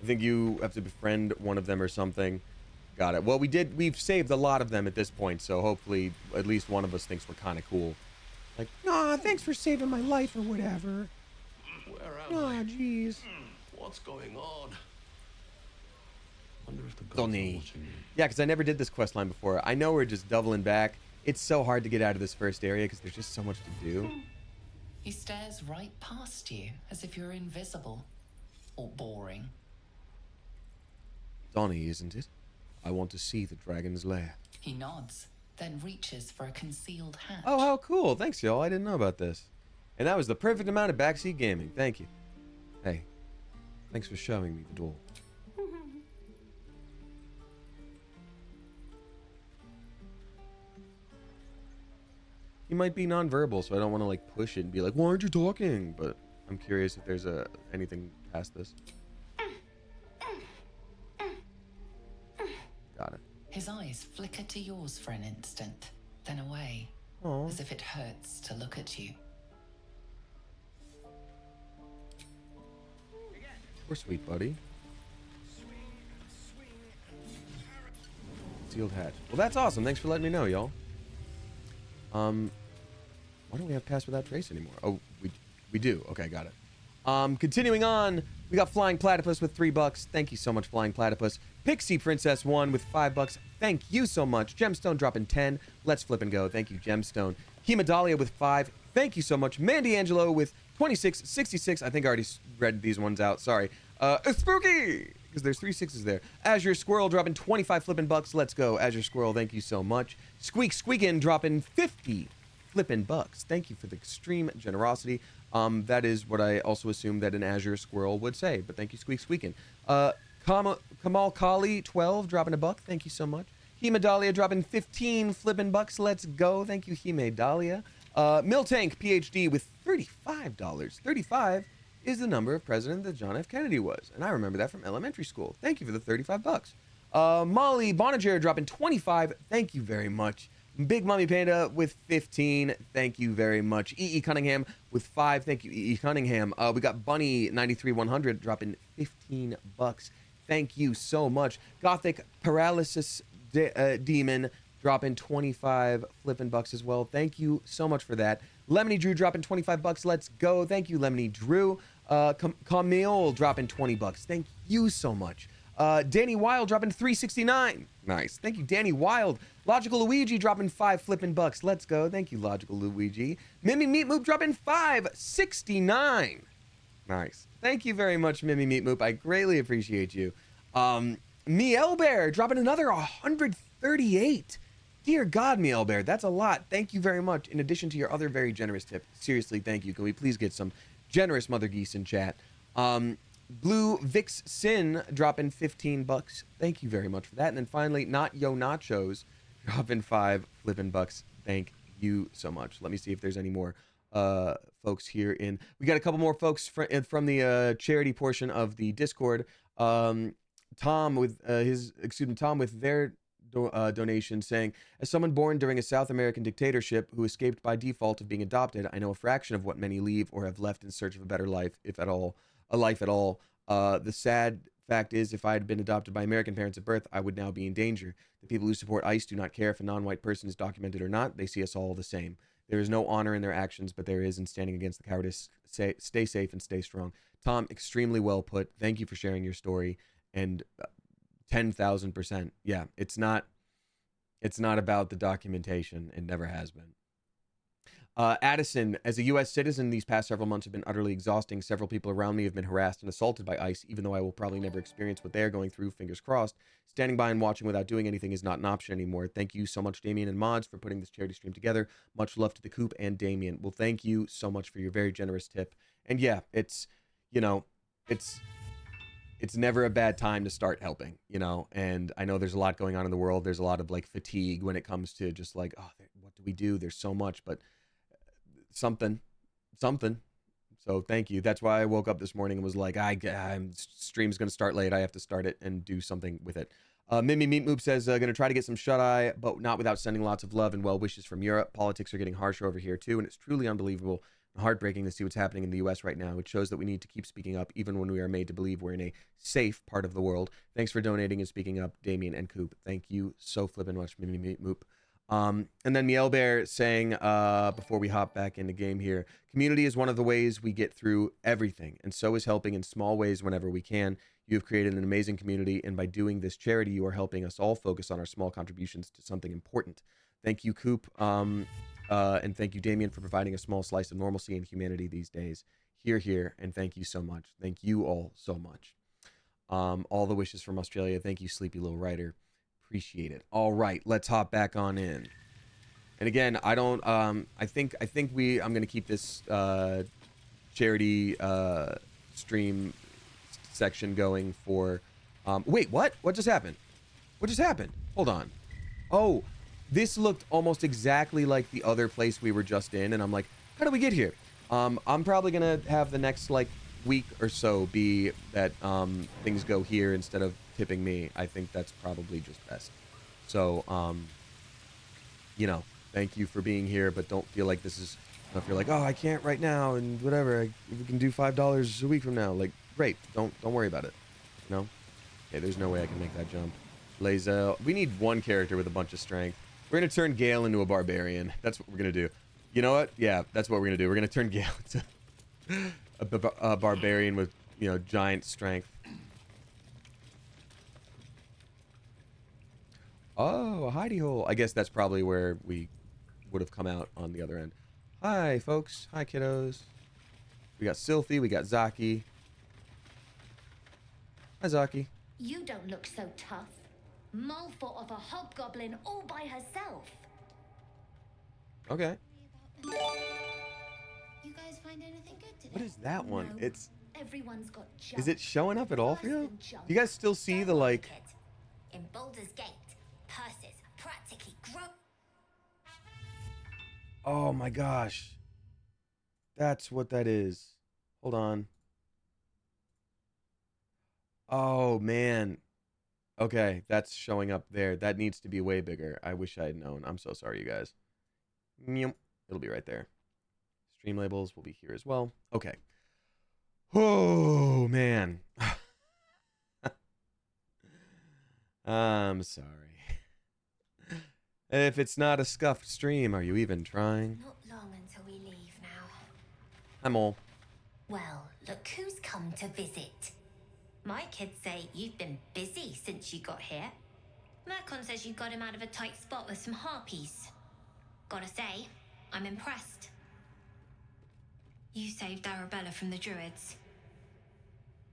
I think you have to befriend one of them or something. Got it. Well, we've saved a lot of them at this point, so hopefully at least one of us thinks we're kind of cool. Like, nah, thanks for saving my life or whatever. Where am I? Nah, jeez. What's going on? Wonder if the gods are Donnie. watching me. Yeah, because I never did this quest line before. I know we're just doubling back. It's so hard to get out of this first area because there's just so much to do. He stares right past you as if you're invisible or boring. Donnie, isn't it? I want to see the dragon's lair. He nods, then reaches for a concealed hatch. Oh, how cool. Thanks, y'all. I didn't know about this. And that was the perfect amount of backseat gaming. Thank you. Hey, thanks for showing me the door. You might be nonverbal, so I don't want to like push it and be like, why aren't you talking? But I'm curious if there's anything past this. Got it. His eyes flicker to yours for an instant, then away, Aww. as if it hurts to look at you. We're sweet, buddy. Sealed hatch. Well, that's awesome. Thanks for letting me know, y'all. Why don't we have Pass Without Trace anymore? Oh, we do. Okay, got it. Continuing on, we got Flying Platypus with $3. Thank you so much, Flying Platypus. Pixie Princess 1 with $5. Thank you so much. Gemstone dropping 10. Let's flip and go. Thank you, Gemstone. Hemadalia with 5. Thank you so much. Mandy Angelo with 26.66. I think I already read these ones out. Sorry. Spooky! Because there's 3 6s there. Azure Squirrel dropping 25 flipping bucks. Let's go. Azure Squirrel, thank you so much. Squeak Squeakin' dropping 50 flipping bucks. Thank you for the extreme generosity. That is what I also assume that an Azure Squirrel would say. But thank you, Squeak Squeakin'. Kamal Kali 12 dropping a buck. Thank you so much. Hemadalia dropping 15 flipping bucks. Let's go. Thank you, Hemadalia. Miltank PhD with $35. 35 is the number of president that John F. Kennedy was. And I remember that from elementary school. Thank you for the 35 bucks. Molly Bonager dropping 25. Thank you very much. Big Mummy Panda with 15. Thank you very much. E.E. Cunningham with 5. Thank you, E.E. Cunningham. We got Bunny 93100 dropping 15 bucks. Thank you so much. Gothic Paralysis Demon dropping 25 flipping bucks as well. Thank you so much for that. Lemony Drew dropping 25 bucks. Let's go. Thank you, Lemony Drew. Camille dropping 20 bucks. Thank you so much. Danny Wild dropping 369. Nice. Thank you, Danny Wild. Logical Luigi dropping 5 flipping bucks. Let's go. Thank you, Logical Luigi. Mimi Meat Moop dropping 569. Nice. Thank you very much, Mimi Meat Moop. I greatly appreciate you. Miel Bear dropping another 138. Dear God, Miel Bear, that's a lot. Thank you very much. In addition to your other very generous tip. Seriously, thank you. Can we please get some generous mother geese in chat? Blue Vix Sin dropping 15 bucks. Thank you very much for that. And then finally, Not Yo Nachos dropping 5 flipping bucks. Thank you so much. Let me see if there's any more folks here in. We got a couple more folks from the charity portion of the Discord. Tom with their donation saying, as someone born during a South American dictatorship who escaped by default of being adopted, I know a fraction of what many leave or have left in search of a better life, if at all, a life at all. The sad fact is, if I had been adopted by American parents at birth, I would now be in danger. The people who support ICE do not care if a non-white person is documented or not. They see us all the same. There is no honor in their actions, but there is in standing against the cowardice. Stay safe and stay strong. Tom, extremely well put. Thank you for sharing your story. And 10,000%. Yeah, it's not about the documentation. It never has been. Addison, as a U.S. citizen, these past several months have been utterly exhausting. Several people around me have been harassed and assaulted by ICE, even though I will probably never experience what they're going through, fingers crossed. Standing by and watching without doing anything is not an option anymore. Thank you so much, Damien and Mods, for putting this charity stream together. Much love to the Coop and Damien. Well, thank you so much for your very generous tip. And yeah, it's never a bad time to start helping, and I know there's a lot going on in the world. There's a lot of like fatigue when it comes to just like, oh, what do we do? There's so much, but something. So thank you. That's why I woke up this morning and was like, I'm stream's going to start late. I have to start it and do something with it. Mimi Meat Moop says, going to try to get some shut-eye, but not without sending lots of love and well wishes from Europe. Politics are getting harsher over here too, and it's truly unbelievable and heartbreaking to see what's happening in the U.S. right now. It shows that we need to keep speaking up, even when we are made to believe we're in a safe part of the world. Thanks for donating and speaking up, Damien and Coop. Thank you so flippin' much, Mimi Meat Moop. And then Miel Bear saying, before we hop back into game here, community is one of the ways we get through everything, and so is helping in small ways whenever we can. You have created an amazing community, and by doing this charity, you are helping us all focus on our small contributions to something important. Thank you, Coop. And thank you, Damien, for providing a small slice of normalcy and humanity these days. Here, and thank you so much. Thank you all so much. All the wishes from Australia. Thank you, Sleepy Little Writer. Appreciate it. All right, let's hop back on in. And again, I don't. I think I'm gonna keep this charity stream section going for. Wait, what? What just happened? What just happened? Hold on. Oh, this looked almost exactly like the other place we were just in, and I'm like, how did we get here? I'm probably gonna have the next like week or so be that things go here instead of tipping me. I think that's probably just best. So you know, thank you for being here, but don't feel like this is, if you're like, oh, I can't right now and whatever, we can do $5 a week from now, like, great, don't worry about it, you know? Okay, there's no way I can make that jump. Lazel, we need one character with a bunch of strength. We're gonna turn Gale into a barbarian. That's what we're gonna do. You know what? Yeah, that's what we're gonna do. We're gonna turn Gale into a barbarian with, you know, giant strength. Oh, a hidey hole. I guess that's probably where we would have come out on the other end. Hi, folks. Hi, kiddos. We got Sylphie. We got Zaki. Hi, Zaki. You don't look so tough. Mole fought off a hobgoblin all by herself. Okay. You guys find anything good today? What is that one? No. It's... Everyone's got junk. Is it showing up at all for you? Worse than junk. Do you guys still see the, like... In Baldur's Gate, purses practically grow. Oh, my gosh. That's what that is. Hold on. Oh, man. Okay, that's showing up there. That needs to be way bigger. I wish I had known. I'm so sorry, you guys. It'll be right there. Stream labels will be here as well. Okay. Oh, man. I'm sorry. If it's not a scuffed stream, are you even trying? Not long until we leave now. I'm all. Well, look who's come to visit. My kids say you've been busy since you got here. Mercon says you got him out of a tight spot with some harpies. Gotta say, I'm impressed. You saved Arabella from the druids.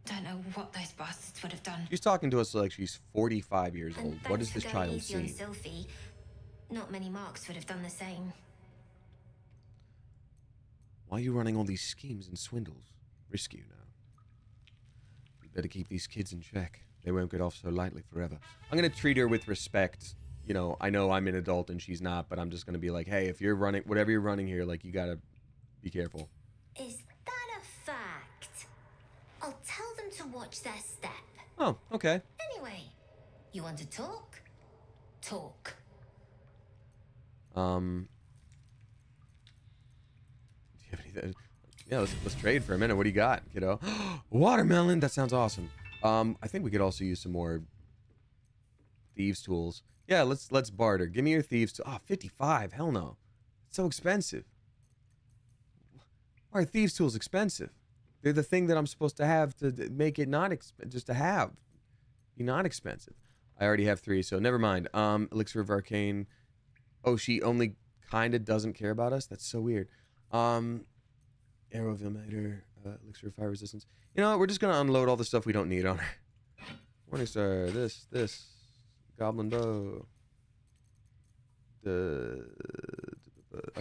Don't know what those bastards would have done. She's talking to us like she's 45 years old. What does this child easy on see? Sylphie. Not many marks would have done the same. Why are you running all these schemes and swindles? Risky, you know. We better keep these kids in check. They won't get off so lightly forever. I'm going to treat her with respect. You know I'm an adult and she's not, but I'm just going to be like, hey, if you're running, whatever you're running here, like, you got to be careful. Is that a fact? I'll tell them to watch their step. Oh, okay. Anyway, you want to talk? Talk. Do you have anything? Yeah, let's trade for a minute. What do you got, kiddo? Watermelon. That sounds awesome. I think we could also use some more thieves tools. Yeah, let's barter. Give me your thieves tools. Oh, 55. Hell no. It's so expensive. Why are thieves tools expensive? They're the thing that I'm supposed to have to make it not just to have. Be not expensive. I already have 3, so never mind. Elixir of Arcane. Oh, she only kind of doesn't care about us? That's so weird. Arrow of Ilmater, Elixir of Fire Resistance. You know what? We're just going to unload all the stuff we don't need on her. Morningstar, this, Goblin Bow. A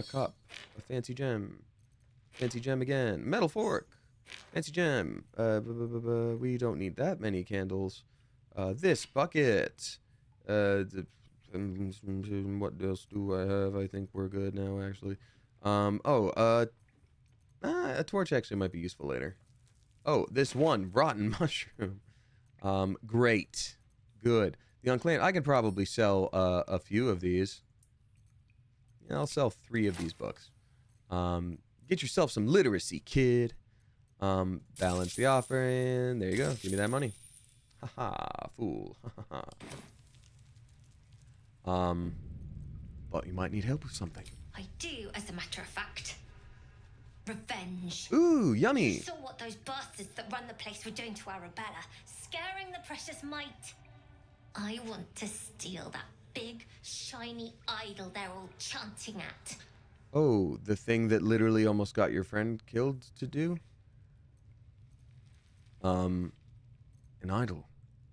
cup. A fancy gem. Fancy gem again. Metal fork. Fancy gem. We don't need that many candles. This bucket. What else do I have? I think we're good now, actually. A torch actually might be useful later. Oh, this one. Rotten mushroom. Great. Good. The Unclaimed. I can probably sell a few of these. Yeah, I'll sell 3 of these books. Get yourself some literacy, kid. Balance the offering. There you go. Give me that money. Haha, fool. But you might need help with something. I do, as a matter of fact. Revenge. Ooh, yummy. You saw what those bastards that run the place were doing to Arabella, scaring the precious mite. I want to steal that big, shiny idol they're all chanting at. Oh, the thing that literally almost got your friend killed to do? An idol.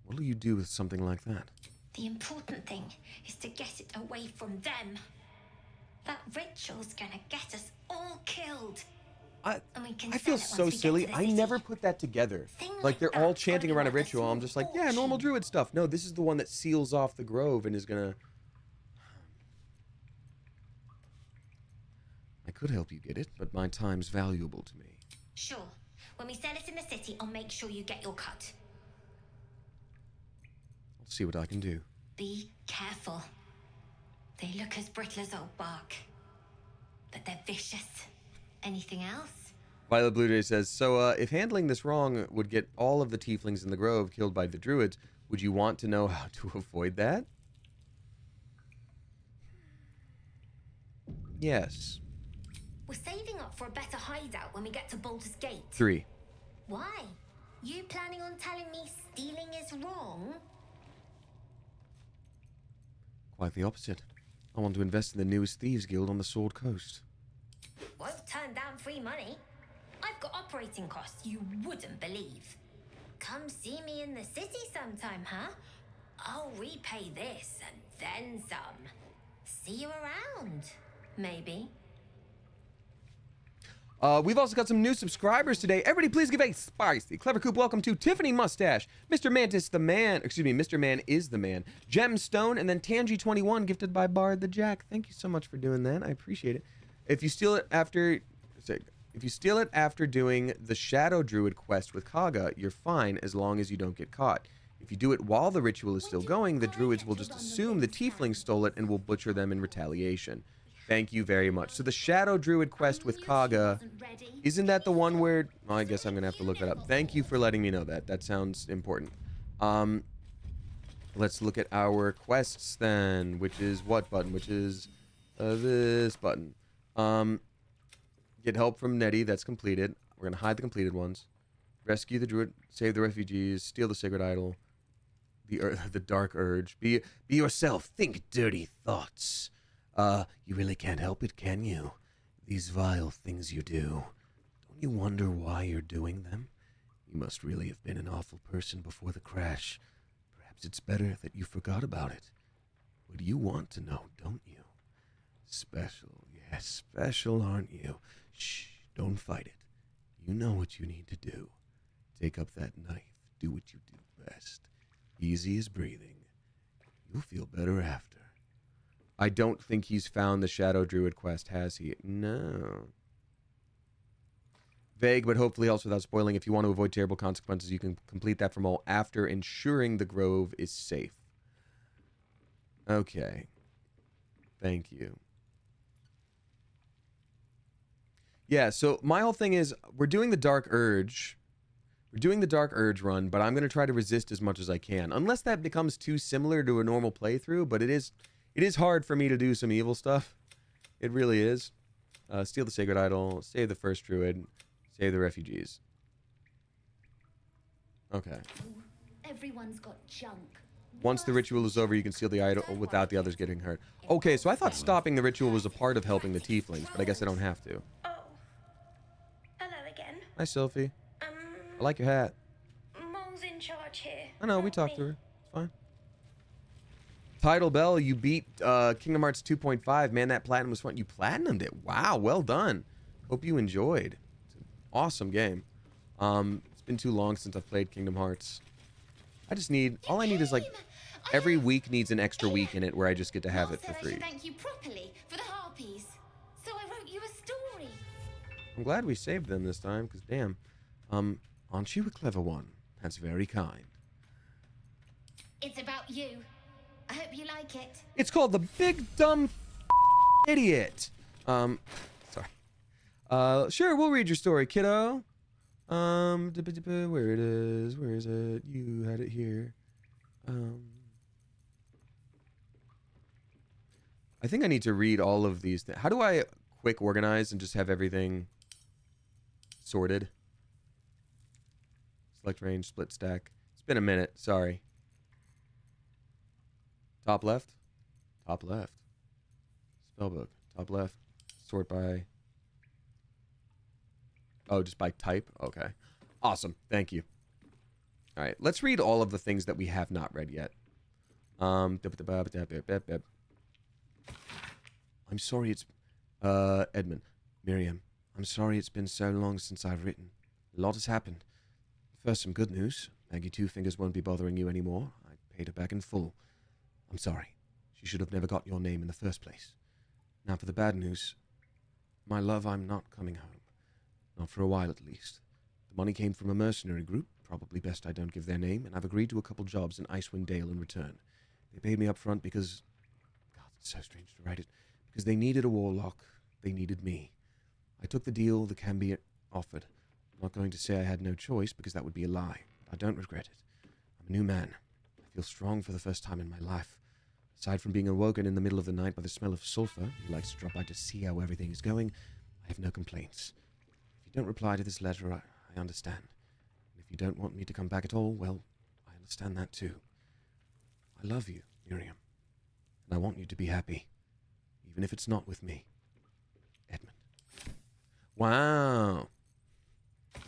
What'll you do with something like that? The important thing is to get it away from them. That ritual's gonna get us all killed. And we can I feel sell it so once we get silly. to the I city. never put that together. Thing Like they're all that's gotta chanting be around a worth ritual. I'm small just like, yeah, normal fortune. druid stuff. No, this is the one that seals off the grove and is gonna... I could help you get it, but my time's valuable to me. Sure. When we sell it in the city, I'll make sure you get your cut. I'll see what I can do. Be careful. They look as brittle as old bark, but they're vicious. Anything else? Violet Blue Jay says, so if handling this wrong would get all of the tieflings in the grove killed by the druids, would you want to know how to avoid that? Yes. We're saving up for a better hideout when we get to Baldur's Gate. 3. Why? You planning on telling me stealing is wrong? Quite the opposite. I want to invest in the newest thieves guild on the Sword Coast. Won't turn down free money. I've got operating costs you wouldn't believe. Come see me in the city sometime, huh? I'll repay this and then some. See you around, maybe. We've also got some new subscribers today. Everybody please give a spicy Clever Coop welcome to Tiffany Mustache, Mr. Mantis the Man, excuse me, Mr. Man is the Man, Gemstone, and then Tangy21 gifted by Bard the Jack. Thank you so much for doing that. I appreciate it. If you steal it after doing the Shadow Druid quest with Kaga, you're fine as long as you don't get caught. If you do it while the ritual is still going, the druids will just assume the tieflings stole it and will butcher them in retaliation. Thank you very much. So the Shadow Druid quest with Kaga, isn't that the one where... Well, I guess I'm going to have to look that up. Thank you for letting me know that. That sounds important. Let's look at our quests then, which is what button? Which is this button. Get help from Nettie. That's completed. We're going to hide the completed ones. Rescue the druid. Save the refugees. Steal the sacred idol. The dark urge. Be yourself. Think dirty thoughts. You really can't help it, can you? These vile things you do. Don't you wonder why you're doing them? You must really have been an awful person before the crash. Perhaps it's better that you forgot about it. But you want to know, don't you? Special, yes, special, aren't you? Shh, don't fight it. You know what you need to do. Take up that knife. Do what you do best. Easy as breathing. You'll feel better after. I don't think he's found the Shadow Druid quest, has he? No. Vague, but hopefully also without spoiling. If you want to avoid terrible consequences, you can complete that from all after ensuring the grove is safe. Okay. Thank you. Yeah, so my whole thing is we're doing the Dark Urge. We're doing the Dark Urge run, but I'm going to try to resist as much as I can. Unless that becomes too similar to a normal playthrough, but it is hard for me to do some evil stuff. It really is. Steal the sacred idol, save the first druid, save the refugees. Okay. Everyone's got junk. Once the ritual is over, you can steal the idol without the others getting hurt. Okay, so I thought stopping the ritual was a part of helping the tieflings, but I guess I don't have to. Oh. Hello again. Hi, Sophie. I like your hat. Mom's in charge here. I know, we talked to her. It's fine. Title Bell, you beat Kingdom Hearts 2.5. Man, that platinum was fun. You platinumed it. Wow, well done. Hope you enjoyed. It's an awesome game. It's been too long since I've played Kingdom Hearts. All I need is like, every week needs an extra week in it where I just get to have it for free. Thank you properly for the harpies. So I wrote you a story. I'm glad we saved them this time, because damn. Aren't you a clever one? That's very kind. It's about you. I hope you like it. It's called The Big Dumb Idiot. Sorry. Sure, we'll read your story, kiddo. Where it is? Where is it? You had it here. I think I need to read all of these things. How do I quick organize and just have everything sorted? Select range, split stack. It's been a minute, sorry. Top left? Top left. Spellbook. Top left. Sort by... Oh, just by type? Okay. Awesome. Thank you. All right. Let's read all of the things that we have not read yet. I'm sorry it's... Edmund. Miriam. I'm sorry it's been so long since I've written. A lot has happened. First, some good news. Maggie Two Fingers won't be bothering you anymore. I paid her back in full. I'm sorry. She should have never got your name in the first place. Now for the bad news. My love, I'm not coming home. Not for a while, at least. The money came from a mercenary group. Probably best I don't give their name. And I've agreed to a couple jobs in Icewind Dale in return. They paid me up front because... God, it's so strange to write it. Because they needed a warlock. They needed me. I took the deal the Cambier offered. I'm not going to say I had no choice, because that would be a lie. But I don't regret it. I'm a new man. I feel strong for the first time in my life. Aside from being awoken in the middle of the night by the smell of sulfur, who likes to drop by to see how everything is going, I have no complaints. If you don't reply to this letter, I understand. And if you don't want me to come back at all, well, I understand that too. I love you, Miriam. And I want you to be happy. Even if it's not with me. Edmund. Wow.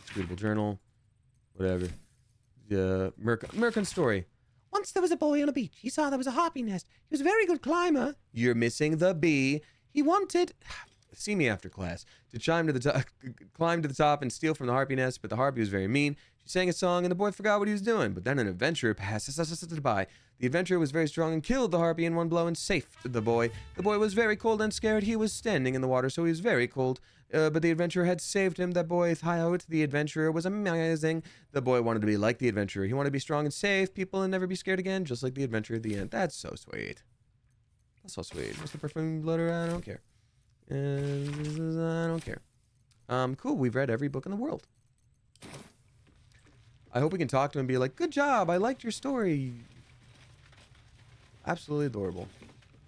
Inscrutable journal. Whatever. The Merkin story. Once there was a boy on a beach. He saw there was a harpy nest. He was a very good climber. You're missing the B. He wanted... See me after class. To climb to the top and steal from the harpy nest, but the harpy was very mean. She sang a song and the boy forgot what he was doing. But then an adventurer passed by. The adventurer was very strong and killed the harpy in one blow and saved the boy. The boy was very cold and scared. He was standing in the water, so he was very cold. But the adventurer had saved him. That boy, the adventurer, was amazing. The boy wanted to be like the adventurer. He wanted to be strong and save people and never be scared again, just like the adventurer at the end. That's so sweet. That's so sweet. What's the perfumed letter? I don't care. I don't care. Cool. We've read every book in the world. I hope we can talk to him and be like, good job. I liked your story. Absolutely adorable.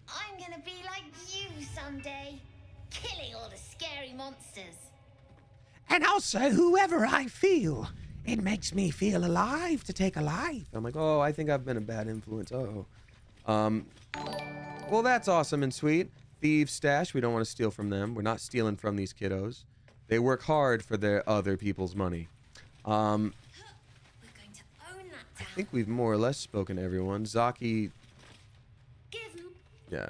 I'm gonna be like you someday. Killing all the scary monsters. And also, whoever I feel, it makes me feel alive to take a life. I'm like, oh, I think I've been a bad influence. Oh. Well, that's awesome and sweet. Thieves' stash. We don't want to steal from them. We're not stealing from these kiddos. They work hard for their other people's money. We're going to own that town. I think we've more or less spoken to everyone. Zaki. Give Yeah.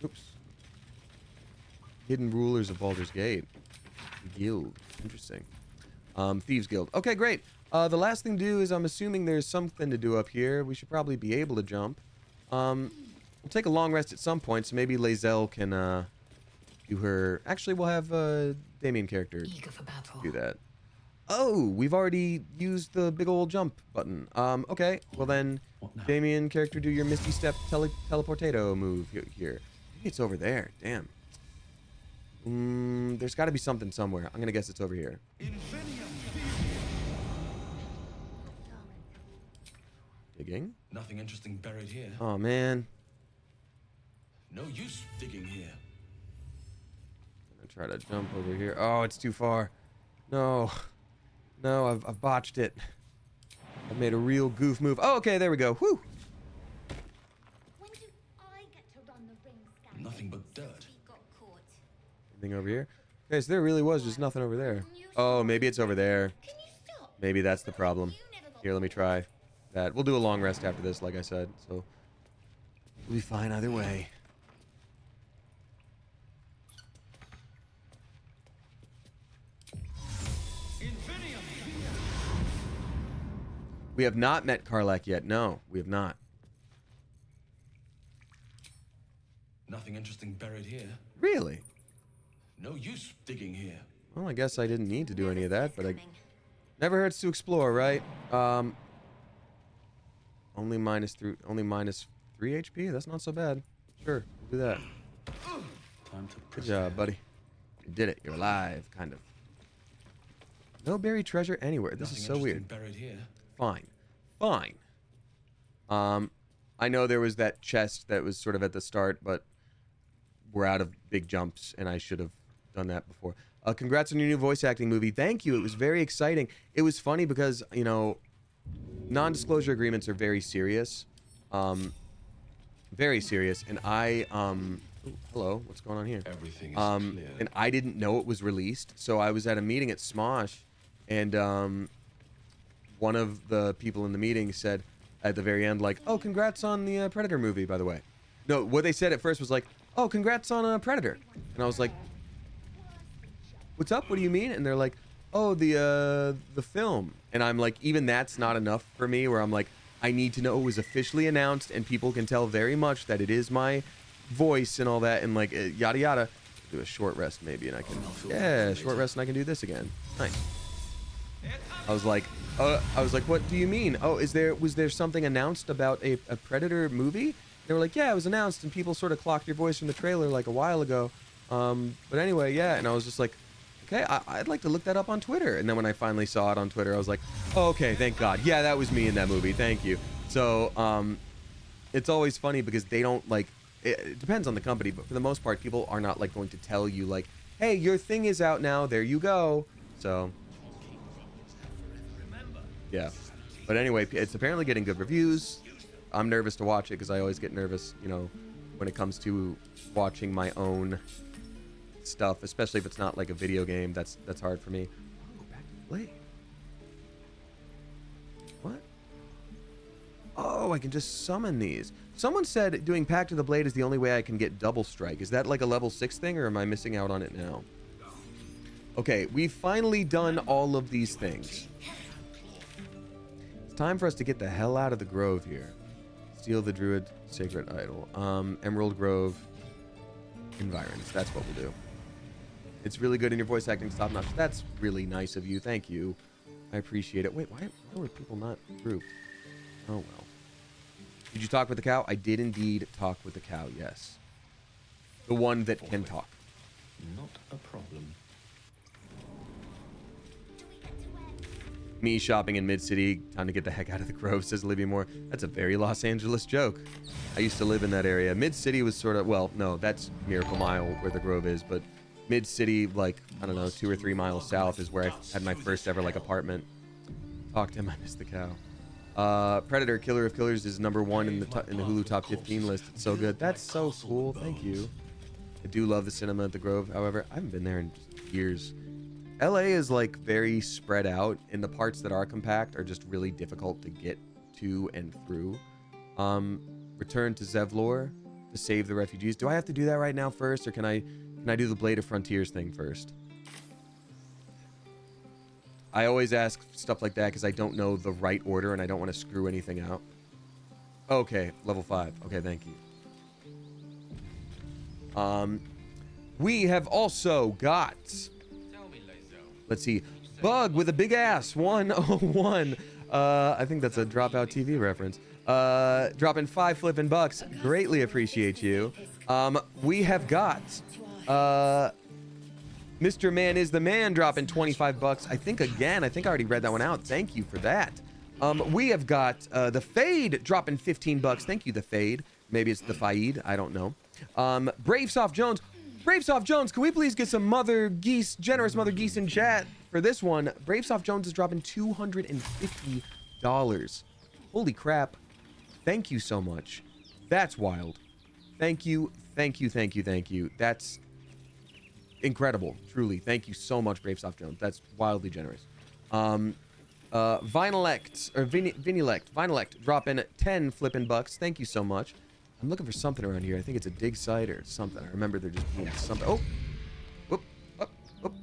Oops. Hidden Rulers of Baldur's Gate. Guild. Interesting. Thieves Guild. Okay, great. The last thing to do is I'm assuming there's something to do up here. We should probably be able to jump. We'll take a long rest at some point, so maybe Lae'zel can do her... Actually, we'll have Damien character do that. Oh, we've already used the big old jump button. Okay, well then, Damien character, do your Misty Step teleportato move here. Maybe it's over there. Damn. There's got to be something somewhere. I'm gonna guess it's over here. Digging. Nothing interesting buried here. Oh man. No use digging here. I'm gonna try to jump over here. Oh, it's too far. No. No, I've botched it. I've made a real goof move. Oh, okay, there we go. Whew. When do I get to run the ring scan? Nothing but dirt. We got caught. Anything over here? Okay, so there really was just nothing over there. Oh, maybe it's over there. Can you stop? Maybe that's the problem. Here, let me try that. We'll do a long rest after this, like I said. So we'll be fine either way. We have not met Karlak yet. No, we have not. Nothing interesting buried here. Really? No use digging here. Well, I guess I didn't need to do any of that, but I never hurts to explore, right? Only minus 3 HP. That's not so bad. Sure, we'll do that. Time to Good job, buddy. You did it. You're alive, kind of. No buried treasure anywhere. This is so weird. Buried here. Fine. Fine. I know there was that chest that was sort of at the start, but we're out of big jumps, and I should have done that before. Congrats on your new voice acting movie. Thank you. It was very exciting. It was funny because, you know, non-disclosure agreements are very serious. very serious, and I ooh, hello, what's going on here? Everything is clear. And I didn't know it was released, so I was at a meeting at Smosh, and one of the people in the meeting said at the very end, like, "Oh, congrats on the Predator movie, by the way." No, what they said at first was like, "Oh, congrats on Predator," and I was like, "What's up? What do you mean?" And they're like, "Oh, the film," and I'm like, even that's not enough for me. Where I'm like, I need to know it was officially announced, and people can tell very much that it is my voice and all that, and like yada yada. Do a short rest maybe, and I can short rest, and I can do this again. Nice. I was like, what do you mean? Oh, was there something announced about a Predator movie? They were like, yeah, it was announced, and people sort of clocked your voice from the trailer like a while ago. But anyway, yeah, and I was just like, okay, I'd like to look that up on Twitter. And then when I finally saw it on Twitter, I was like, oh, okay, thank God. Yeah, that was me in that movie. Thank you. So it's always funny because they don't like, it depends on the company, but for the most part, people are not like going to tell you like, hey, your thing is out now. There you go. So yeah. But anyway, it's apparently getting good reviews. I'm nervous to watch it because I always get nervous, you know, when it comes to watching my own stuff, especially if it's not like a video game. That's hard for me. Go back to play. What? Oh, I can just summon these. Someone said doing Pact to the Blade is the only way I can get Double Strike. Is that like a level 6 thing, or am I missing out on it now? Okay, we've finally done all of these things. It's time for us to get the hell out of the grove here. Steal the Druid Sacred Idol. Emerald Grove Environs. That's what we'll do. It's really good in your voice acting, top notch. That's really nice of you. Thank you. I appreciate it. Wait, why were people not grouped? Oh, well. Did you talk with the cow? I did indeed talk with the cow, yes. The one that can talk. Not a problem. Me shopping in Mid-City. Time to get the heck out of the Grove, says Olivia Moore. That's a very Los Angeles joke. I used to live in that area. Mid-City was sort of, well, no, that's Miracle Mile where the Grove is, but Mid-City, like, I don't know, 2 or 3 miles south is where I had my first ever, like, apartment. Talk to him, I missed the cow. Predator, Killer of Killers is #1 in the Hulu Top 15 list. It's so good. That's so cool. Thank you. I do love the cinema at the Grove. However, I haven't been there in years. LA is like very spread out, and the parts that are compact are just really difficult to get to and through. Return to Zevlor to save the refugees. Do I have to do that right now first, or can I do the Blade of Frontiers thing first? I always ask stuff like that because I don't know the right order and I don't want to screw anything out. Okay, level 5. Okay, thank you. We have also got, let's see, Bug with a big ass 101. I think that's a Dropout TV reference. Dropping 5 flipping bucks. Greatly appreciate you. We have got Mr. Man is the Man dropping 25 bucks. I think I already read that one out. Thank you for that. We have got the Fade dropping 15 bucks. Thank you, the Fade. Maybe it's the Faid. I don't know. Bravesoft Jones. Bravesoft Jones, can we please get some generous mother geese in chat for this one? Bravesoft Jones is dropping $250. Holy crap. Thank you so much. That's wild. Thank you. That's incredible, truly. Thank you so much, Bravesoft Jones. That's wildly generous. Vinylect dropping 10 flipping bucks. Thank you so much. I'm looking for something around here. I think it's a dig site or something. I remember there just being something. Oh, whoop, whoop, whoop.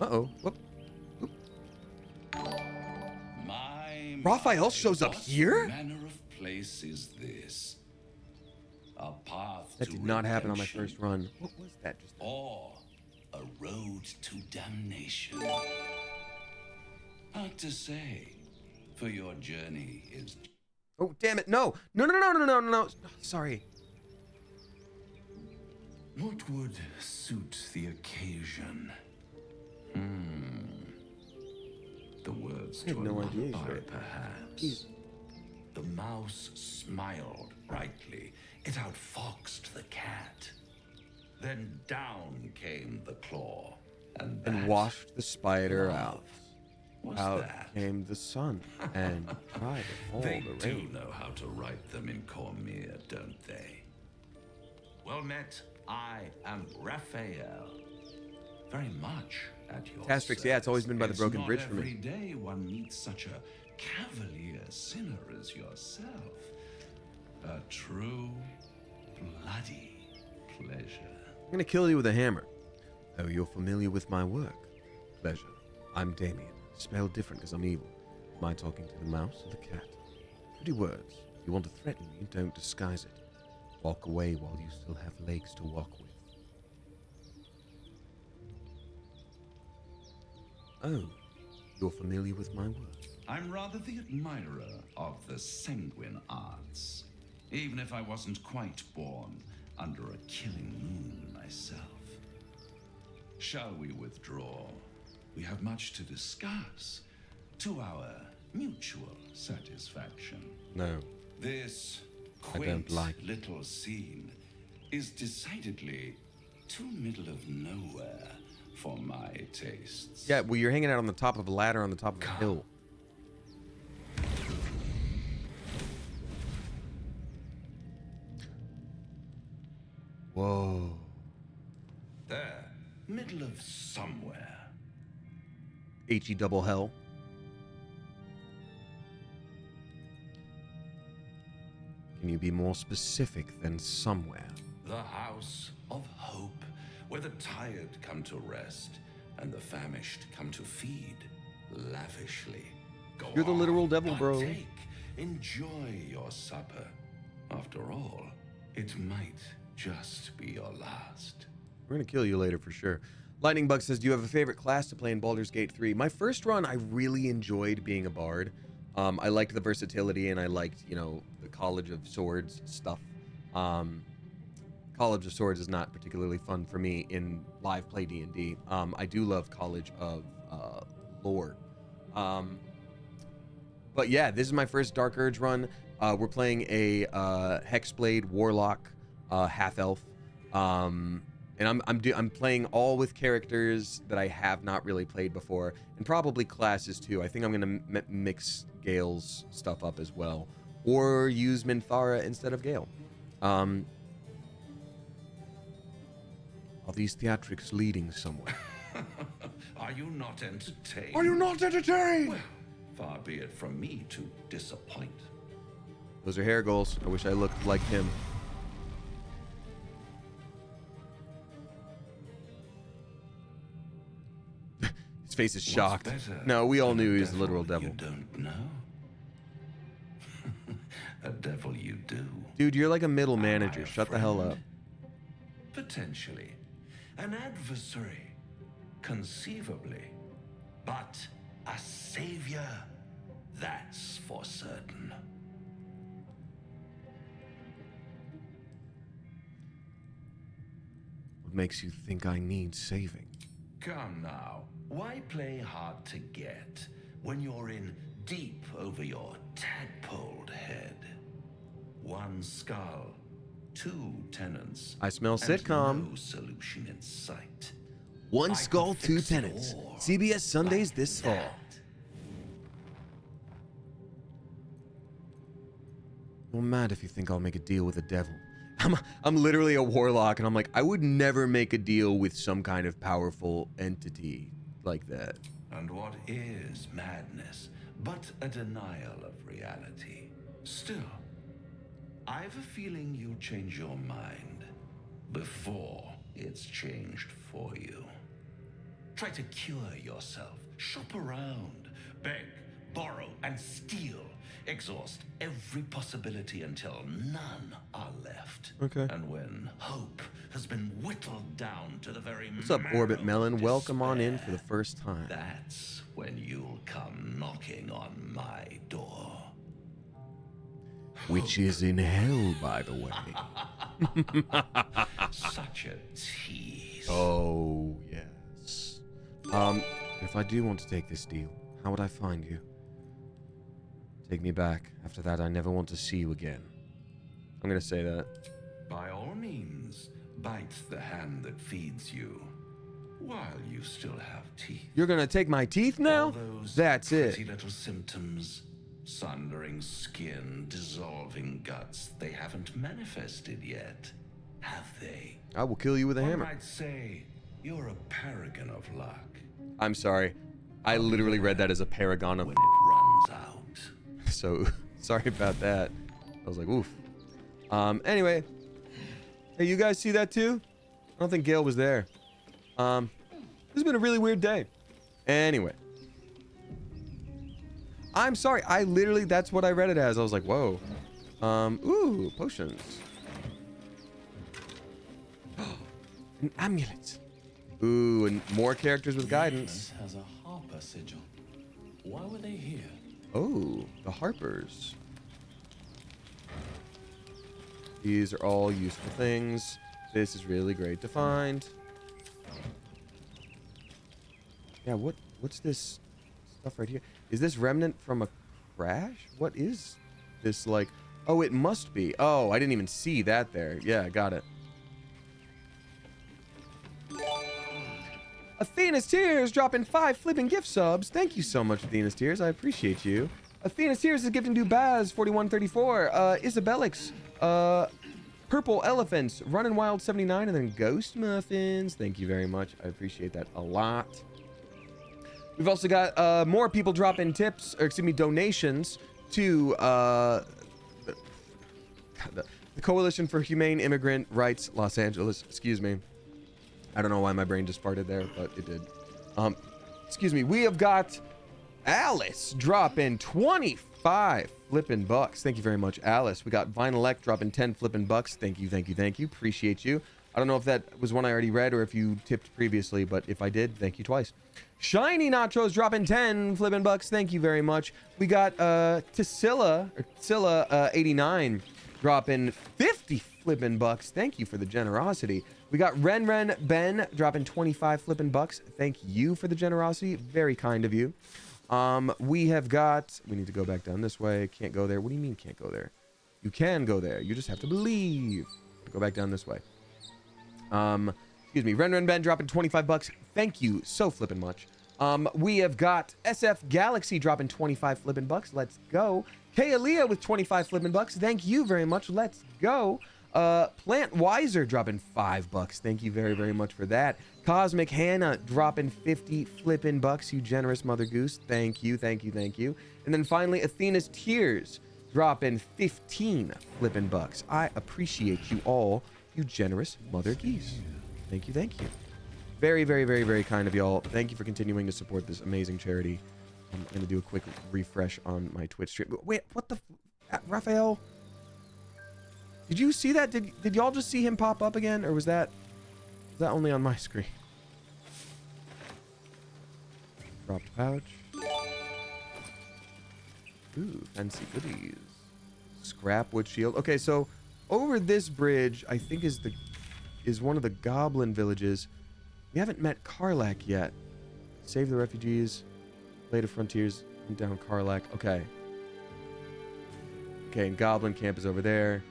Uh-oh, whoop, whoop. Raphael shows up here? What manner of place is this? A path that did not happen on my first run. What was that just? Or a road to damnation. Hard to say, for your journey is... Oh, damn it. No. Sorry. What would suit the occasion? The words to a lullaby, perhaps. The mouse smiled brightly. It outfoxed the cat. Then down came the claw, and washed the spider out. What's out that? came the sun and dried all They the do rain. know how to write them in Cormier, don't they? Well met, I am Raphael. Very much at your Tastrix, yeah, it's always been by the Broken Bridge for me. Every day one meets such a cavalier sinner as yourself. A true, bloody pleasure. I'm gonna kill you with a hammer. Oh, you're familiar with my work. Pleasure. I'm Damien. Spelled different because I'm evil. Am I talking to the mouse or the cat? Pretty words. If you want to threaten me, don't disguise it. Walk away while you still have legs to walk with. Oh, you're familiar with my work. I'm rather the admirer of the sanguine arts, even if I wasn't quite born under a killing moon myself. Shall we withdraw? We have much to discuss, to our mutual satisfaction. No. This I don't quaint like it. little scene is decidedly too middle of nowhere for my tastes. Yeah, well, you're hanging out on the top of a ladder on the top of a hill. Whoa. There, middle of somewhere. H-E double hell. Can you be more specific than somewhere? The house of hope, where the tired come to rest and the famished come to feed lavishly. Go You're the on, literal devil, bro. partake, enjoy your supper. After all, it might just be your last. We're gonna kill you later for sure. Lightning Bug says, do you have a favorite class to play in Baldur's Gate 3? My first run, I really enjoyed being a bard. I liked the versatility, and I liked, you know, the College of Swords stuff. College of Swords is not particularly fun for me in live play D&D. I do love College of Lore. But yeah, this is my first Dark Urge run. We're playing a Hexblade Warlock half-elf. And I'm playing all with characters that I have not really played before, and probably classes too. I think I'm gonna mix Gale's stuff up as well, or use Minthara instead of Gale. Are these theatrics leading somewhere? Are you not entertained? Are you not entertained? Well, far be it from me to disappoint. Those are hair goals. I wish I looked like him. His face is shocked. Better No, we all than knew a he was the literal devil. You don't know? A devil you do. Dude, you're like a middle Am I manager. a Shut the hell up. friend? Potentially. An adversary. Conceivably. But a savior. That's for certain. What makes you think I need saving? Come now. Why play hard to get when you're in deep over your tadpoled head? One skull, two tenants. I smell and sitcom. No solution in sight. One I skull, can two fix it tenants. all CBS Sundays like this fall. that. You're mad if you think I'll make a deal with the devil. I'm literally a warlock, and I'm like, I would never make a deal with some kind of powerful entity like that. And what is madness but a denial of reality? Still, I've a feeling you'll change your mind before it's changed for you. Try to cure yourself. Shop around. Beg, borrow, and steal. Exhaust every possibility until none are left. Okay. And when hope has been whittled down to the very What's up, Orbit Melon? Welcome on in for the first time. That's when you'll come knocking on my door. Which is in hell, by the way. Such a tease. Oh, yes. If I do want to take this deal, how would I find you? Take me back. After that, I never want to see you again. I'm gonna say that. By all means, bite the hand that feeds you. while you still have teeth. You're gonna take my teeth now? All those That's it. pretty little symptoms, sundering skin, dissolving guts, they haven't manifested yet, have they? I will kill you with a hammer. I'd say you're a paragon of luck. I'm sorry. I literally read that as a paragon of... When it runs out. So, sorry about that. I was like, oof. Anyway. Hey, you guys see that too? I don't think Gail was there. This has been a really weird day. Anyway. I'm sorry. I literally, that's what I read it as. I was like, whoa. Ooh, potions. An amulet. Ooh, and more characters with guidance. Has a Harper sigil. Why were they here? Oh, the Harpers. These are all useful things. This is really great to find. Yeah, what's this stuff right here? Is this remnant from a crash? What is this like? Oh, it must be. Oh, I didn't even see that there. Yeah, got it. Athena's Tears dropping 5 flipping gift subs. Thank you so much, Athena's Tears. I appreciate you. Athena's Tears is gifting to Baz 4134. Isabellix. Purple Elephants. Running Wild 79. And then Ghost Muffins. Thank you very much. I appreciate that a lot. We've also got more people dropping tips, or excuse me, donations to the Coalition for Humane Immigrant Rights, Los Angeles. Excuse me. I don't know why my brain just farted there, but it did. Excuse me. We have got Alice dropping 25 flipping bucks. Thank you very much, Alice. We got Vinylect dropping 10 flipping bucks. Thank you, thank you, thank you. Appreciate you. I don't know if that was one I already read or if you tipped previously, but if I did, thank you twice. Shiny Nachos dropping 10 flipping bucks. Thank you very much. We got Tisilla 89 dropping 50 flipping bucks. Thank you for the generosity. We got Ren Ben dropping 25 flipping bucks. Thank you for the generosity. Very kind of you. We have got... We need to go back down this way. Can't go there. What do you mean can't go there? You can go there. You just have to believe. Go back down this way. Excuse me. Ren Ben dropping 25 bucks. Thank you so flipping much. We have got SF Galaxy dropping 25 flipping bucks. Let's go. Kaelia with 25 flipping bucks. Thank you very much. Let's go. Plant Wiser dropping 5 bucks. Thank you very, very much for that. Cosmic Hannah dropping 50 flipping bucks. You generous mother goose. Thank you, thank you, thank you. And then finally, Athena's Tears dropping 15 flipping bucks. I appreciate you all, you generous mother geese. Thank you, thank you. Very, very, very, very kind of y'all. Thank you for continuing to support this amazing charity. I'm going to do a quick refresh on my Twitch stream. Wait, what the... Raphael? Did you see that? Did y'all just see him pop up again? Or was that only on my screen? Dropped pouch. Ooh, fancy goodies. Scrap wood shield. Okay, so over this bridge, I think is one of the goblin villages. We haven't met Karlak yet. Save the refugees. Later frontiers. Down Karlak. Okay. Okay, and Goblin Camp is over there.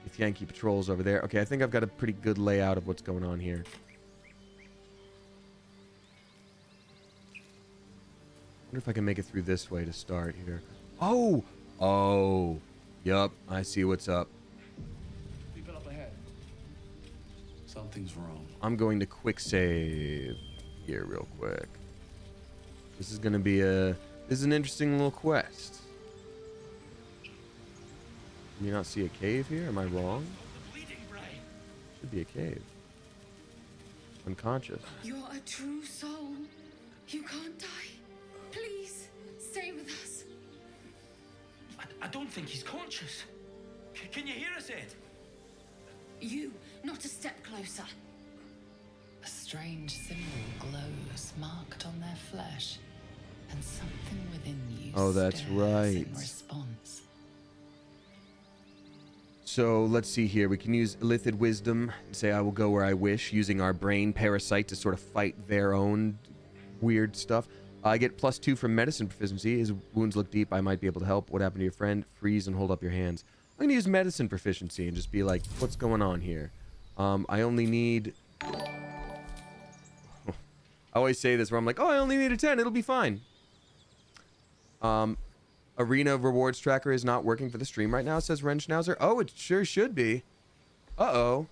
With Yankee Patrol's over there. Okay, I think I've got a pretty good layout of what's going on here. Wonder if I can make it through this way to start here. Oh! Oh! Yup, I see what's up. People up ahead. Something's wrong. I'm going to quick save here real quick. This is going to be this is an interesting little quest. Can you not see a cave here? Am I wrong? Should be a cave. Unconscious. You're a true soul. You can't die. Please, stay with us. I don't think he's conscious. Can you hear us, Ed? You, not a step closer. A strange symbol glows marked on their flesh, and something within you Oh, that's stirs right. in response. So let's see here. We can use Illithid Wisdom and say I will go where I wish, using our brain parasite to sort of fight their own weird stuff. I get +2 from medicine proficiency. His wounds look deep. I might be able to help. What happened to your friend? Freeze and hold up your hands. I'm going to use medicine proficiency and just be like, what's going on here? I only need... I always say this where I'm like, oh, I only need a 10. It'll be fine. Arena rewards tracker is not working for the stream right now, says Ren Schnauzer. Oh, it sure should be. Uh-oh.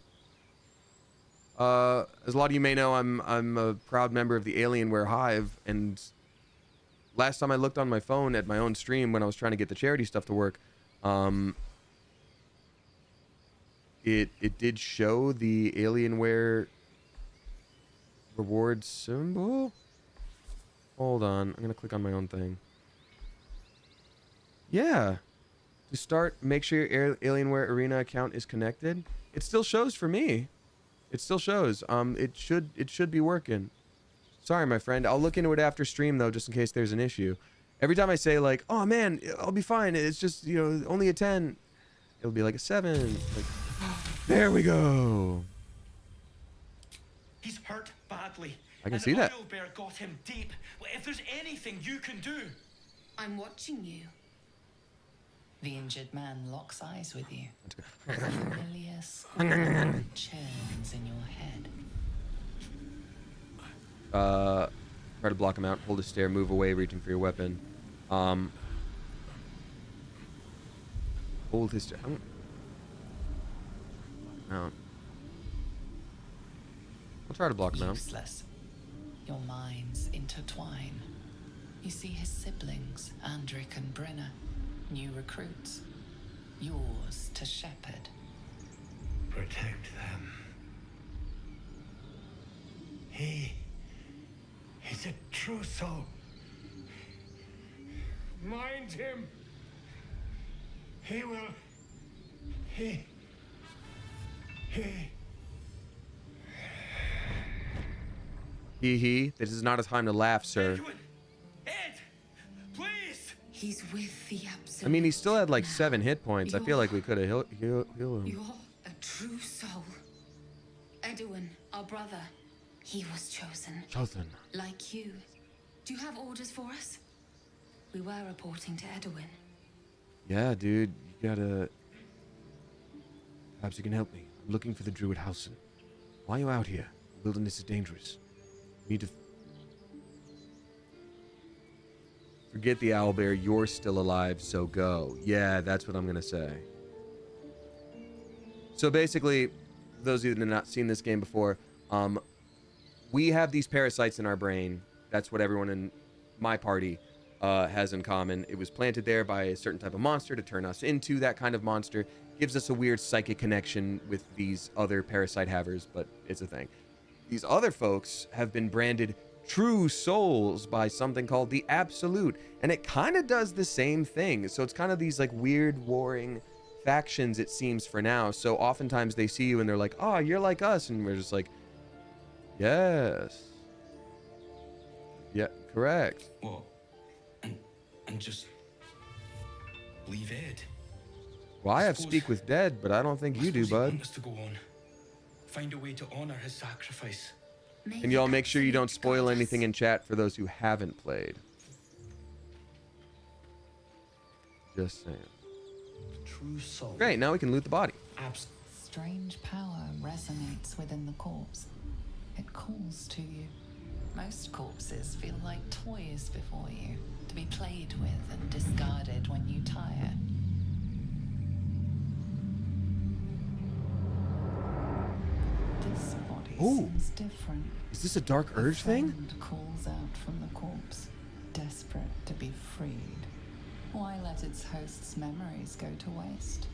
As a lot of you may know, I'm a proud member of the Alienware Hive, and last time I looked on my phone at my own stream when I was trying to get the charity stuff to work, it did show the Alienware reward symbol. Hold on, I'm gonna click on my own thing. Yeah, to start, make sure your Alienware Arena account is connected. It still shows for me. It still shows. It should be working. Sorry, my friend. I'll look into it after stream though, just in case there's an issue. Every time I say like, oh man, I'll be fine. It's just, you know, only a 10. It'll be like a 7. Like, there we go. He's hurt badly. I can see that. Oil bear got him deep. If there's anything you can do. I'm watching you. The injured man locks eyes with you. A familiar squirrel churns in your head. Try to block him out. Hold a stare. Move away, reaching for your weapon. Hold his stare. No. I'll try to block him out. Useless. Your minds intertwine. You see his siblings, Andric and Brenna. New recruits. Yours to shepherd. Protect them. He's a true soul. Mind him. He will. He. This is not a time to laugh, sir. Ed, please. He's with the absolute. I mean, he still had like 7 hit points. I feel like we could have healed him. You're a true soul. Edwin, our brother, he was chosen. Chosen. Like you. Do you have orders for us? We were reporting to Edwin. Yeah, dude, you gotta. Perhaps you can help me. I'm looking for the Druid Housen. Why are you out here? The wilderness is dangerous. We need to. Forget the owlbear. You're still alive, so go. Yeah, that's what I'm gonna say. So basically, those of you that have not seen this game before, we have these parasites in our brain. That's what everyone in my party has in common. It was planted there by a certain type of monster to turn us into that kind of monster. Gives us a weird psychic connection with these other parasite havers, but it's a thing. These other folks have been branded true souls by something called the Absolute, and it kind of does the same thing. So it's kind of these like weird warring factions, it seems, for now. So oftentimes they see you and they're like, oh, you're like us, and we're just like, yes, yeah, correct. What? And just leave Ed. Well, I have speak with dead, but I don't think you do, bud. Want us to go on. Find a way to honor his sacrifice. And y'all make sure you don't spoil anything in chat for those who haven't played. Just saying. True soul. Great, now we can loot the body. Strange power resonates within the corpse. It calls to you. Most corpses feel like toys before you, to be played with and discarded when you tire. This body seems different. Is this a dark urge thing? Calls out from the corpse, desperate to be freed. Why let its host's memories go to waste?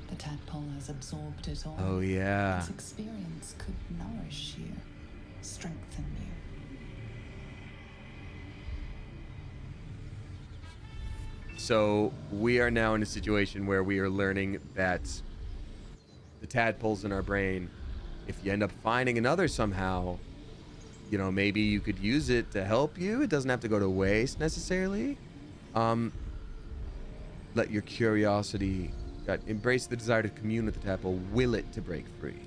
The tadpole has absorbed it all. Oh, yeah. Its experience could nourish you, strengthen you. So we are now in a situation where we are learning that the tadpoles in our brain, if you end up finding another somehow, you know, maybe you could use it to help you. It doesn't have to go to waste necessarily. Let your curiosity, embrace the desire to commune with the tadpole, will it to break free.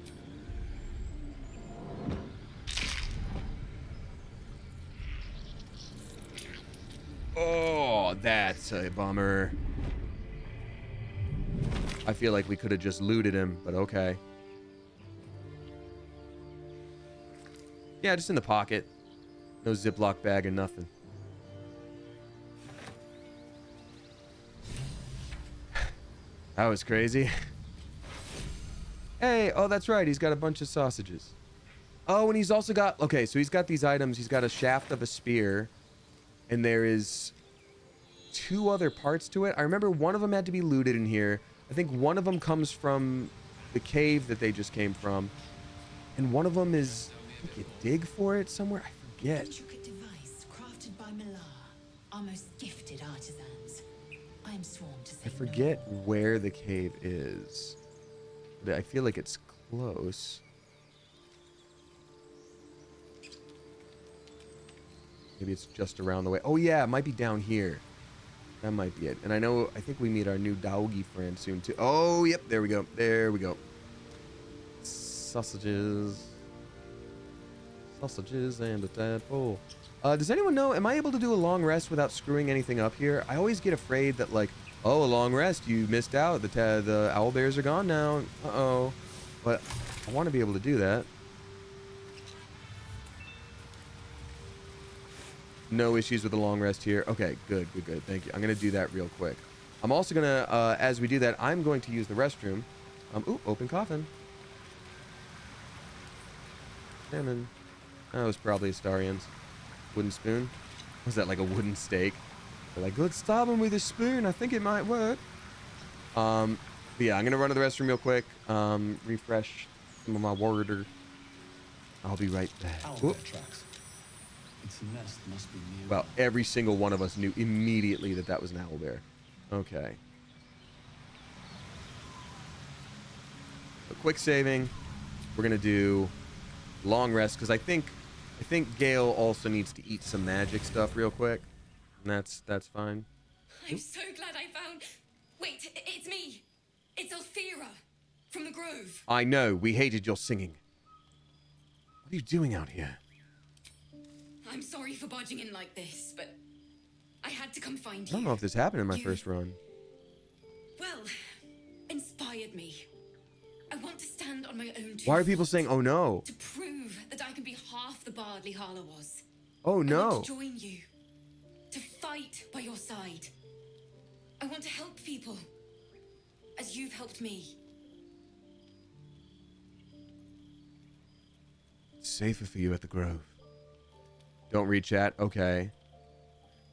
Oh, that's a bummer. I feel like we could have just looted him, but okay. Yeah, just in the pocket. No Ziploc bag and nothing. That was crazy. Hey, oh, that's right. He's got a bunch of sausages. Oh, and he's also got... Okay, so he's got these items. He's got a shaft of a spear. And there is 2 other parts to it. I remember one of them had to be looted in here. I think one of them comes from the cave that they just came from. And one of them is... I think you dig for it somewhere. I forget. Intricate device crafted by Millar, our most gifted artisans. I am sworn to say I forget where the cave is. But I feel like it's close. Maybe it's just around the way. Oh yeah, it might be down here. That might be it. And I think we meet our new doggy friend soon too. Oh, yep, there we go. There we go. Sausages. Sausages and a tadpole. Does anyone know, am I able to do a long rest without screwing anything up here? I always get afraid that, like, oh, a long rest, you missed out. The owl bears are gone now. Uh-oh. But I want to be able to do that. No issues with a long rest here. Okay, good, good, good. Thank you. I'm going to do that real quick. I'm also going to, as we do that, I'm going to use the restroom. Ooh, open coffin. Salmon. That was probably Astarian's. Wooden spoon. Was that like a wooden stake? They're like, let's stab him with a spoon. I think it might work. But yeah, I'm going to run to the restroom real quick. Refresh some of my water. I'll be right back. Tracks. Its nest must be near. Well, every single one of us knew immediately that that was an owlbear. Okay. So quick saving. We're going to do long rest because I think Gale also needs to eat some magic stuff real quick. And that's fine. I'm so glad I found... Wait, it's me. It's Althera from the Grove. I know. We hated your singing. What are you doing out here? I'm sorry for barging in like this, but I had to come find you. I don't know if this happened in my first run. Well, inspired me. I want to stand on my own two Why are people saying, oh no? to prove that I can be half the bard Lihala was. Oh I no. want to join you. To fight by your side. I want to help people. As you've helped me. It's safer for you at the Grove. Don't read chat. Okay.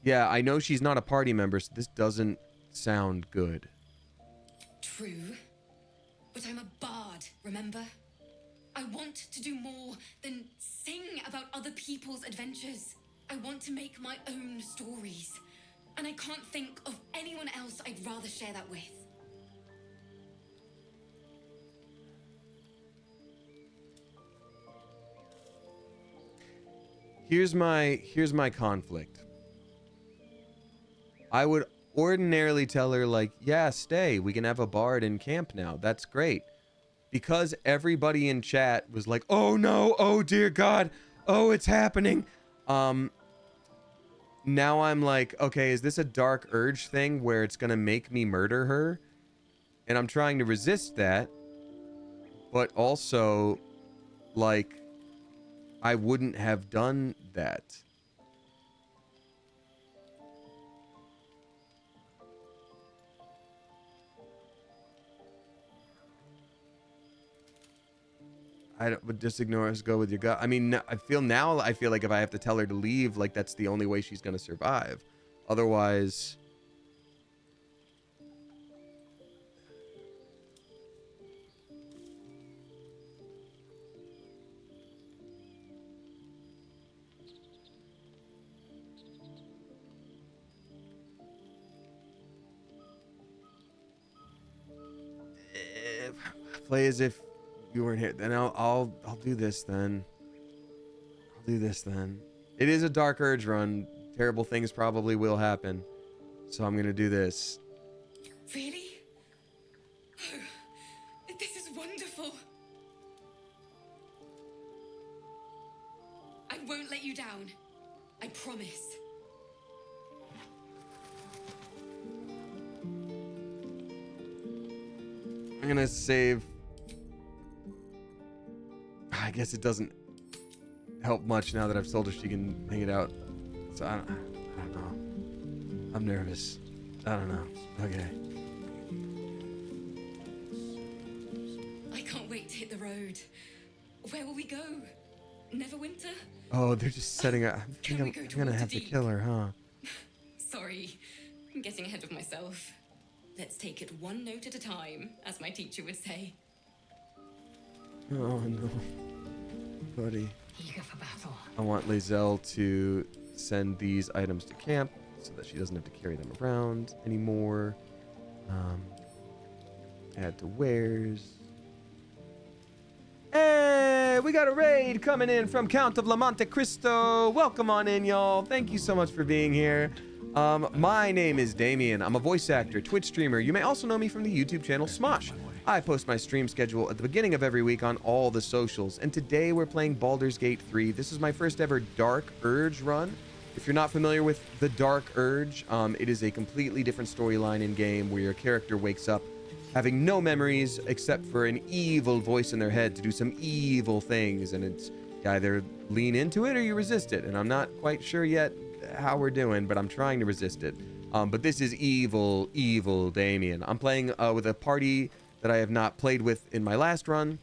Yeah, I know she's not a party member, so this doesn't sound good. True. But I'm a bard, remember? I want to do more than sing about other people's adventures. I want to make my own stories. And I can't think of anyone else I'd rather share that with. Here's my conflict. I would ordinarily tell her, like, yeah, stay. We can have a bard in camp now. That's great. Because everybody in chat was like, oh no, oh dear God, oh it's happening. Now I'm like, okay, is this a dark urge thing where it's gonna make me murder her? And I'm trying to resist that. But also, like, I wouldn't have done that. I would just ignore us, go with your gut. I mean, I feel like if I have to tell her to leave, like that's the only way she's going to survive. Otherwise... Play as if you weren't here. Then I'll do this then. I'll do this then. It is a dark urge run. Terrible things probably will happen. So I'm gonna do this. Really? Oh, this is wonderful. I won't let you down. I promise. I'm gonna save. I guess it doesn't. help much now that I've told her she can hang it out. So I don't know. I'm nervous. I don't know. Okay. I can't wait to hit the road. Where will we go? Neverwinter? Oh, they're just setting up. I think I'm gonna have to kill her, huh? Sorry, I'm getting ahead of myself. Let's take it one note at a time, as my teacher would say. Oh no, buddy. Eager for battle. I want Lazelle to send these items to camp so that she doesn't have to carry them around anymore. Add to wares. Hey, we got a raid coming in from Count of La Monte Cristo. Welcome on in, y'all. Thank you so much for being here. My name is Damien. I'm a voice actor, Twitch streamer. You may also know me from the YouTube channel Smosh. I post my stream schedule at the beginning of every week on all the socials. And today we're playing Baldur's Gate 3. This is my first ever Dark Urge run. If you're not familiar with the Dark Urge, it is a completely different storyline in game where your character wakes up having no memories except for an evil voice in their head to do some evil things, and it's you either lean into it or you resist it, and I'm not quite sure yet how we're doing, but I'm trying to resist it. But this is evil Damien. I'm playing with a party that I have not played with in my last run,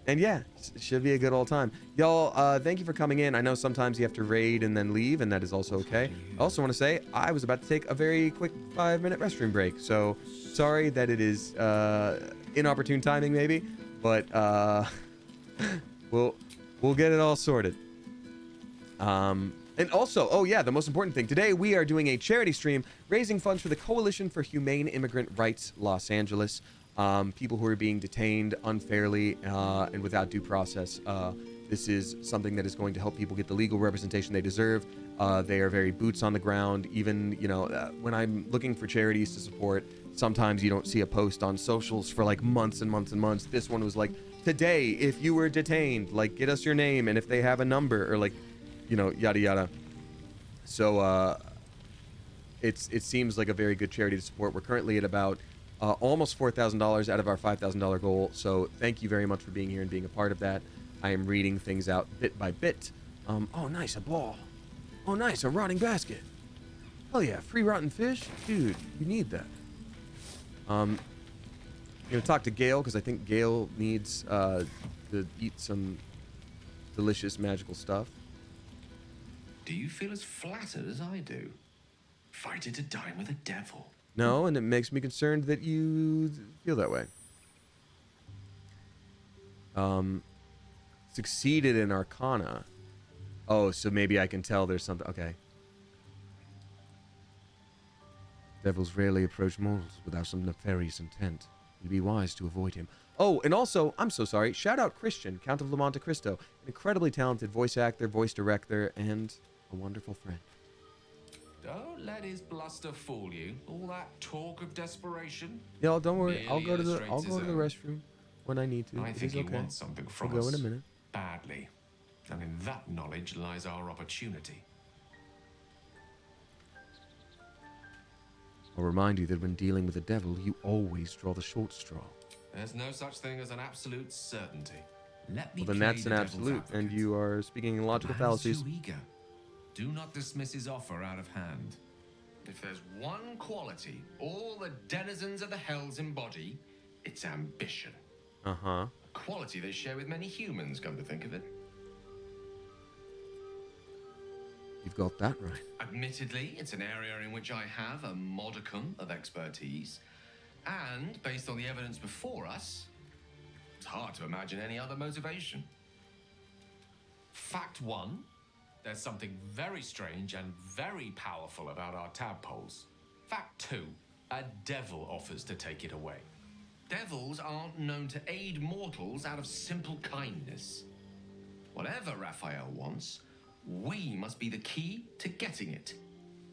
and yeah, it should be a good old time. Y'all, thank you for coming in. I know sometimes you have to raid and then leave, and that is also okay. I also want to say I was about to take a very quick 5-minute restroom break, so sorry that it is inopportune timing maybe, but we'll get it all sorted. And also, oh yeah, the most important thing, today we are doing a charity stream raising funds for the Coalition for Humane Immigrant Rights Los Angeles. People who are being detained unfairly and without due process. This is something that is going to help people get the legal representation they deserve. They are very boots on the ground. Even, when I'm looking for charities to support, sometimes you don't see a post on socials for like months and months and months. This one was like, today, if you were detained, like, get us your name, and if they have a number, or like, yada yada. So it seems like a very good charity to support. We're currently at about almost $4,000 out of our $5,000 goal. So thank you very much for being here and being a part of that. I am reading things out bit by bit. Oh, nice, a ball. Oh, nice, a rotting basket. Hell yeah, free rotten fish? Dude, you need that. I'm going to talk to Gale, because I think Gale needs to eat some delicious magical stuff. Do you feel as flattered as I do? Fighting to dine with a devil. No, and it makes me concerned that you feel that way. Succeeded in Arcana. Oh, so maybe I can tell there's something. Okay. Devils rarely approach mortals without some nefarious intent. It'd be wise to avoid him. Oh, and also, I'm so sorry. Shout out Christian, Count of La Monte Cristo. An incredibly talented voice actor, voice director, and a wonderful friend. Don't let his bluster fool you. All that talk of desperation. Y'all, don't worry. I'll go to the restroom when I need to. I think he wants something from us. I'll go in a minute. Badly. And in that knowledge lies our opportunity. I'll remind you that when dealing with the devil, you always draw the short straw. There's no such thing as an absolute certainty. Let me Well, then that's an absolute, and you are speaking in logical fallacies. Too eager. Do not dismiss his offer out of hand. If there's one quality all the denizens of the hells embody, it's ambition. Uh-huh. A quality they share with many humans, come to think of it. You've got that right. Admittedly, it's an area in which I have a modicum of expertise. And, based on the evidence before us, it's hard to imagine any other motivation. Fact one, there's something very strange and very powerful about our tadpoles. Fact two, a devil offers to take it away. Devils aren't known to aid mortals out of simple kindness. Whatever Raphael wants, we must be the key to getting it,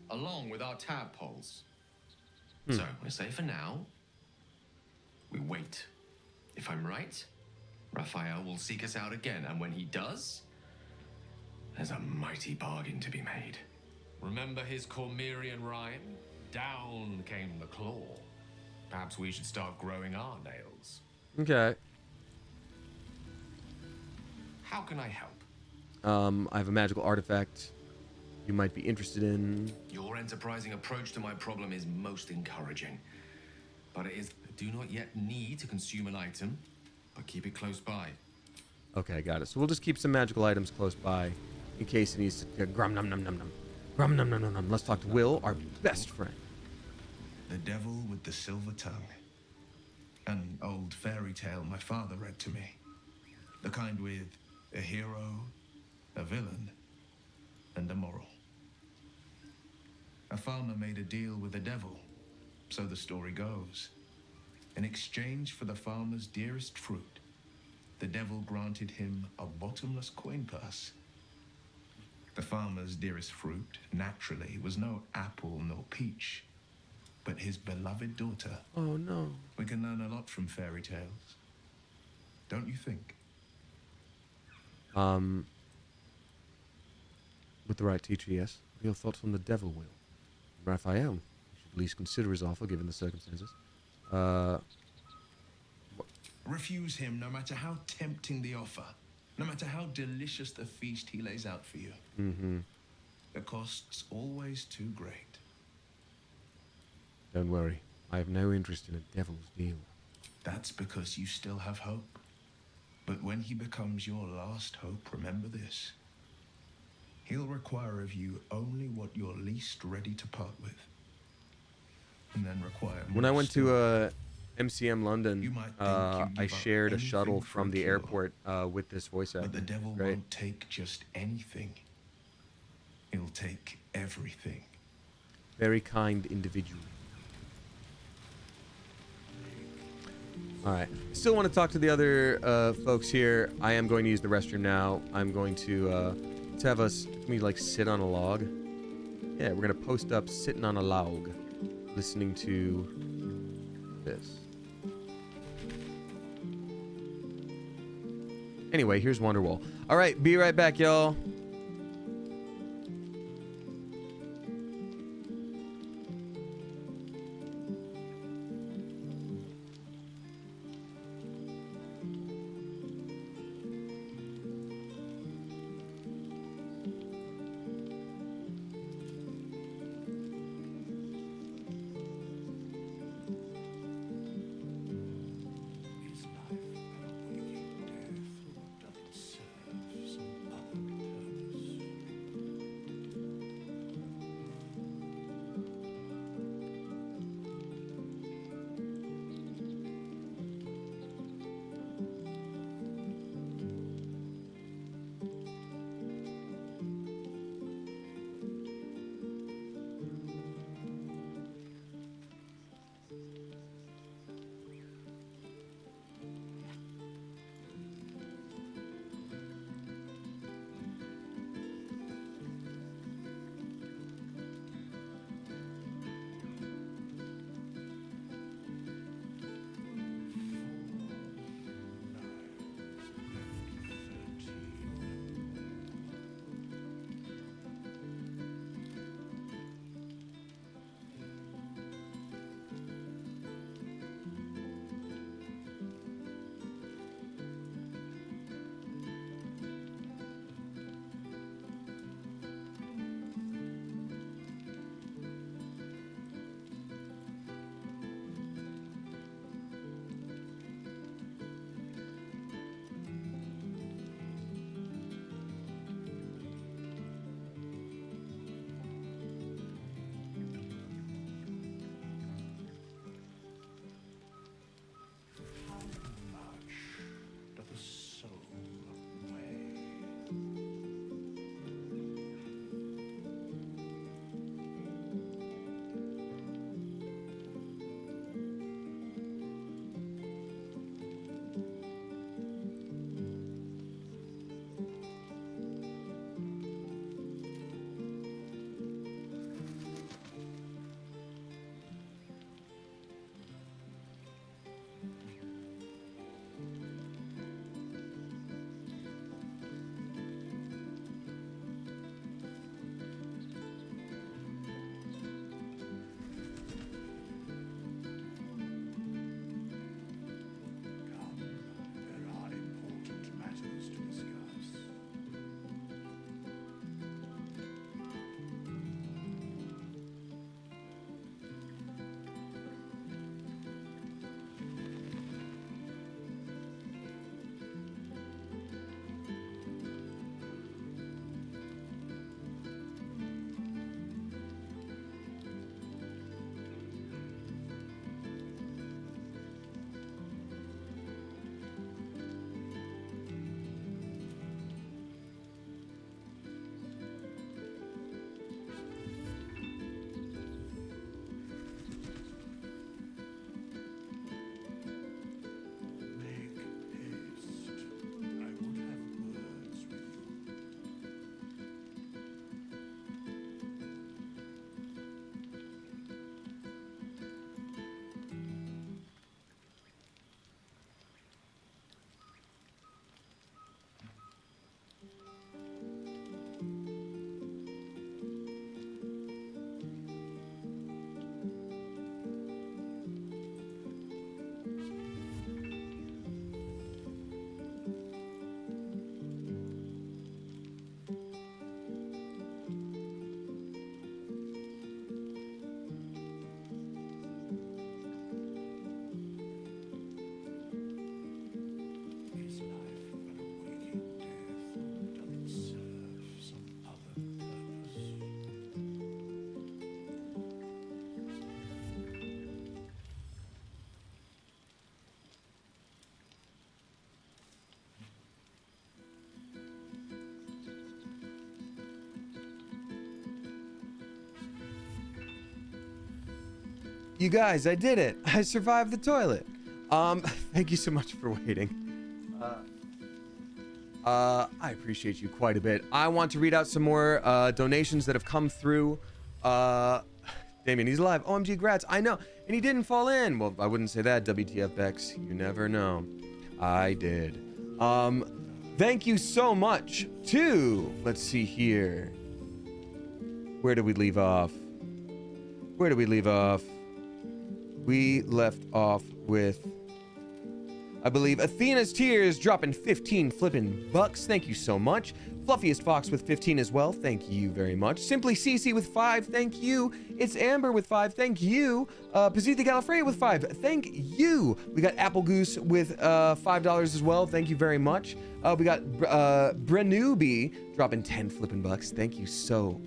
along with our tadpoles. So, I say for now, we wait. If I'm right, Raphael will seek us out again, and when he does, there's a mighty bargain to be made. Remember his Cormyrean rhyme? Down came the claw. Perhaps we should start growing our nails. Okay. How can I help? I have a magical artifact you might be interested in. Your enterprising approach to my problem is most encouraging. But it is, I do not yet need to consume an item, but keep it close by. Okay, got it. So we'll just keep some magical items close by in case it needs to grum num num num num. Grum num num num num. Let's talk to Will, our best friend. The Devil with the Silver Tongue. An old fairy tale my father read to me. The kind with a hero, a villain, and a moral. A farmer made a deal with the devil, so the story goes. In exchange for the farmer's dearest fruit, the devil granted him a bottomless coin purse. The farmer's dearest fruit, naturally, was no apple nor peach, but his beloved daughter. Oh, no. We can learn a lot from fairy tales. Don't you think? With the right teacher, yes. Your thoughts on the devil, Will? Raphael, you should at least consider his offer given the circumstances. Refuse him no matter how tempting the offer, no matter how delicious the feast he lays out for you. Mm-hmm. The cost's always too great. Don't worry. I have no interest in a devil's deal. That's because you still have hope. But when he becomes your last hope, remember this. He'll require of you only what you're least ready to part with. And then require more. When I went still. to MCM London, I shared a shuttle from the airport with this voice actor. But the devil Great. won't take just anything. He'll take everything. Very kind individual. All right. Still want to talk to the other folks here. I am going to use the restroom now. I'm going to let's have us like sit on a log. Yeah, we're gonna post up sitting on a log, listening to this. Anyway, here's Wonderwall. All right, be right back, y'all. You guys, I did it. I survived the toilet. Thank you so much for waiting. I appreciate you quite a bit. I want to read out some more donations that have come through. Damien, he's alive. OMG, grats. I know. And he didn't fall in. Well, I wouldn't say that, WTF Bex. You never know. I did. Thank you so much to, let's see here. Where did we leave off? Where did we leave off? We left off with, I believe, Athena's Tears dropping 15 flippin' bucks. Thank you so much. Fluffiest Fox with 15 as well. Thank you very much. Simply CC with 5. Thank you. It's Amber with 5. Thank you. Pazitha Gallifrey with 5. Thank you. We got Apple Goose with $5 as well. Thank you very much. We got Brenubi dropping 10 flippin' bucks. Thank you so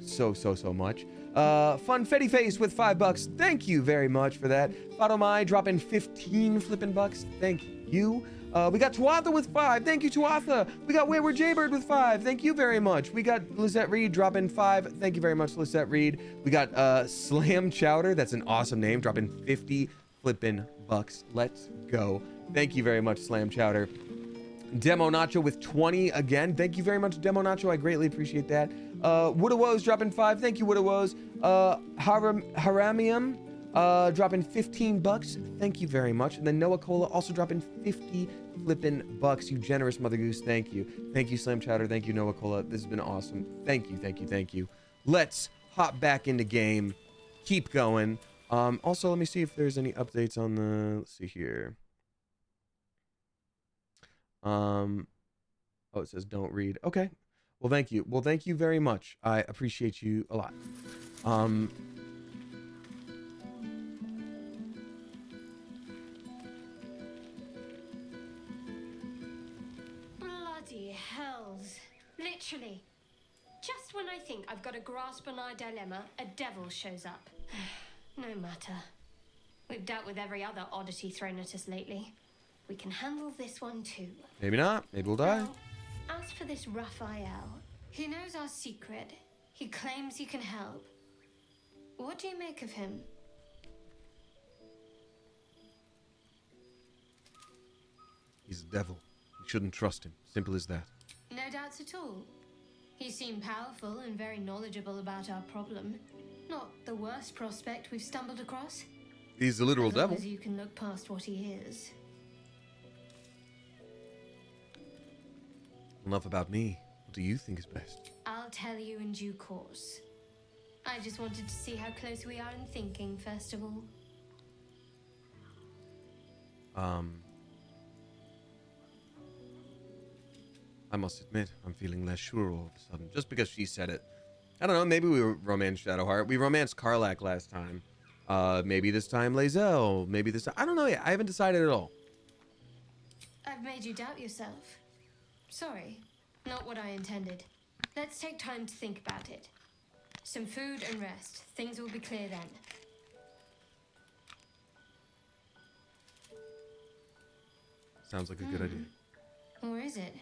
much. Fun Fetty Face with $5. Thank you very much for that. Fatomai dropping 15 flippin' bucks. Thank you. We got Tuatha with 5. Thank you, Tuatha. We got Wayward Jaybird with 5. Thank you very much. We got Lizette Reed dropping 5. Thank you very much, Lizette Reed. We got Slam Chowder. That's an awesome name. Dropping 50 flippin' bucks. Let's go. Thank you very much, Slam Chowder. Demo Nacho with 20 again. Thank you very much, Demo Nacho. I greatly appreciate that. Wood Woes dropping 5. Thank you, Wood Woes. Haramium dropping 15 bucks. Thank you very much. And then Noah Cola also dropping 50 flippin' bucks. You generous Mother Goose. Thank you. Thank you, Slam Chowder. Thank you, Noah Cola. This has been awesome. Thank you. Let's hop back into game. Keep going. Also, let me see if there's any updates on the... Let's see here. Oh, it says don't read. Okay. Well, thank you. Well, thank you very much. I appreciate you a lot. Bloody hells. Literally. Just when I think I've got a grasp on our dilemma, a devil shows up. No matter. We've dealt with every other oddity thrown at us lately. We can handle this one too. Maybe not. Maybe we'll die. Now, as for this Raphael, he knows our secret. He claims he can help. What do you make of him? He's a devil. You shouldn't trust him. Simple as that. No doubts at all. He seemed powerful and very knowledgeable about our problem. Not the worst prospect we've stumbled across. He's the literal devil. As long as you can look past what he is. Enough about me. What do you think is best? I'll tell you in due course. I just wanted to see how close we are in thinking, first of all. I must admit, I'm feeling less sure all of a sudden. Just because she said it. I don't know, maybe we romanced Shadowheart. We romanced Karlak last time. Maybe this time Lae'zel. Maybe this time... I don't know yet. I haven't decided at all. I've made you doubt yourself. Sorry, not what I intended. Let's take time to think about it. Some food and rest. Things will be clear then. Sounds like a good idea. Or is it?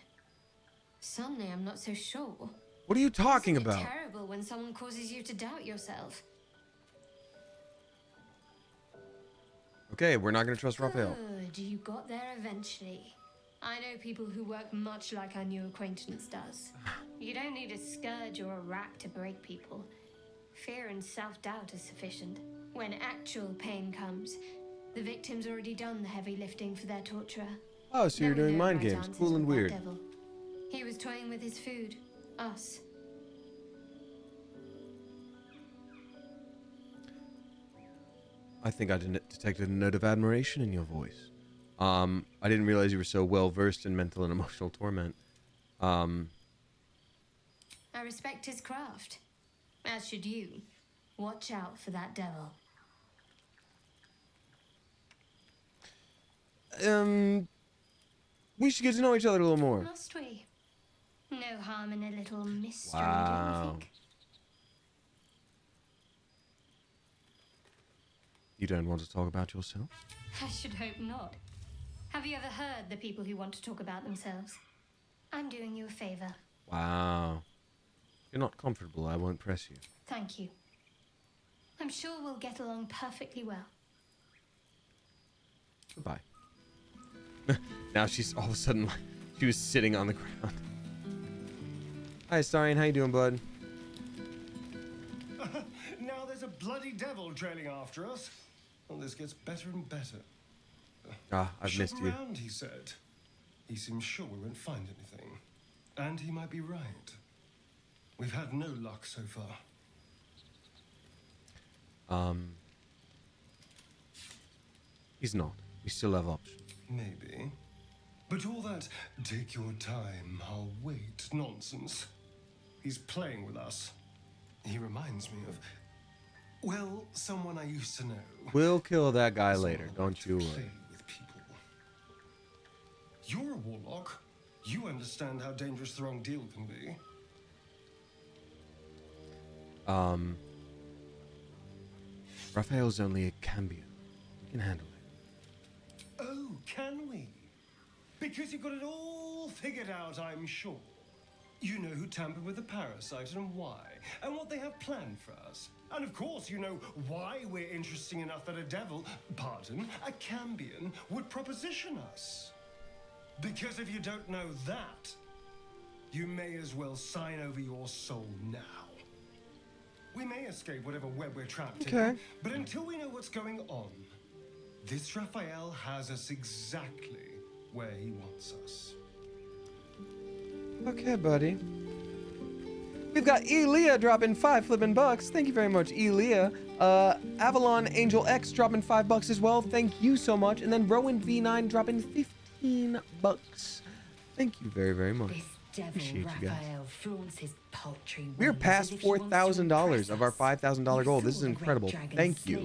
Suddenly I'm not so sure. What are you talking Isn't it about? terrible when someone causes you to doubt yourself? Okay, we're not going to trust Raphael. Good, you got there eventually. I know people who work much like our new acquaintance does. You don't need a scourge or a rack to break people. Fear and self-doubt are sufficient. When actual pain comes, the victim's already done the heavy lifting for their torturer. Oh, so you're doing mind games. Cool and weird. He was toying with his food. Us. I think I detected a note of admiration in your voice. I didn't realize you were so well versed in mental and emotional torment. I respect his craft. As should you. Watch out for that devil. We should get to know each other a little more. Must we? No harm in a little mystery, Wow. don't you think? You don't want to talk about yourself? I should hope not. Have you ever heard the people who want to talk about themselves? I'm doing you a favor. Wow. If you're not comfortable, I won't press you. Thank you. I'm sure we'll get along perfectly well. Goodbye. Now she's all of a sudden like she was sitting on the ground. Hi, Starian. How you doing, bud? Now there's a bloody devil trailing after us. Well, this gets better and better. I've missed you. Around, he said. He seems sure we won't find anything. And he might be right. We've had no luck so far. He's not. We still have options. Maybe. But all that, take your time, I'll wait nonsense. He's playing with us. He reminds me of, well, someone I used to know. We'll kill that guy later, don't you worry. You're a warlock. You understand how dangerous the wrong deal can be. Raphael's only a cambion. We can handle it. Oh, can we? Because you've got it all figured out, I'm sure. You know who tampered with the parasite and why, and what they have planned for us. And of course, you know why we're interesting enough that a devil, a cambion, would proposition us. Because if you don't know that, you may as well sign over your soul now. We may escape whatever web we're trapped in, but until we know what's going on, this Raphael has us exactly where he wants us. Okay, buddy. We've got Elia dropping 5 flipping bucks. Thank you very much, Elia. Avalon Angel X dropping $5 as well. Thank you so much. And then Rowan V9 dropping 15 bucks. Thank you very, very much. Appreciate you guys. We're past $4,000 of our $5,000 goal. This is incredible. Thank you.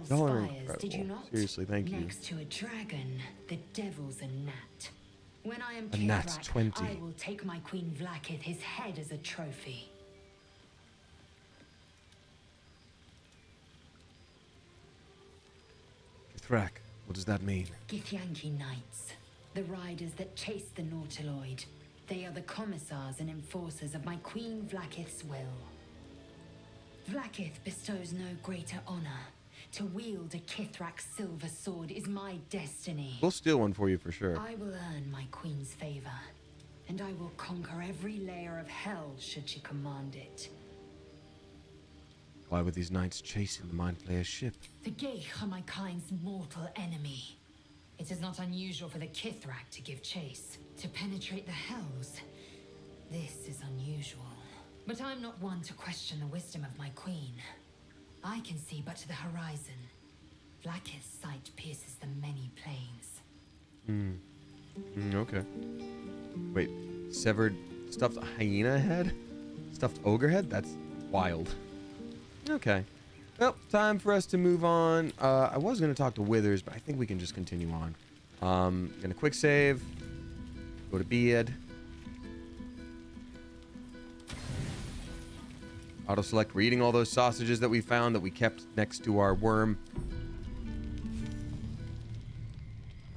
Y'all are incredible. Seriously, thank you. Next to a dragon, the devil's a gnat. When I am A gnat's Kithrak, 20. I will take my Queen Vlaakith his head as a trophy. Kithrak, what does that mean? Githyanki Knights, the riders that chase the Nautiloid. They are the commissars and enforcers of my Queen Vlaakith's will. Vlaakith bestows no greater honor. To wield a Kithrak silver sword is my destiny. We'll steal one for you for sure. I will earn my queen's favor, and I will conquer every layer of hell should she command it. Why were these knights chasing the Mind Flayer's ship? The Geich are my kind's mortal enemy. It is not unusual for the Kithrak to give chase, to penetrate the hells. This is unusual. But I'm not one to question the wisdom of my queen. I can see but to the horizon. Vlaakith's sight pierces the many planes. Okay. Wait, severed stuffed hyena head? Stuffed ogre head? That's wild. Okay. Well, time for us to move on. I was going to talk to Withers, but I think we can just continue on. Gonna quick save. Go to bed. Auto select, we're eating all those sausages that we found that we kept next to our worm.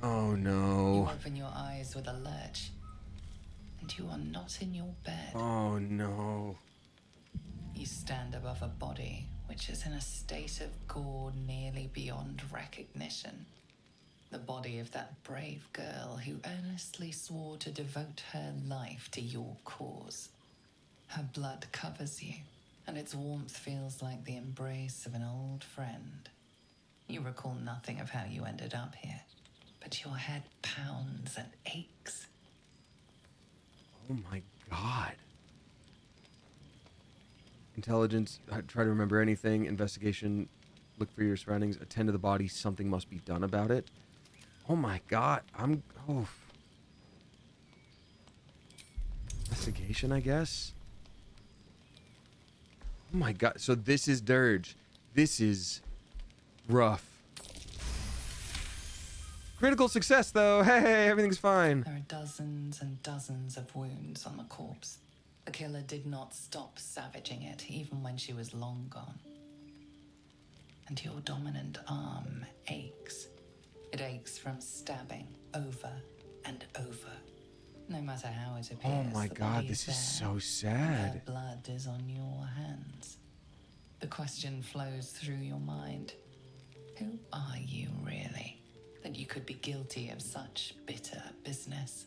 Oh no. You open your eyes with a lurch, and you are not in your bed. Oh no. You stand above a body which is in a state of gore nearly beyond recognition. The body of that brave girl who earnestly swore to devote her life to your cause. Her blood covers you, and its warmth feels like the embrace of an old friend. You recall nothing of how you ended up here, but your head pounds and aches. Oh my god. Intelligence, try to remember anything. Investigation, look for your surroundings. Attend to the body, something must be done about it. Oh my god, Investigation, I guess? Oh my god, so this is Dirge. This is rough. Critical success, though. Hey, everything's fine. There are dozens and dozens of wounds on the corpse. The killer did not stop savaging it, even when she was long gone. And your dominant arm aches. It aches from stabbing over and over. No matter how it appears. Oh my god, this is so sad. Her blood is on your hands. The question flows through your mind. Who are you, really, that you could be guilty of such bitter business?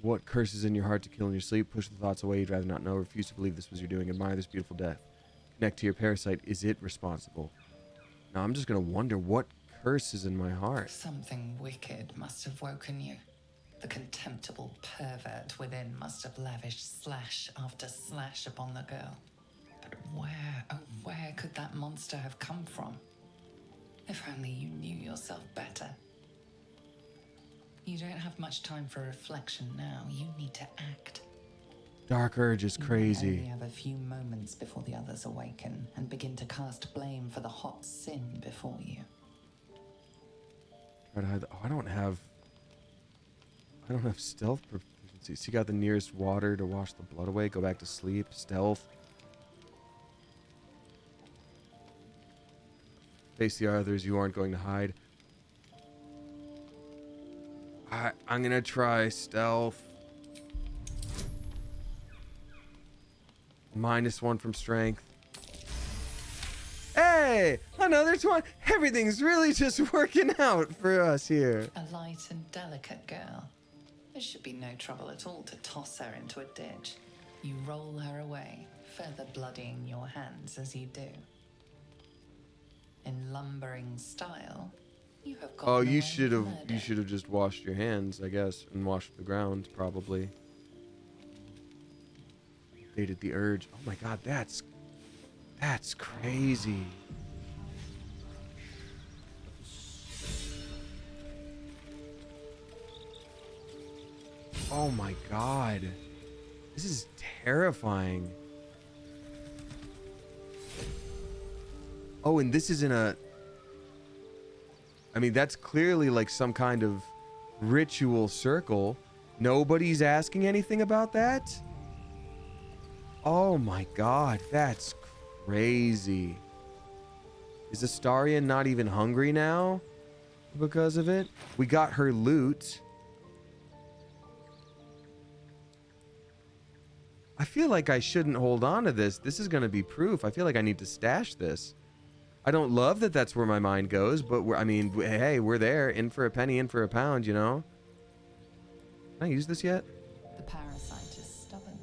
What curses in your heart to kill in your sleep? Push the thoughts away you'd rather not know. Refuse to believe this was your doing. Admire this beautiful death. Connect to your parasite. Is it responsible? Now I'm just going to wonder what curse is in my heart. Something wicked must have woken you. The contemptible pervert within must have lavished slash after slash upon the girl. But where, oh where could that monster have come from? If only you knew yourself better. You don't have much time for reflection now. You need to act. Dark urge is crazy. You only have a few moments before the others awaken and begin to cast blame for the hot sin before you. Try to hide the, oh, I don't have stealth proficiency. Seek out the nearest water to wash the blood away. Go back to sleep. Stealth. Face the others you aren't going to hide. I'm gonna try stealth. -1 from strength. Hey! Another 20. Everything's really just working out for us here. A light and delicate girl. There should be no trouble at all to toss her into a ditch. You roll her away, further bloodying your hands as you do. In lumbering style, you have got. Oh, you should have just washed your hands, I guess, and washed the ground, probably. Dated the urge. Oh my god, that's crazy. Oh my god. This is terrifying. Oh, and this is in a... I mean, that's clearly like some kind of ritual circle. Nobody's asking anything about that? Oh my god, that's crazy. Is Astarion not even hungry now because of it? We got her loot. I feel like I shouldn't hold on to this. This is going to be proof. I feel like I need to stash this. I don't love that that's where my mind goes, but I mean, hey, we're there. In for a penny, in for a pound, you know? Can I use this yet? The parasite is stubborn.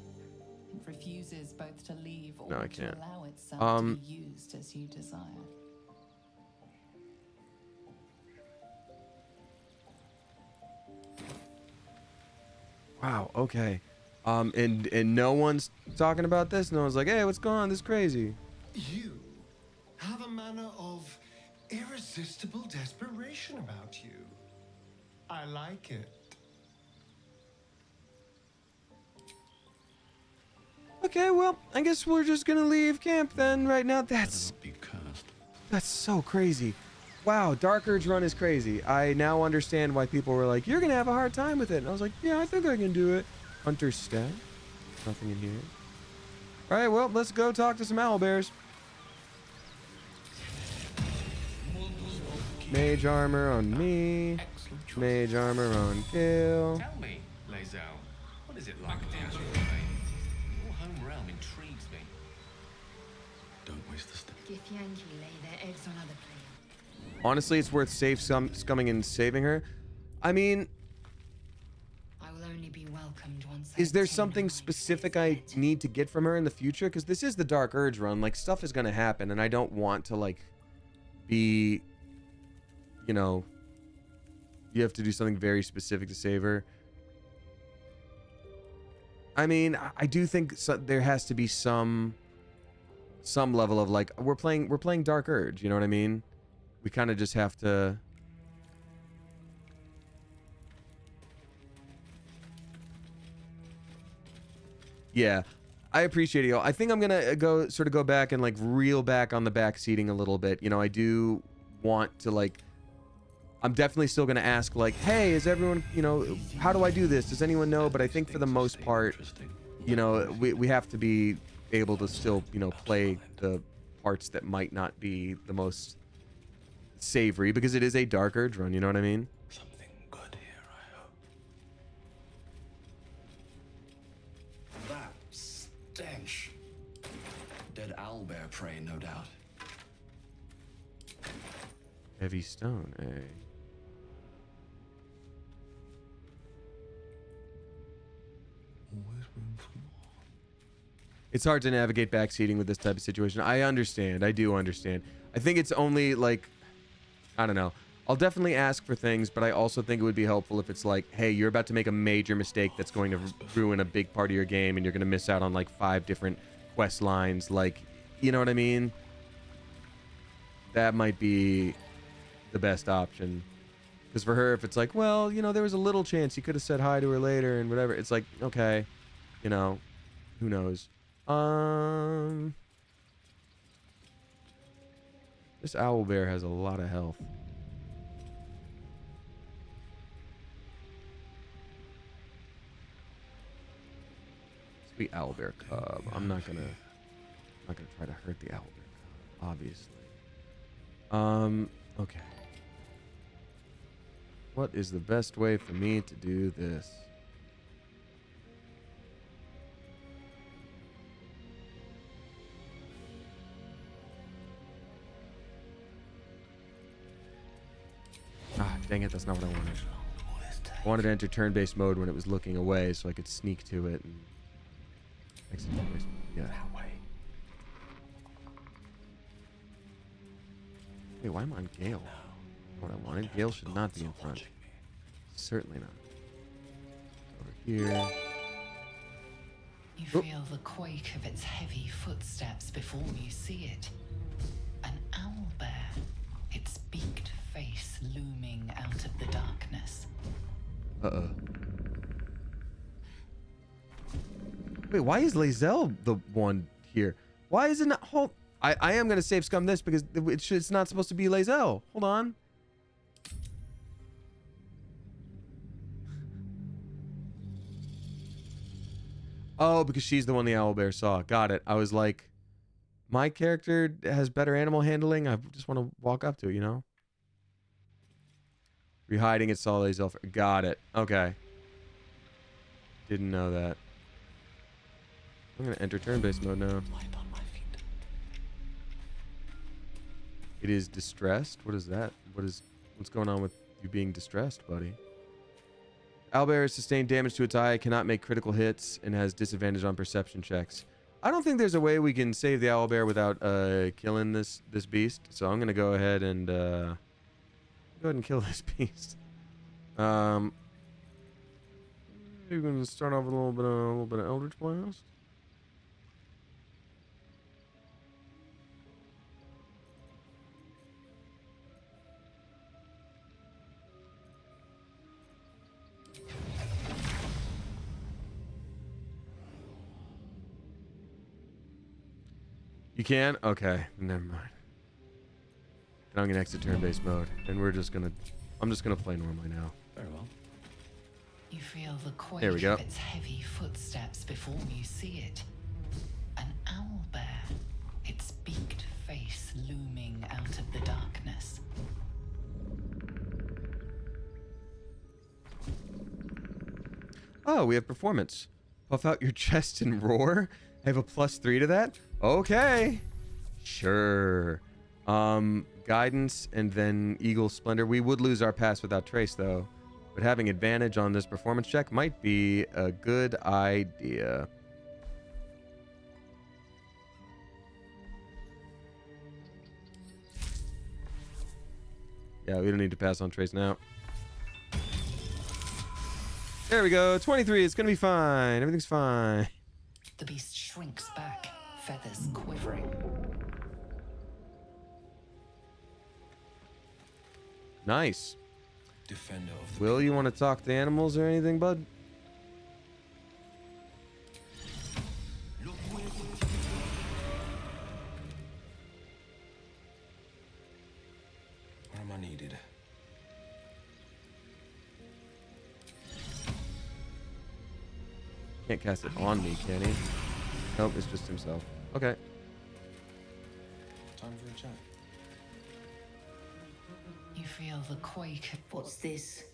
It refuses both to leave or No, I to can't. allow itself to be used as you desire. Wow, okay. And no one's talking about this? No one's like, hey, what's going on? This is crazy. You have a manner of irresistible desperation about you. I like it. Okay, well, I guess we're just gonna leave camp then right now. That's so crazy. Wow, Dark Urge Run is crazy. I now understand why people were like, you're gonna have a hard time with it. And I was like, yeah, I think I can do it. Hunter stat. Nothing in here. All right, well, let's go talk to some owlbears. Mage armor on me. Mage armor on Kill. Tell me, Lazel, what is it like in the actual domain? Your home realm intrigues me. Don't waste the stuff. Githyanki lay their eggs on other planes. Honestly, it's worth scumming and saving her. I mean, I will only be welcomed once. is there something specific I need to get from her in the future? Because this is the Dark Urge run. Like, stuff is going to happen, and I don't want to, like, be, you know, you have to do something very specific to save her. I mean, I do think there has to be some level of, like, we're playing Dark Urge, you know what I mean? We kind of just have to... Yeah, I appreciate it, y'all. I think I'm gonna go back and like reel back on the back seating a little bit. You know, I do want to like. I'm definitely still gonna ask like, hey, is everyone, you know, how do I do this? Does anyone know? But I think for the most part, you know, we have to be able to still, you know, play the parts that might not be the most savory because it is a Dark Urge run. You know what I mean? That stench. Dead owlbear prey, no doubt. Heavy stone, eh? It's hard to navigate backseating with this type of situation. I understand. I do understand. I think it's only like, I don't know. I'll definitely ask for things, but I also think it would be helpful if it's like, hey, you're about to make a major mistake that's going to ruin a big part of your game, and you're going to miss out on like 5 different quest lines. Like, you know what I mean? That might be the best option. Because for her, if it's like, well, you know, there was a little chance you could have said hi to her later and whatever. It's like, okay, you know, who knows? This owlbear has a lot of health. Sweet owlbear cub. I'm not gonna try to hurt the owlbear cub, obviously. Okay. What is the best way for me to do this? Ah, dang it, that's not what I wanted. I wanted to enter turn-based mode when it was looking away so I could sneak to it and exit turn-based mode. Yeah. Wait, why am I on Gale? What I wanted? Gale should not be in front. Certainly not. Over here. You feel the quake of its heavy footsteps before you see it. An owlbear, its beaked face looming out of the darkness. Uh-oh. Wait, why is Lae'zel the one here? Why is it not... Hold... I am going to save scum this because it's not supposed to be Lae'zel. Hold on. Oh, because she's the one the owlbear saw. Got it. I was like, my character has better animal handling. I just want to walk up to it, you know? Rehiding it, saw Lae'zel. Got it. Okay. Didn't know that. I'm going to enter turn-based mode now. It is distressed? What is that? What's going on with you being distressed, buddy? Owlbear has sustained damage to its eye, cannot make critical hits, and has disadvantage on perception checks. I don't think there's a way we can save the owlbear without killing this beast. So I'm gonna go ahead and kill this beast. You're gonna start off with a little bit of Eldritch Blast. You can? Okay, never mind. Then I'm gonna exit turn-based mode, and I'm just gonna play normally now. Very well. You feel the quake There we go. of its heavy footsteps before you see it. An owlbear, its beaked face looming out of the darkness. Oh, we have performance. Puff out your chest and roar. I have a +3 to that. Okay. Sure. Guidance and then Eagle Splendor. We would lose our pass without trace though. But having advantage on this performance check might be a good idea. Yeah, we don't need to pass on trace now. There we go. 23. It's gonna be fine. Everything's fine. The beast shrinks back, feathers quivering. Nice. Defender of Will, you want to talk to animals or anything, bud? Where am I needed? Can't cast it on me, can he? Nope, it's just himself. Okay. Time for a chat. You feel the quake. What's this?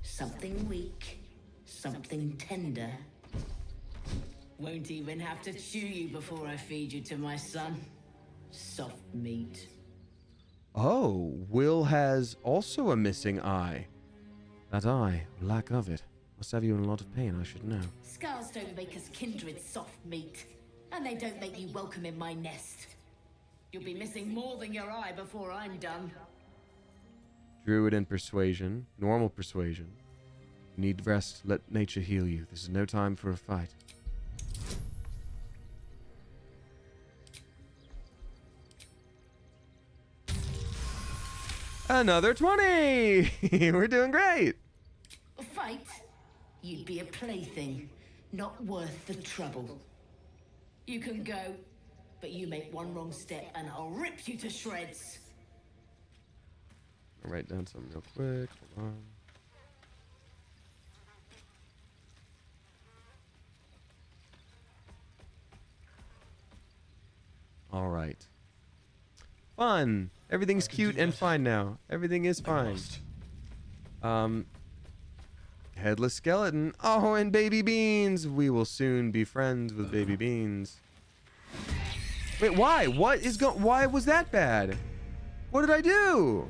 Something weak, something tender. Won't even have to chew you before I feed you to my son. Soft meat. Oh, Will has also a missing eye. That eye, lack of it, must have you in a lot of pain, I should know. Scars don't make us kindred soft meat, and they don't make you welcome in my nest. You'll be missing more than your eye before I'm done. Druid and persuasion, normal persuasion. You need rest, let nature heal you. This is no time for a fight. Another 20! We're doing great! A fight? You'd be a plaything, not worth the trouble. You can go, but you make one wrong step and I'll rip you to shreds. I'll write down something real quick. Hold on. All right. Fun. Everything's cute and fine now. Everything is fine. Headless skeleton. Oh, and baby beans. We will soon be friends with baby beans. Wait, why? Why was that bad? What did I do?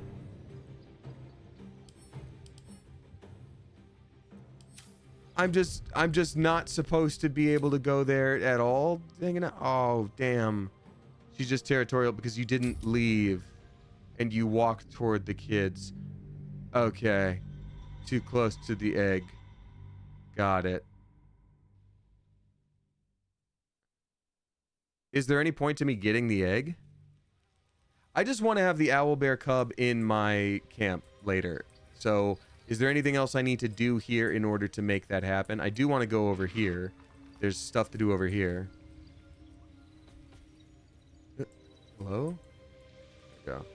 I'm just not supposed to be able to go there at all. Hanging out. Oh, damn. She's just territorial because you didn't leave and you walked toward the kids. Okay. Too close to the egg. Got it. Is there any point to me getting the egg? I just want to have the owlbear cub in my camp later. So, is there anything else I need to do here in order to make that happen? I do want to go over here. There's stuff to do over here. Hello? There we go.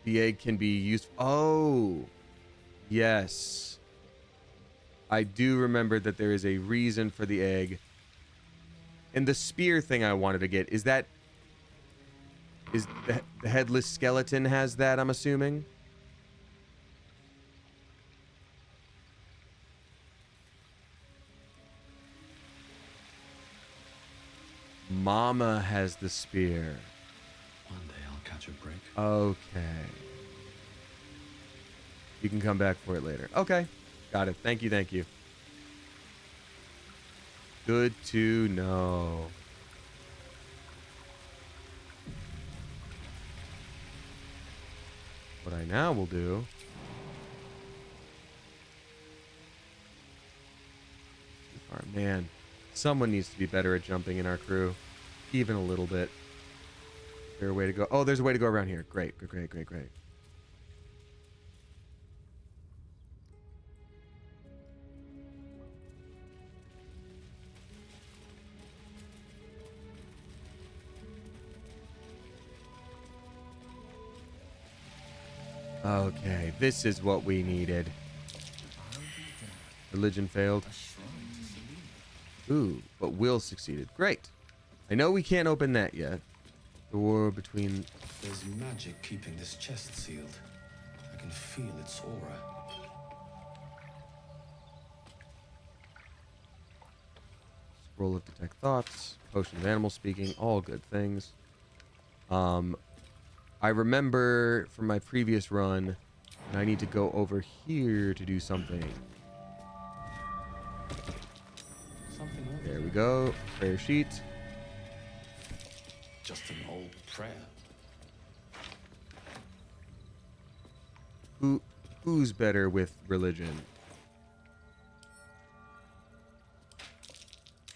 The egg can be used. Oh, yes. I do remember that there is a reason for the egg. And the spear thing I wanted to get, is that... Is the headless skeleton has that, I'm assuming? Mama has the spear. One day I'll catch a break. Okay. You can come back for it later. Okay. Got it. Thank you, thank you. Good to know. What I now will do... Man, someone needs to be better at jumping in our crew. Even a little bit. Is there a way to go? Oh, there's a way to go around here. Great, great, great, great. Okay, this is what we needed. Religion failed. Ooh, but Will succeeded. Great. I know we can't open that yet. The war between... There's magic keeping this chest sealed. I can feel its aura. Scroll of detect thoughts. Potion of animal speaking. All good things. I remember from my previous run, and I need to go over here to do something. There we go. Prayer sheet. Just an old prayer. Who's better with religion?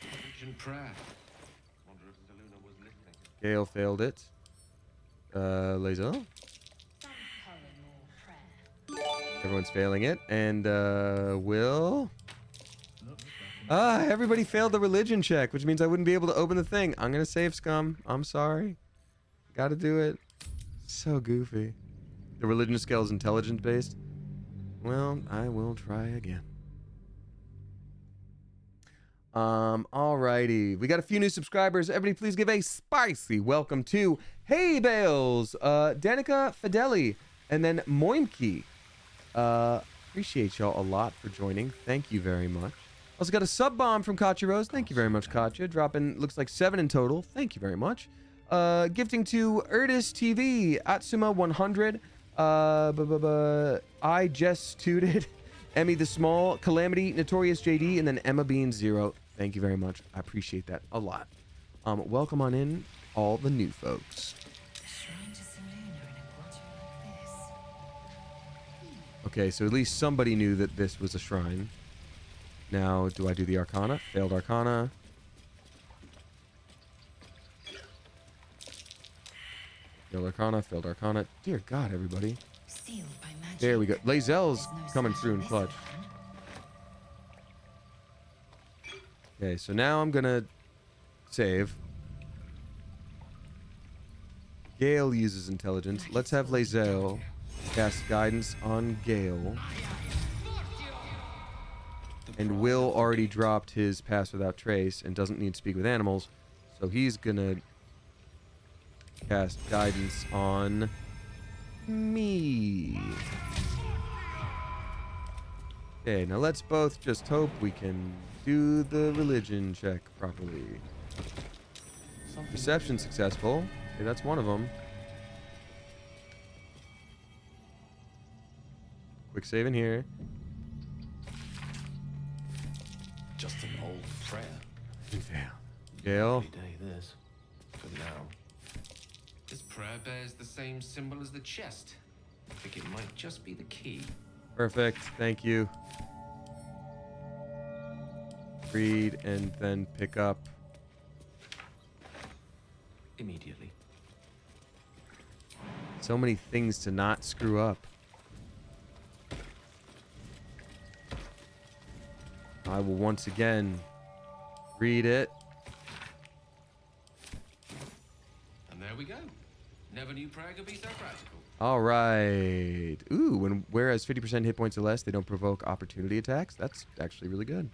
Religion prayer. Wonder if Zeluna was listening. Gale failed it. Laser. Everyone's failing it. And, Will? Everybody failed the religion check, which means I wouldn't be able to open the thing. I'm gonna save scum. I'm sorry. Gotta do it. So goofy. The religion scale is intelligence based. Well, I will try again. Alrighty. We got a few new subscribers. Everybody please give a spicy welcome to Hey Bales, Danica Fideli, and then Moimki. Appreciate y'all a lot for joining. Thank you very much. Also got a sub bomb from Katya Rose. Thank you very much, Katya. Dropping, looks like 7 in total. Thank you very much. Gifting to Erdis TV, Atsuma 100, I just tooted, Emmy the Small, Calamity, Notorious JD, and then Emma Bean 0. Thank you very much. I appreciate that a lot. Welcome on in, all the new folks. Okay, so at least somebody knew that this was a shrine. Now, do I do the Arcana? Failed Arcana. Failed Arcana, failed Arcana. Dear God, everybody. There we go. Lazelle's coming through in clutch. Okay, so now I'm gonna save. Gale uses intelligence. Let's have Lazelle cast guidance on Gale. And Will already dropped his pass without trace and doesn't need to speak with animals. So he's gonna cast guidance on me. Okay, now let's both just hope we can do the religion check properly. Perception successful. Okay, that's one of them. Quick save in here. Just an old prayer. Yeah. Gale. Every day this. For now. This prayer bears the same symbol as the chest. I think it might just be the key. Perfect. Thank you. Read and then pick up. Immediately. So many things to not screw up. I will once again read it. And there we go. Never knew prayer could be so practical. All right. Ooh, whereas 50% hit points or less, they don't provoke opportunity attacks. That's actually really good.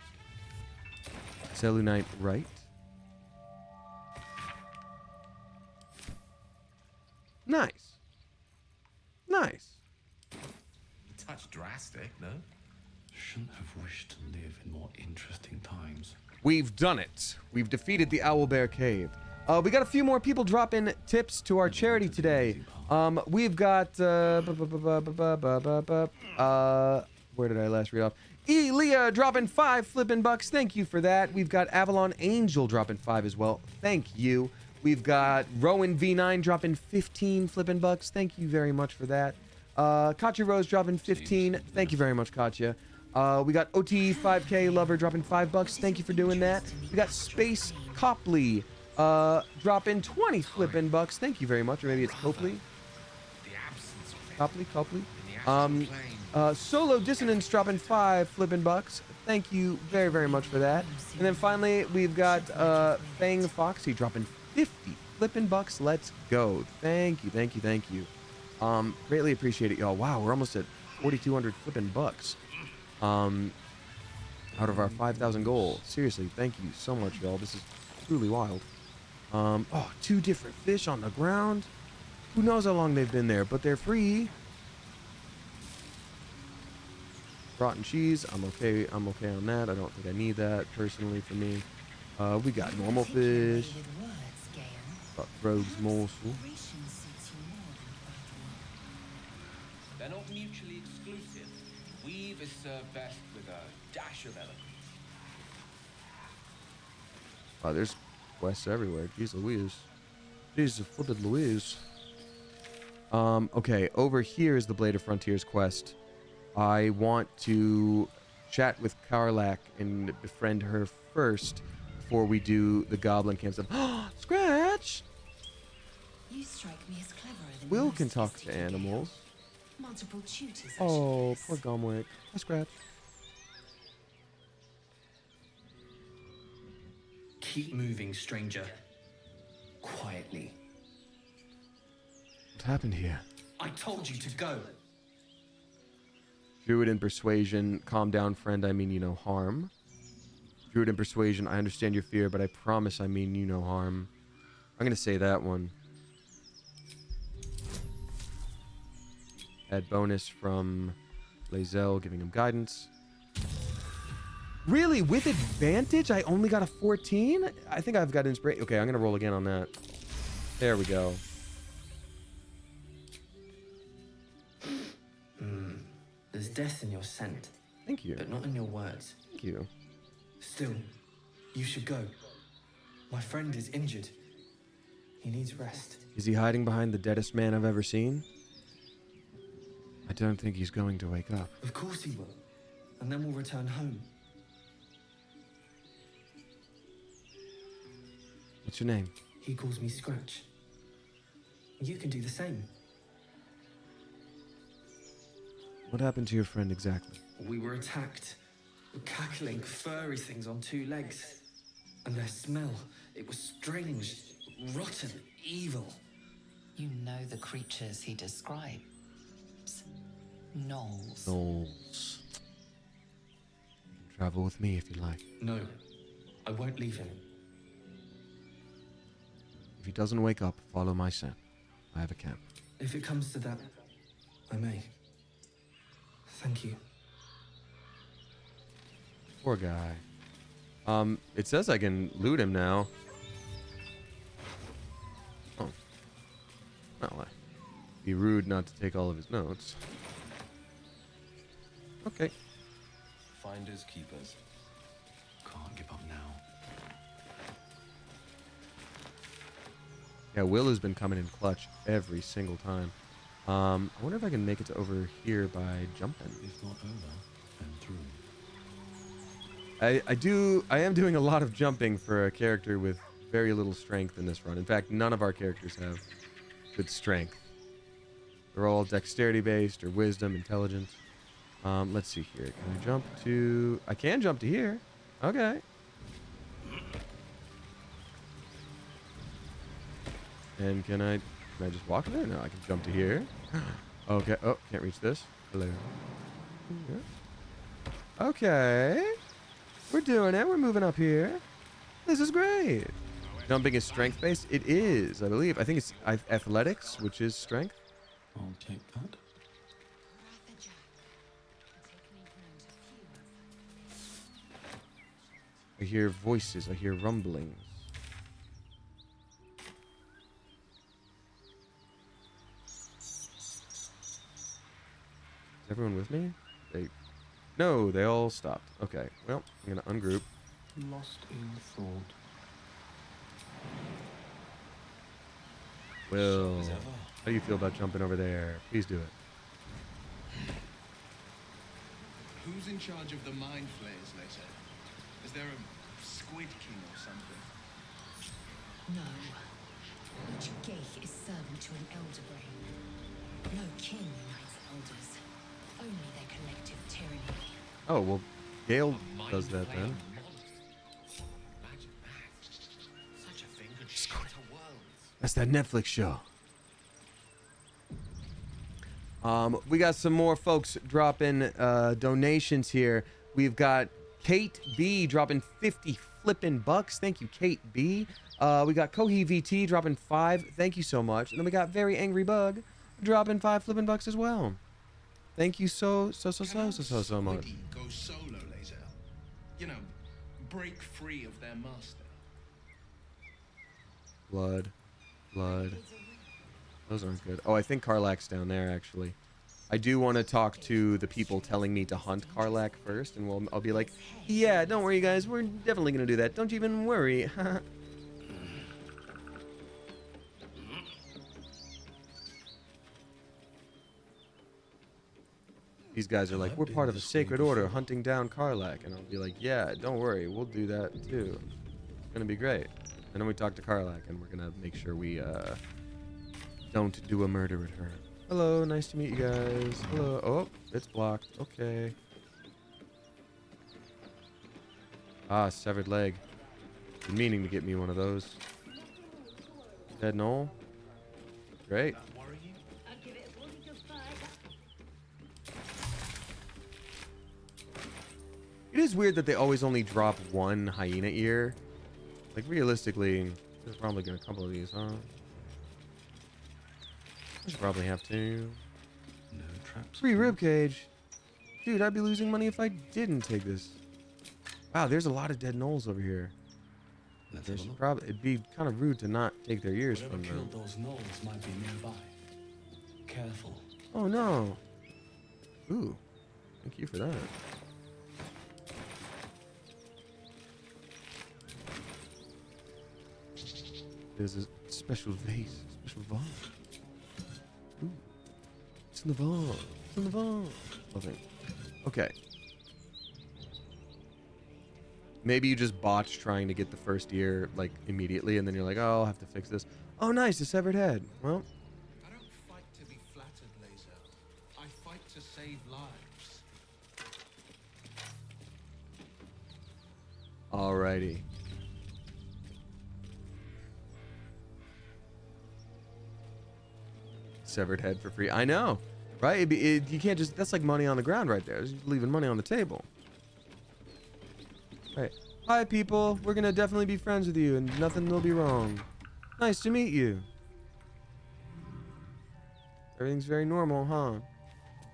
Selunite right. Nice. Nice. A touch drastic, no? Shouldn't have wished to live in more interesting times. We've done it. We've defeated the Owlbear Cave. We got a few more people dropping tips to our charity today. We've got where did I last read off? Leah dropping 5 flipping bucks. Thank you for that. We've got Avalon Angel dropping 5 as well. Thank you. We've got Rowan V9 dropping 15 flipping bucks. Thank you very much for that. Katya Rose dropping 15. Thank you very much, Katya. We got OT5K Lover dropping 5 bucks. Thank you for doing that. We got Space Copley dropping 20 flipping bucks. Thank you very much. Or maybe it's Copley. Copley. Solo Dissonance dropping 5 flipping bucks. Thank you very, very much for that. And then finally, we've got Fang Foxy dropping 50 flipping bucks. Let's go. Thank you. Greatly appreciate it, y'all. Wow, we're almost at 4,200 flipping bucks. Out of our 5,000 goal. Seriously, thank you so much, y'all. This is truly wild. 2 different fish on the ground. Who knows how long they've been there, but they're free. Rotten cheese. I'm okay on that. I don't think I need that personally for me. We got normal fish. Got rogue's morsel. They're not mutually exclusive. Weave is served best with a dash of elegance. Wow, there's quests everywhere. Jeez Louise. Jesus flippin' Louise. Okay, over here is the Blade of Frontiers quest. I want to chat with Karlak and befriend her first before we do the Goblin Camp stuff. Scratch! You strike me as cleverer than Will most can talk to sophisticated. animals. Multiple tutors. Oh, poor Gomwick. Hi, Scratch. Keep moving, stranger. Quietly. What happened here? I told you to go. Druid and Persuasion. Calm down, friend. I mean you no harm. Druid and Persuasion. I understand your fear, but I promise I mean you no harm. I'm going to say that one. Add bonus from Lazelle, giving him guidance. Really? With advantage? I only got a 14? I think I've got inspiration. Okay, I'm going to roll again on that. There we go. There's death in your scent. Thank you. But not in your words. Thank you. Still, you should go. My friend is injured. He needs rest. Is he hiding behind the deadest man I've ever seen? I don't think he's going to wake up. Of course he will. And then we'll return home. What's your name? He calls me Scratch. You can do the same. What happened to your friend exactly? We were attacked. Cackling, furry things on two legs. And their smell, it was strange, rotten, evil. You know the creatures he describes. Gnolls. Gnolls. Travel with me if you like. No, I won't leave him. If he doesn't wake up, follow my scent. I have a camp. If it comes to that, I may. Thank you. Poor guy. It says I can loot him now. Oh. Well, be rude not to take all of his notes. Okay. Finders keepers. Can't give up now. Yeah, Will has been coming in clutch every single time. I wonder if I can make it to over here by jumping. If not over, then through. I am doing a lot of jumping for a character with very little strength in this run. In fact, none of our characters have good strength. They're all dexterity based or wisdom, intelligence. Let's see here. Can I jump to... I can jump to here. Okay. And can I just walk there? No, I can jump to here. Okay. Oh, can't reach this. Hello. Okay. We're doing it. We're moving up here. This is great. Jumping is strength based? It is, I believe. I think it's athletics, which is strength. I'll take that. I hear voices. I hear rumblings. Is everyone with me? No, they all stopped. Okay, well, I'm gonna ungroup. Lost in thought. Will, how do you feel about jumping over there? Please do it. Who's in charge of the mind flayers later? Is there a squid king or something? No. Each gate is servant to an elder brain. No king unites elders. Only their collective tyranny. Oh, well, Gale does that then. That's that Netflix show. We got some more folks dropping donations here. We've got Kate B dropping 50 flippin' bucks. Thank you, Kate B. We got Kohi VT dropping 5. Thank you so much. And then we got Very Angry Bug dropping 5 flippin' bucks as well. Thank you so much. Go solo later. You know, break free of their master. Blood. Those aren't good. Oh, I think Karlak's down there, actually. I do want to talk to the people telling me to hunt Karlak first, and I'll be like, yeah, don't worry, guys. We're definitely going to do that. Don't you even worry. These guys are like, we're part of a sacred order hunting down Karlak. And I'll be like, yeah, don't worry. We'll do that, too. It's going to be great. And then we talk to Karlak, and we're going to make sure we don't do a murder at her. Hello, nice to meet you guys. Hello. Oh, it's blocked. Okay. Ah, severed leg. Been meaning to get me one of those. Dead Knoll. Great. It is weird that they always only drop one hyena ear. Like, realistically, there's probably gonna a couple of these, huh? I should probably have two. No traps. Free ribcage. Dude, I'd be losing money if I didn't take this. Wow, there's a lot of dead gnolls over here. They should probably. It'd be kind of rude to not take their ears Whatever from them. killed those gnolls might be nearby. Careful. Oh no. Ooh. Thank you for that. There's a special vase, special vase. Ooh. It's in the vase. It's in the vase. Nothing. Okay. Maybe you just botched trying to get the first ear, like, immediately, and then you're like, oh, I'll have to fix this. Oh, nice, a severed head. Well. I don't fight to be flattered, Laser. I fight to save lives. Alrighty. Severed head for free. I know, right? You can't just, that's like money on the ground right there. It's just leaving money on the table. Right. Hi, people. We're going to definitely be friends with you, and nothing will be wrong. Nice to meet you. Everything's very normal,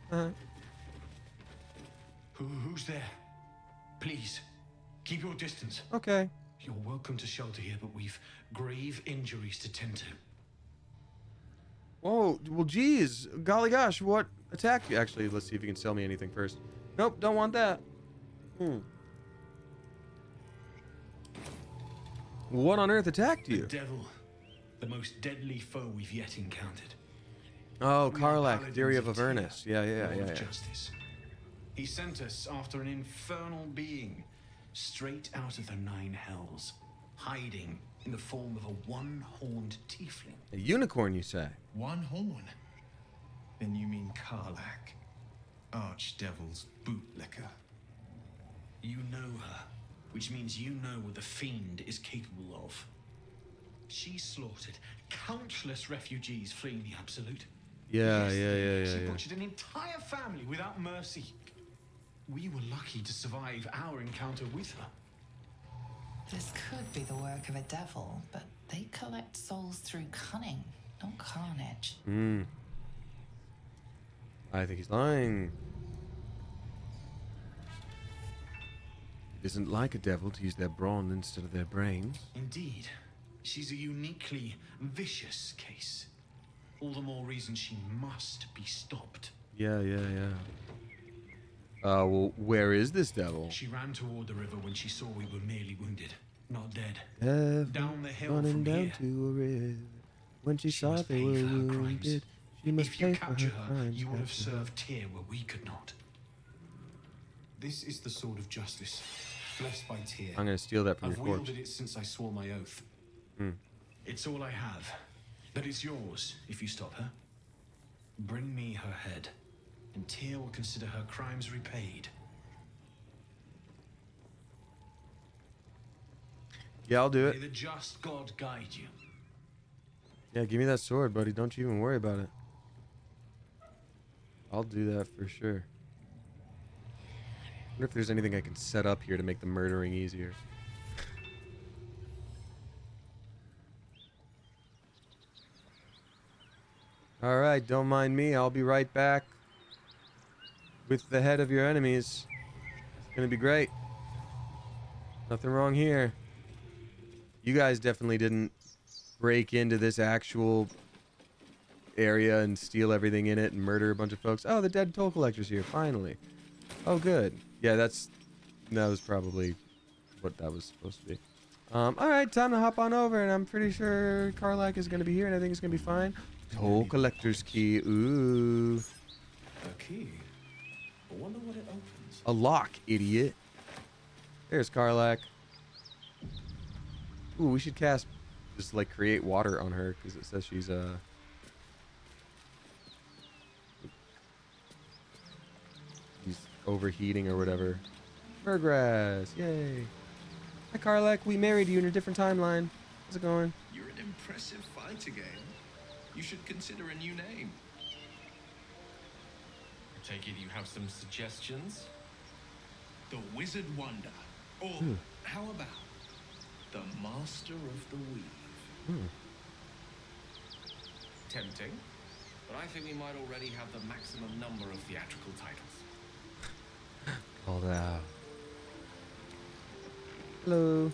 huh? Who's there? Please, keep your distance. Okay. You're welcome to shelter here, but we've grave injuries to tend to. Whoa, well, geez. Golly gosh, what attacked you? Actually, let's see if you can sell me anything first. Nope, don't want that. What on earth attacked you? The devil. The most deadly foe we've yet encountered. Oh, Karlach, Theory of Avernus. Yeah. Justice. He sent us after an infernal being, straight out of the nine hells, hiding in the form of a one-horned tiefling. A unicorn, you say? One horn? Then you mean Karlach, Archdevil's bootlicker. You know her, which means you know what the fiend is capable of. She slaughtered countless refugees fleeing the Absolute. Yeah. She butchered an entire family without mercy. We were lucky to survive our encounter with her. This could be the work of a devil, but they collect souls through cunning, not carnage. I think he's lying. It isn't like a devil to use their brawn instead of their brains. Indeed. She's a uniquely vicious case. All the more reason she must be stopped. Yeah. Well, where is this devil? She ran toward the river when she saw we were merely wounded, not dead. Down the hill running from down here. to a river. When she saw they were wounded, she must If you pay for capture her her, crimes. you would have Capture her. served here where we could not. This is the sword of justice, blessed by Tyr. I'm gonna steal that from I've your corpse. wielded it since I swore my oath. It's all I have, but it's yours if you stop her. Bring me her head, and Tyr will consider her crimes repaid. Yeah, I'll do it. May the just God guide you. Yeah, give me that sword, buddy. Don't you even worry about it. I'll do that for sure. I wonder if there's anything I can set up here to make the murdering easier. Alright, don't mind me. I'll be right back with the head of your enemies. It's gonna be great. Nothing wrong here. You guys definitely didn't break into this actual area and steal everything in it and murder a bunch of folks. Oh, the dead toll collector's here, finally. Oh, good. Yeah, that was probably what that was supposed to be. Alright, time to hop on over, and I'm pretty sure Karlach is gonna be here, and I think it's gonna be fine. Toll collector's key, ooh. A key? I wonder what it opens. A lock, idiot. There's Karlach. Ooh, we should cast, just like create water on her, because it says she's, she's overheating or whatever. Burgrass, yay. Hi, Karlach, we married you in a different timeline. How's it going? You're an impressive fighter, game. You should consider a new name. I take it you have some suggestions? The Wizard Wonder. Or how about the Master of the Weave? Tempting, but I think we might already have the maximum number of theatrical titles. All that. Hello.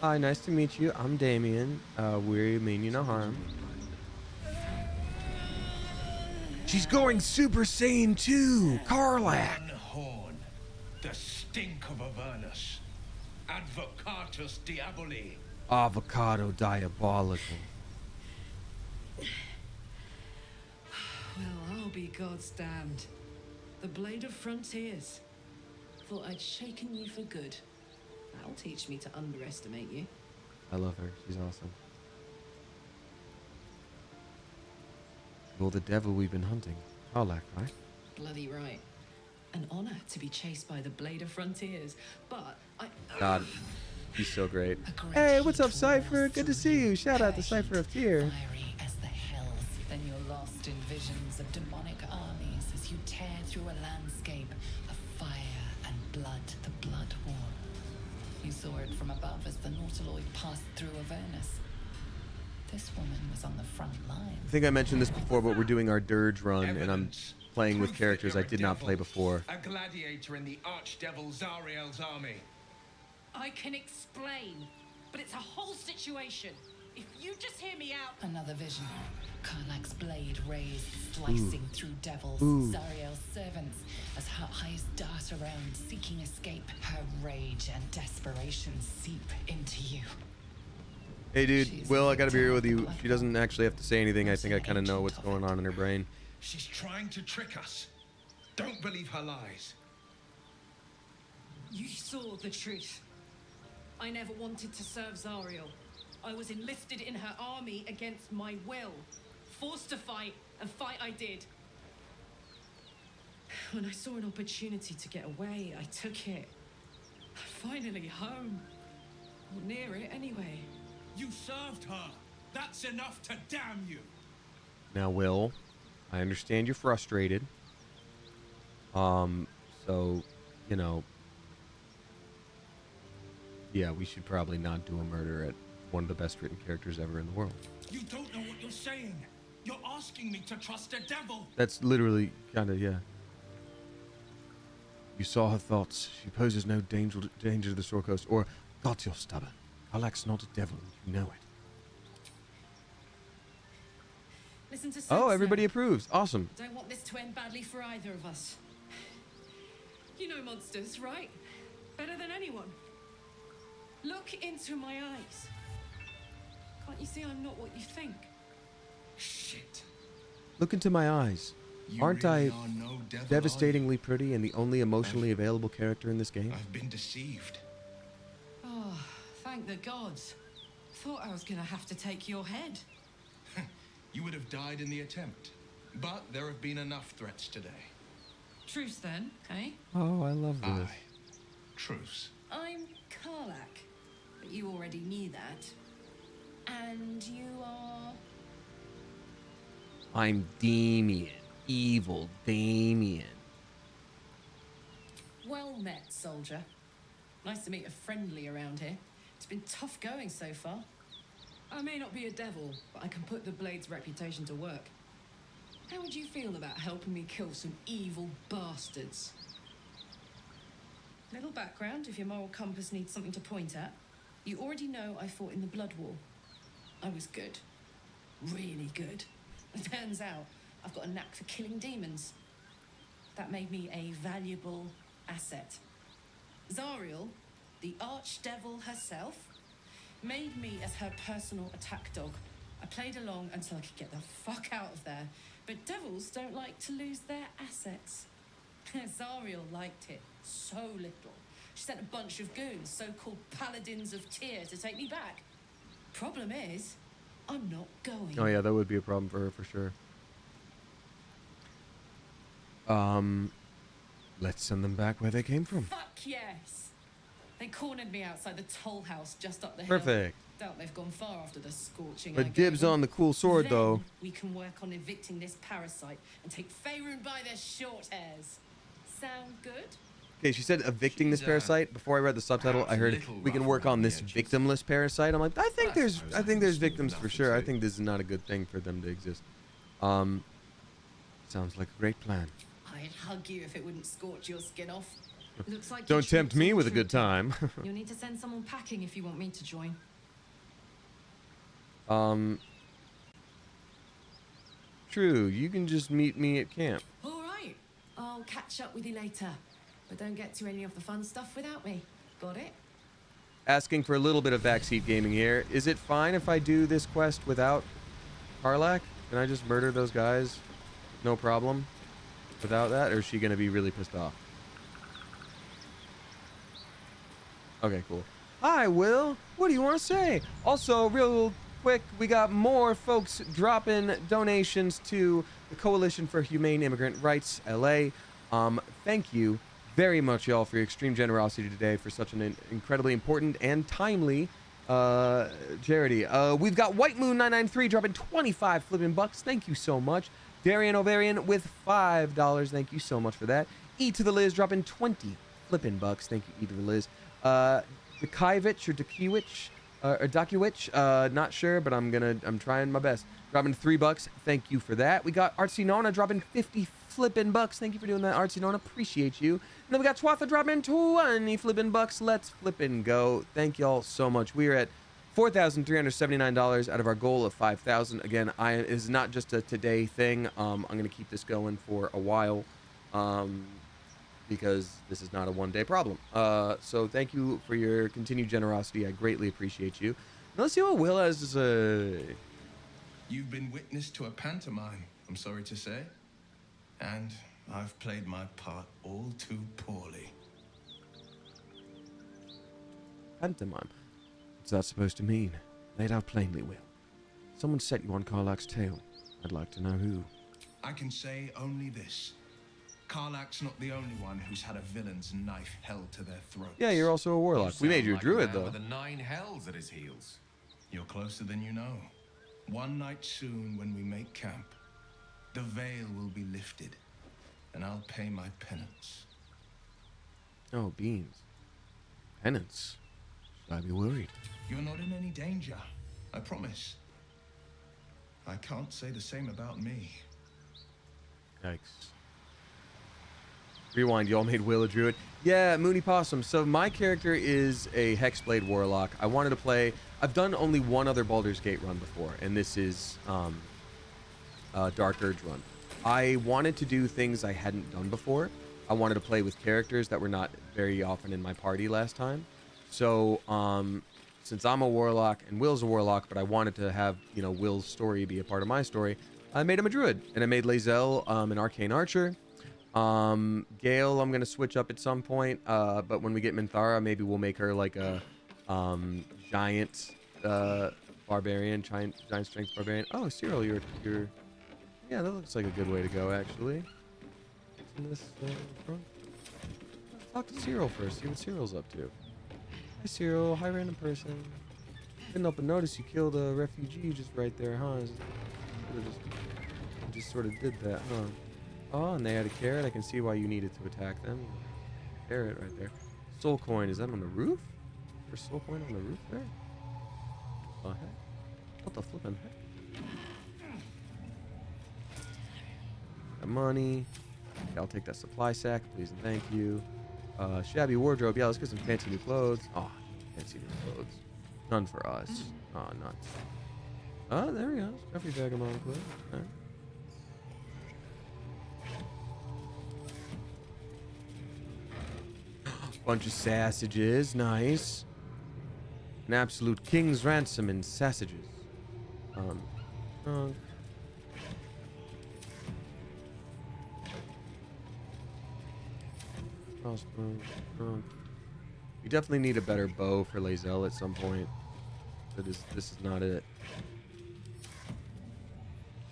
Hi, nice to meet you. I'm Damien. We mean you no harm. She's going Super Saiyan 2, Karlak. One horn, the stink of Avernus. Advocatus diaboli. Avocado diabolical. Well, I'll be God's damned. The Blade of Frontiers. Thought I'd shaken you for good. That'll teach me to underestimate you. I love her. She's awesome. Well, the devil we've been hunting. Karlak, right? Bloody right. An honor to be chased by the Blade of Frontiers, but God, he's so great. Hey, what's up, Cypher? Good to see you. Shout out to Cypher up here. Fiery as the hells, then you're lost in visions of demonic armies as you tear through a landscape of fire and blood, the blood war. You saw it from above as the Nautiloid passed through Avernus. This woman was on the front line. I think I mentioned this before, but we're doing our Dirge run, and I'm playing with characters I did not play before. A gladiator in the archdevil Zariel's army. I can explain, but it's a whole situation. If you just hear me out. Another vision. Karlak's blade raised, slicing through devils, Zariel's servants, as her eyes dart around, seeking escape. Her rage and desperation seep into you. Hey, dude, Will, I gotta be real with you. She doesn't actually have to say anything. I think I kind of know what's going on in her brain. She's trying to trick us. Don't believe her lies. You saw the truth. I never wanted to serve Zariel. I was enlisted in her army against my will. Forced to fight, and fight I did. When I saw an opportunity to get away, I took it. I'm finally home. Or near it, anyway. You served her. That's enough to damn you. Now, Will, I understand you're frustrated. So, you know, yeah, we should probably not do a murder at one of the best written characters ever in the world. You don't know what you're saying. You're asking me to trust a devil. That's literally kind of, yeah. You saw her thoughts. She poses no danger to the Shore Coast. Or, God, you're stubborn. Karlak's not a devil. You know it. Listen to Oh, sense everybody now. approves. Awesome. Don't want this to end badly for either of us. You know monsters, right? Better than anyone. Look into my eyes. Can't you see I'm not what you think? Shit. Look into my eyes. Aren't really I are no devil, devastatingly pretty and the only emotionally available character in this game? I've been deceived. Oh, thank the gods. Thought I was gonna have to take your head. You would have died in the attempt. But there have been enough threats today. Truce then, eh? Oh, I love this. Truce. I'm Karlak, but you already knew that. And you are... I'm Damien. Evil Damien. Well met, soldier. Nice to meet a friendly around here. It's been tough going so far. I may not be a devil, but I can put the Blade's reputation to work. How would you feel about helping me kill some evil bastards? Little background, if your moral compass needs something to point at. You already know I fought in the Blood War. I was good. Really good. It turns out I've got a knack for killing demons. That made me a valuable asset. Zariel, the archdevil herself, made me as her personal attack dog. I played along until I could get the fuck out of there. But devils don't like to lose their assets. Zariel liked it so little. She sent a bunch of goons, so-called paladins of Tyr, to take me back. Problem is, I'm not going. Oh yeah, that would be a problem for her for sure. Let's send them back where they came from. Fuck yes! They cornered me outside the toll house just up the hill. Perfect. Doubt they've gone far after the scorching. But dibs on the cool sword, Then though. We can work on evicting this parasite and take Faerun by their short hairs. Sound good? Okay, she said evicting this parasite. Before I read the subtitle, I heard we can work on this victimless parasite. I'm like, I think there's victims for sure. I think this is not a good thing for them to exist. Sounds like a great plan. I'd hug you if it wouldn't scorch your skin off. Looks like Don't tempt me with a good time. You'll need to send someone packing if you want me to join. True. You can just meet me at camp. All right. I'll catch up with you later. But don't get to any of the fun stuff without me. Got it? Asking for a little bit of backseat gaming here. Is it fine if I do this quest without Karlach? Can I just murder those guys? No problem? Without that? Or is she going to be really pissed off? Okay, cool. Hi, Will. What do you want to say? Also, real quick, we got more folks dropping donations to the Coalition for Humane Immigrant Rights, LA. Thank you very much, y'all, for your extreme generosity today for such an incredibly important and timely charity. We've got White Moon 993 dropping 25 flipping bucks. Thank you so much. Darian Ovarian with $5. Thank you so much for that. E to the Liz dropping 20 flipping bucks. Thank you, E to the Liz. Dakiewicz or Dakiewicz or Dakiewicz, not sure, but I'm trying my best. Dropping $3. Thank you for that. We got Artsy Nona dropping 50 flipping bucks. Thank you for doing that, Artsy Nona. Appreciate you. And then we got Swatha dropping 20 flipping bucks. Let's flipping go. Thank y'all so much. We are at $4,379 out of our goal of $5,000. Again, it is not just a today thing. I'm going to keep this going for a while because this is not a one-day problem. So thank you for your continued generosity. I greatly appreciate you. Now let's see what Will has to say. You've been witness to a pantomime, I'm sorry to say. And I've played my part all too poorly. Pantomime? What's that supposed to mean? Lay it out plainly, Will. Someone set you on Karlach's tail. I'd like to know who. I can say only this. Karlach's not the only one who's had a villain's knife held to their throat. Yeah, you're also a warlock. We made you a druid, though. With the 9 hells at his heels. You're closer than you know. One night soon, when we make camp, the veil will be lifted, and I'll pay my penance. Oh, beans. Penance. Should I be worried? You're not in any danger, I promise. I can't say the same about me. Yikes. Rewind, y'all made Will a druid. Yeah, Mooney Possum. So my character is a Hexblade Warlock. I wanted to play... I've done only one other Baldur's Gate run before, and this is Dark Urge run. I wanted to do things I hadn't done before. I wanted to play with characters that were not very often in my party last time. So, since I'm a Warlock and Will's a Warlock, but I wanted to have, you know, Will's story be a part of my story, I made him a druid. And I made Lae'zel an arcane archer. Gale, I'm going to switch up at some point. But when we get Minthara, maybe we'll make her like a giant barbarian, giant strength barbarian. Oh, Cyril, you're... Yeah, that looks like a good way to go, actually. What's in this front? Let's talk to Cyril first, see what Cyril's up to. Hi, Cyril. Hi, random person. Couldn't help but notice you killed a refugee just right there, huh? Just sort of did that, huh? Oh, and they had a carrot. I can see why you needed to attack them. Carrot right there. Soul coin. Is that on the roof? There's soul coin on the roof there? What the heck? What the flippin' heck? Got money. Okay, I'll take that supply sack, please and thank you. Shabby wardrobe. Yeah, let's get some fancy new clothes. Oh, fancy new clothes. None for us. Oh, nuts. Oh, there we go. Scruffy vagabond clothes. All right. Bunch of sausages. Nice. An absolute king's ransom in sausages. We definitely need a better bow for Lae'zel at some point. This is not it.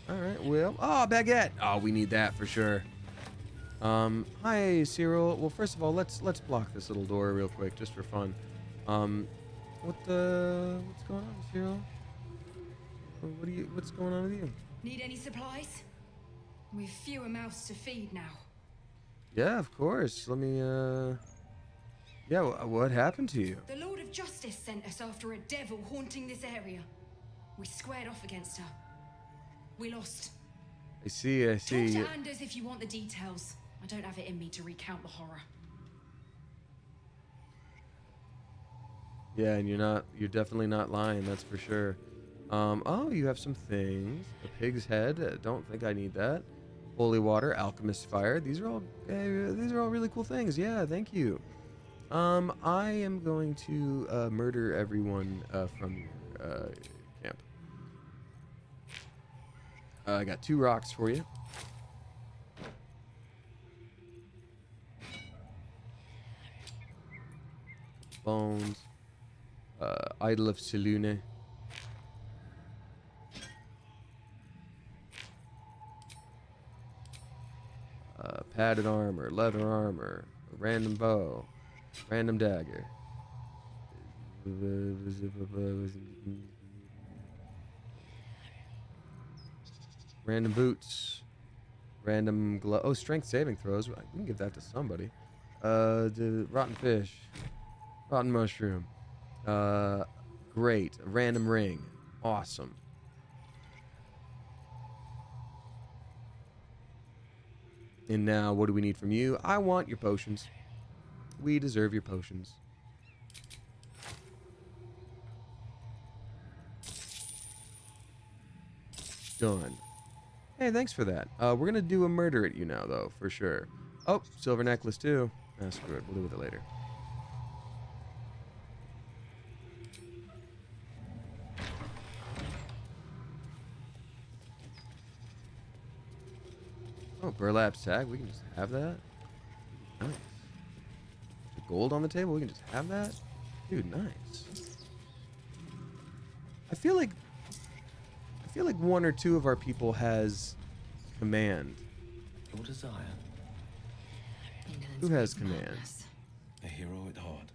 Alright, well. Oh, baguette! Oh, we need that for sure. Hi, Cyril. Well, first of all, let's block this little door real quick, just for fun. What's going on, Cyril? What's going on with you? Need any supplies? We've fewer mouths to feed now. Yeah, of course. Let me, yeah, what happened to you? The Lord of Justice sent us after a devil haunting this area. We squared off against her. We lost. I see. Talk to Anders if you want the details. I don't have it in me to recount the horror. Yeah, and you're definitely not lying, that's for sure. Oh, you have some things. A pig's head. Don't think I need that. Holy water, alchemist fire. These are all really cool things. Yeah, thank you. I am going to murder everyone from your camp. I got 2 rocks for you. Bones. Idol of Selune. Padded armor, leather armor, a random bow, random dagger. Random boots. Random glove. Oh, strength saving throws. We can give that to somebody. Rotten fish. Rotten mushroom. Great. A random ring. Awesome. And now, what do we need from you? I want your potions. We deserve your potions. Done. Hey, thanks for that. We're going to do a murder at you now, though, for sure. Oh, silver necklace, too. Ah, screw it. We'll deal with it later. Oh, burlap sack. We can just have that. Nice. The gold on the table. We can just have that. Dude, nice. I feel like 1 or 2 of our people has command. Your desire. Who has command? A hero at heart.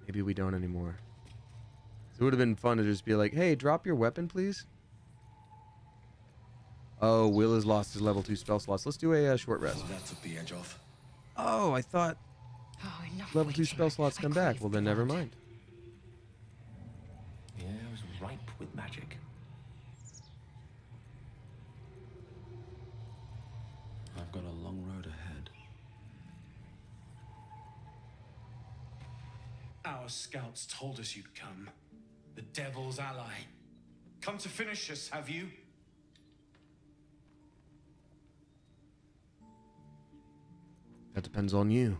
Maybe we don't anymore. So it would have been fun to just be like, hey, drop your weapon, please. Oh, Will has lost his level 2 spell slots. Let's do a short rest. Oh, that took the edge off. Oh, I thought level 2 spell slots come back. Well, then never mind. The air is ripe with magic. I've got a long road ahead. Our scouts told us you'd come. The devil's ally. Come to finish us, have you? That depends on you.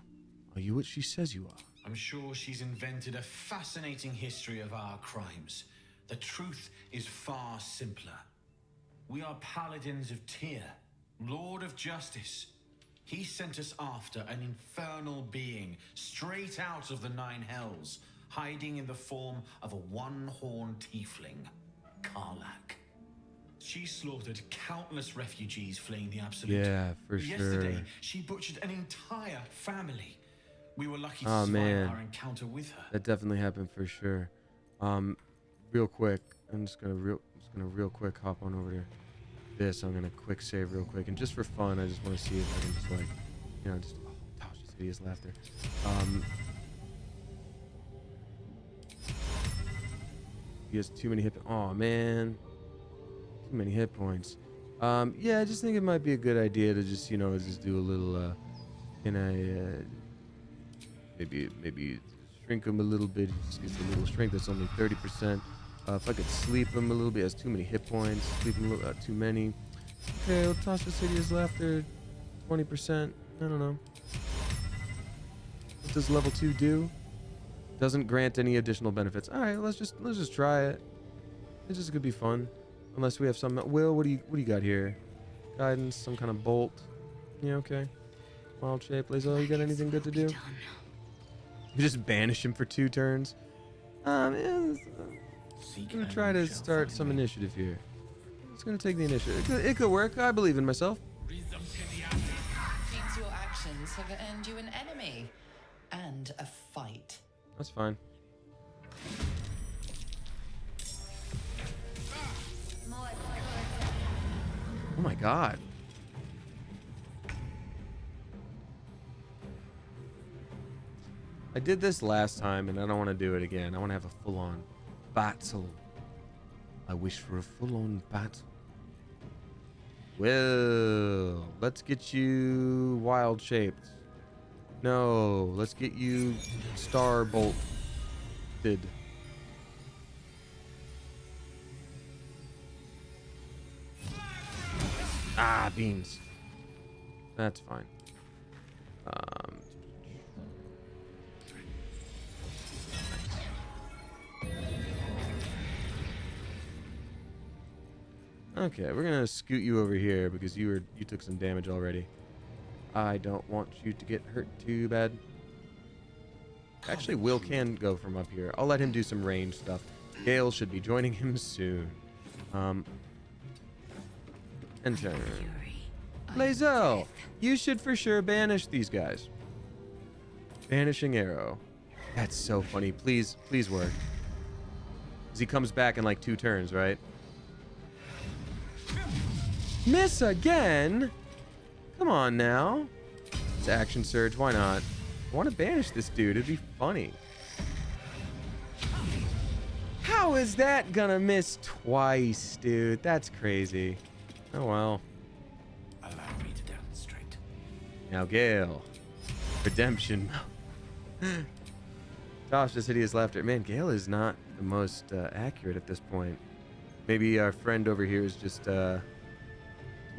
Are you what she says you are? I'm sure she's invented a fascinating history of our crimes. The truth is far simpler. We are paladins of Tyr, Lord of Justice. He sent us after an infernal being straight out of the 9 hells, hiding in the form of a one-horned tiefling, Karlak. She slaughtered countless refugees fleeing the Absolute. Yeah, for sure. Yesterday, she butchered an entire family. We were lucky to survive our encounter with her. That definitely happened for sure. Real quick, I'm just gonna real quick hop on over to this. I'm gonna quick save real quick, and just for fun, I just want to see if I can just like, you know, just Tasha's hideous laughter. He has too many hit. Oh man. Too many hit points. Yeah, I just think it might be a good idea to just, you know, just do a little, maybe shrink him a little bit. Just gets a little shrink. That's only 30%. If I could sleep him a little bit, he has too many hit points. Sleep him a little, too many. Okay, well, Tasha's hideous laughter, 20%. I don't know. What does level 2 do? Doesn't grant any additional benefits. All right, let's just try it. It's just gonna be fun. Unless we have some. Will, what do you got here? Guidance, some kind of bolt. Yeah, okay. Wild shape. Lazo, you got anything good to do? You just banish him for 2 turns. Yeah, I'm gonna try to start some initiative here. It's gonna take the initiative. It could work. I believe in myself. Seems your actions have earned you an enemy and a fight. That's fine. Oh my god. I did this last time and I don't want to do it again. I want to have a full-on battle. I wish for a full-on battle. Well, let's get you wild shaped. No, let's get you star bolt. accepted. Ah, beans. That's fine. Okay, we're gonna scoot you over here because you took some damage already. I don't want you to get hurt too bad. Actually, Will can go from up here. I'll let him do some range stuff. Gale should be joining him soon. Enter. Lae'zel, you should for sure banish these guys. Banishing arrow. That's so funny. Please work. 'Cause he comes back in like 2 turns, right? Miss again? Come on now. It's action surge. Why not? I want to banish this dude. It'd be funny. How is that gonna miss twice, dude? That's crazy. Oh well. Allow me to demonstrate. Now, Gale. Redemption. Josh, this hideous laughter. Man, Gale is not the most accurate at this point. Maybe our friend over here is just too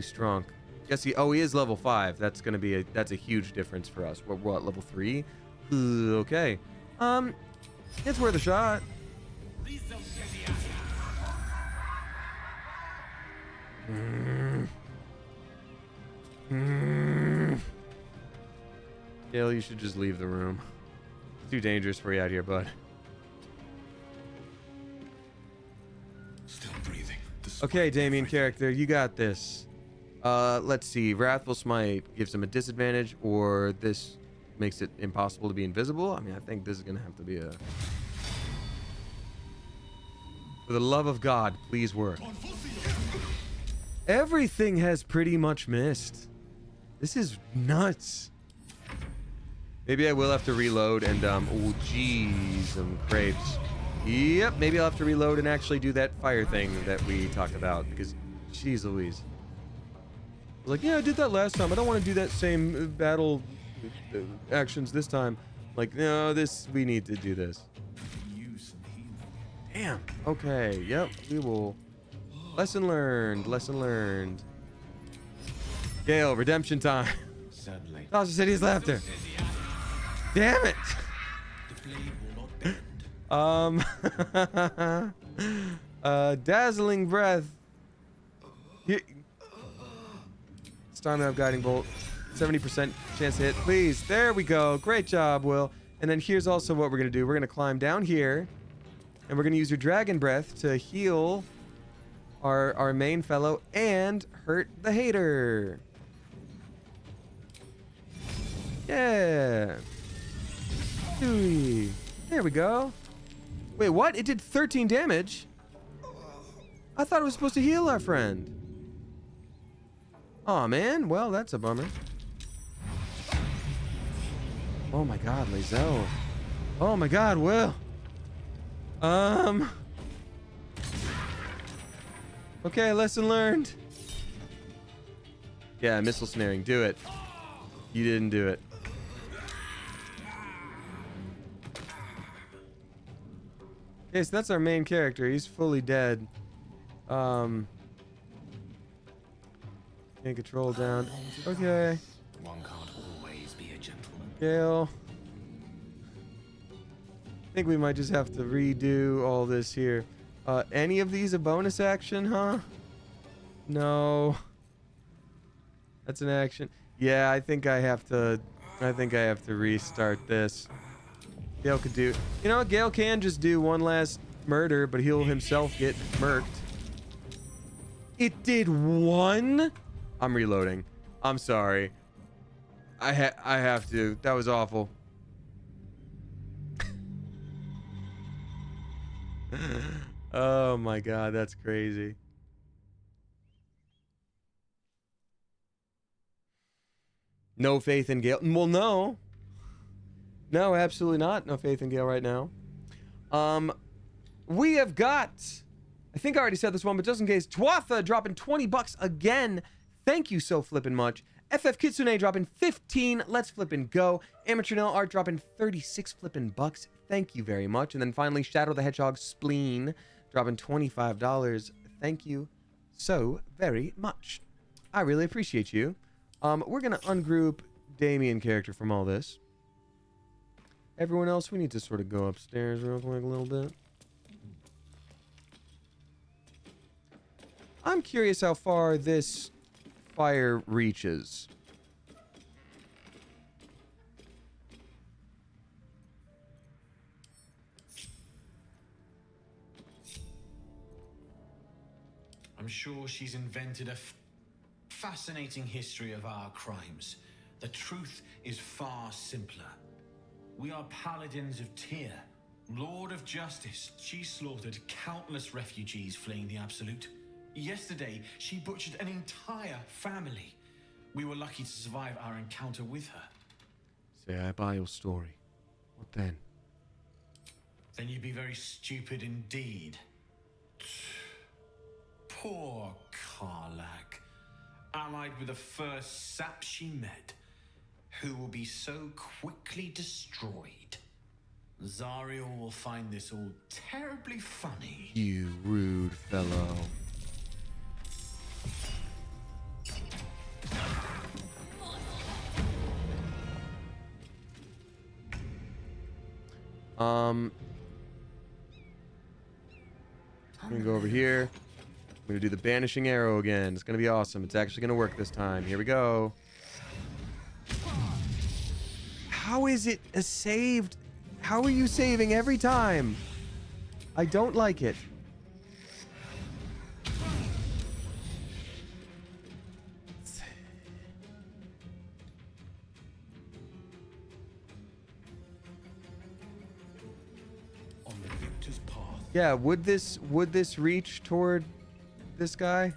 strong. Guess he is level 5. That's gonna be that's a huge difference for us. What level 3? Okay. It's worth a shot. Gale, you should just leave the room. It's too dangerous for you out here, bud. Still breathing. Okay, Damien character, you got this. Let's see. Wrathful Smite gives him a disadvantage, or this makes it impossible to be invisible. I mean, I think this is gonna have to be a... For the love of God, please work. Everything has pretty much missed. This is nuts. Maybe I will have to reload and, oh, jeez, some crepes. Yep, maybe I'll have to reload and actually do that fire thing that we talked about, because, jeez Louise. I was like, yeah, I did that last time. I don't want to do that same battle actions this time. Like, no, we need to do this. Damn. Okay, yep, we will. Lesson learned, lesson learned. Gale, redemption time. Sadly. Tasha City's laughter. Damn it. Dazzling breath. Starman of Guiding Bolt. 70% chance to hit. Please. There we go. Great job, Will. And then here's also what we're going to do. We're going to climb down here. And we're going to use your Dragon Breath to heal our main fellow and hurt the hater. Yeah. There we go. Wait, what? It did 13 damage? I thought it was supposed to heal our friend. Aw, man. Well, that's a bummer. Oh my god, Lae'zel. Oh my god, Will. Okay, lesson learned. Yeah, missile snaring. Do it. You didn't do it. Okay, so that's our main character. He's fully dead. Can't control down. Okay. One can't always be a gentleman. Gale. I think we might just have to redo all this here. Any of these a bonus action, huh? No. That's an action. Yeah, I think I have to restart this. Gale could do... You know what? Gale can just do one last murder, but he'll himself get murked. It did one? I'm reloading. I'm sorry. I have to. That was awful. Oh my god, that's crazy. No faith in Gale. Well, no. No, absolutely not. No faith in Gale right now. We have got... I think I already said this one, but just in case, Twatha dropping 20 bucks again. Thank you so flippin' much. FF Kitsune dropping 15. Let's flip and go. Amateur Nail Art dropping 36 flipping bucks. Thank you very much. And then finally, Shadow the Hedgehog Spleen dropping $25. Thank you so very much. I really appreciate you. We're going to ungroup Damien character from all this. Everyone else, we need to sort of go upstairs real quick a little bit. I'm curious how far this fire reaches. I'm sure she's invented a fascinating history of our crimes. The truth is far simpler. We are paladins of Tyr, Lord of Justice. She slaughtered countless refugees fleeing the Absolute. Yesterday, she butchered an entire family. We were lucky to survive our encounter with her. Say I buy your story. What then? Then you'd be very stupid indeed. Poor Karlak, allied with the first sap she met, who will be so quickly destroyed. Zariel will find this all terribly funny. You rude fellow. I'm gonna go over here. I'm gonna do the banishing arrow again. It's gonna be awesome. It's actually gonna work this time. Here we go. How is it a saved? How are you saving every time? I don't like it. On the victor's path. Yeah, would this reach toward this guy?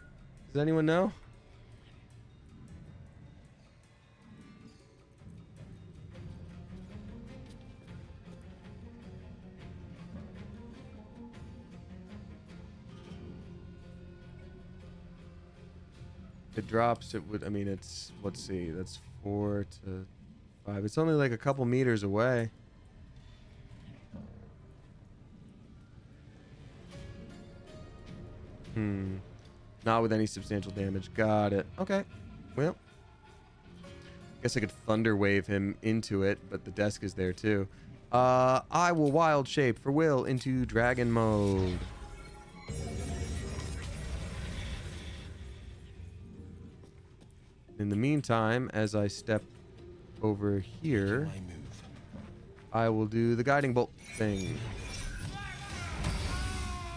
Does anyone know? It drops, it would, I mean, it's, let's see, that's 4 to 5. It's only like a couple meters away. Not with any substantial damage. Got it. Okay. Well. Guess I could thunder wave him into it, but the desk is there too. I will wild shape for Will into dragon mode. In the meantime, as I step over here, I will do the guiding bolt thing.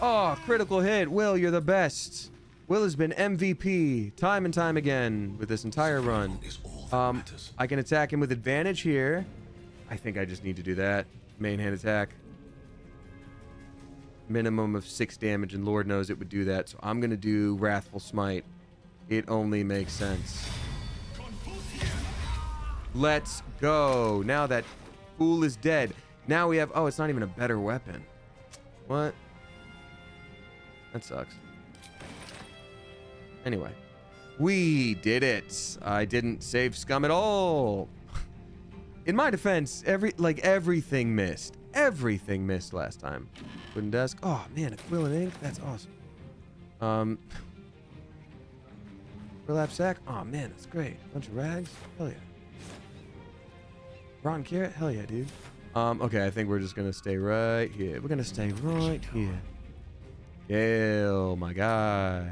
Oh, critical hit. Will, you're the best. Will has been MVP time and time again with this entire run. I can attack him with advantage here. I think I just need to do that. Main hand attack. Minimum of 6 damage, and Lord knows it would do that. So I'm going to do Wrathful Smite. It only makes sense. Let's go. Now that fool is dead. Now we have... Oh, it's not even a better weapon. What? That sucks. Anyway. We did it. I didn't save scum at all. In my defense, everything missed. Everything missed last time. Wooden desk. Oh, man, a quill and ink. That's awesome. Burlap sack. Oh, man, that's great. Bunch of rags. Hell yeah. Rotten carrot? Hell yeah, dude. Okay, I think we're just gonna stay right here. We're gonna stay right here. Gale, my guy.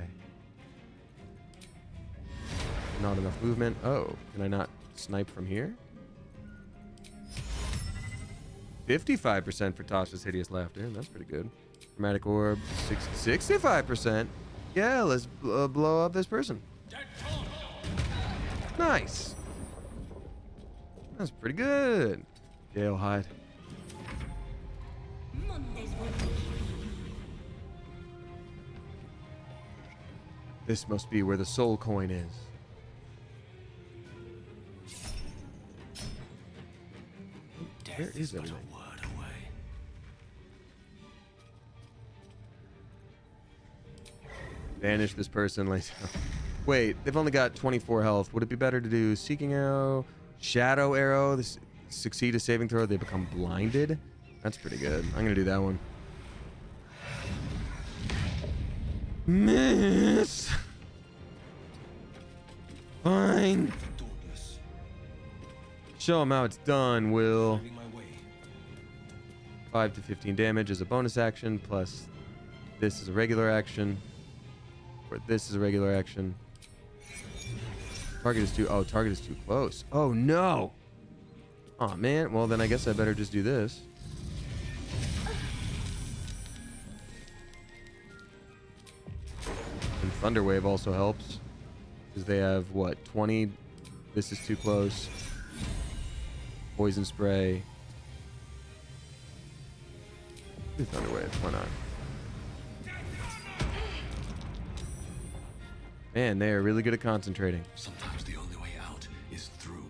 Not enough movement. Oh, can I not snipe from here? 55% for Tasha's hideous laughter. That's pretty good. Dramatic orb, 65%. Yeah, let's blow up this person. Nice. That's pretty good. Gale hide. This must be where the soul coin is. Where is everything? Banish this person later. Wait, they've only got 24 health. Would it be better to do Seeking Arrow, Shadow Arrow? This succeed a saving throw, they become blinded. That's pretty good. I'm gonna do that one. Miss. Fine. Show them how it's done, Will. 5 to 15 damage is a bonus action, plus this is a regular action. Or this is a regular action. Target is too... Oh, target is too close. Oh, no! Oh man. Well, then I guess I better just do this. And Thunder Wave also helps. Because they have, what, 20? This is too close. Poison Spray. Do Thunder Wave. Why not? Man, they are really good at concentrating. Sometimes the only way out is through.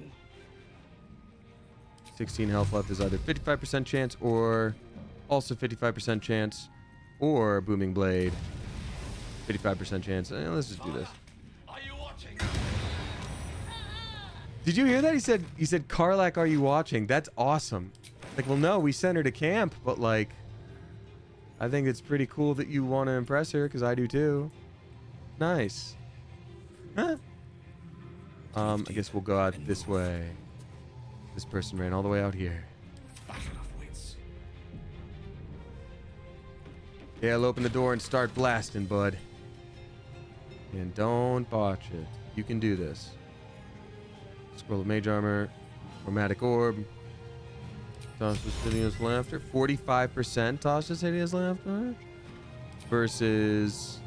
16 health left is either 55% chance or also 55% chance or Booming Blade. 55% chance. Let's just do this. Did you hear that? He said, Karlak, are you watching? That's awesome. Like, well, no, we sent her to camp, but like, I think it's pretty cool that you want to impress her, because I do too. Nice. Huh? I guess we'll go out this way. This person ran all the way out here. Yeah, I'll open the door and start blasting, bud. And don't botch it. You can do this. Scroll of Mage Armor. Chromatic Orb. Tasha's Hideous Laughter. 45% Tasha's Hideous Laughter. Versus...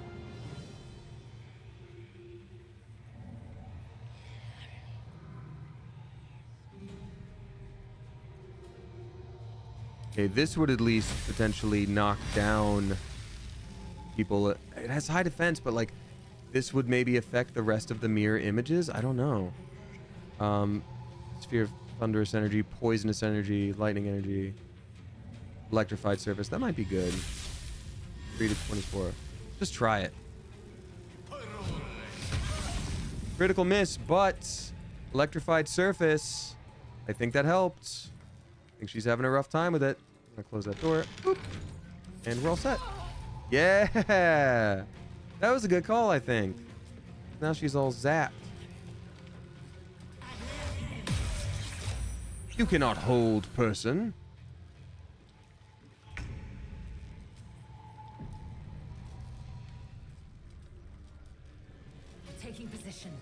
Okay, this would at least potentially knock down people. It has high defense, but like this would maybe affect the rest of the mirror images. I don't know. Sphere of Thunderous Energy, Poisonous Energy, Lightning Energy, Electrified Surface. That might be good. 3 to 24. Just try it. Critical miss, but Electrified Surface. I think that helped. I think she's having a rough time with it. I'm gonna close that door. Boop. And we're all set. Yeah! That was a good call, I think. Now she's all zapped. You cannot hold, person. Taking position.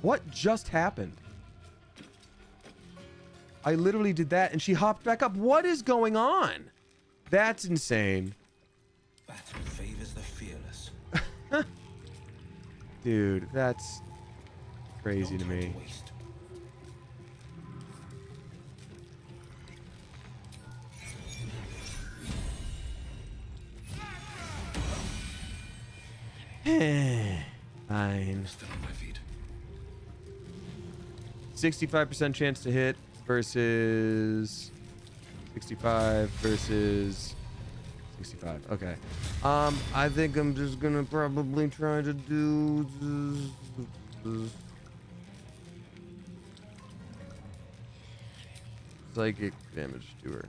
What just happened? I literally did that and she hopped back up. What is going on? That's insane. Battle favors the fearless. Dude, that's crazy to me. Fine. Still on my feet. 65% chance to hit versus 65 versus 65. Okay. I think I'm just gonna probably try to do psychic damage to her.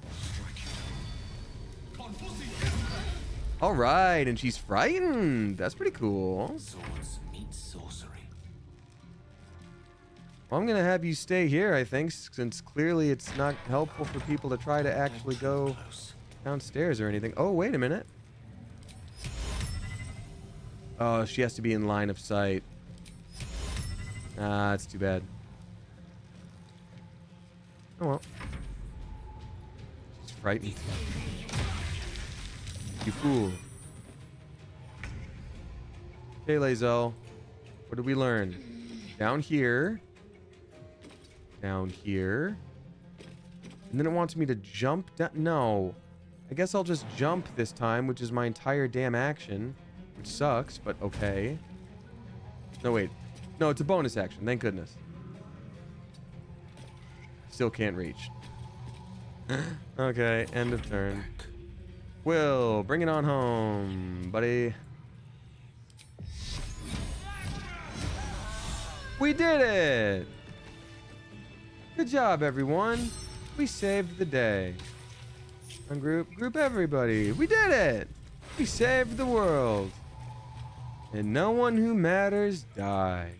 All right, and she's frightened. That's pretty cool. Swords meet sorcery. Well, I'm gonna have you stay here, I think, since clearly it's not helpful for people to try to actually go downstairs or anything. Oh, wait a minute. Oh, she has to be in line of sight. Ah, that's too bad. Oh well. She's frightened. You fool. Okay, Lae'zel. What did we learn? Down here. Down here. And then it wants me to jump down. No. I guess I'll just jump this time, which is my entire damn action. Which sucks, but okay. No, wait. No, it's a bonus action. Thank goodness. Still can't reach. Okay, end of turn. Will, bring it on home, buddy. We did it! Good job, everyone. We saved the day. Group everybody. We did it! We saved the world. And no one who matters died.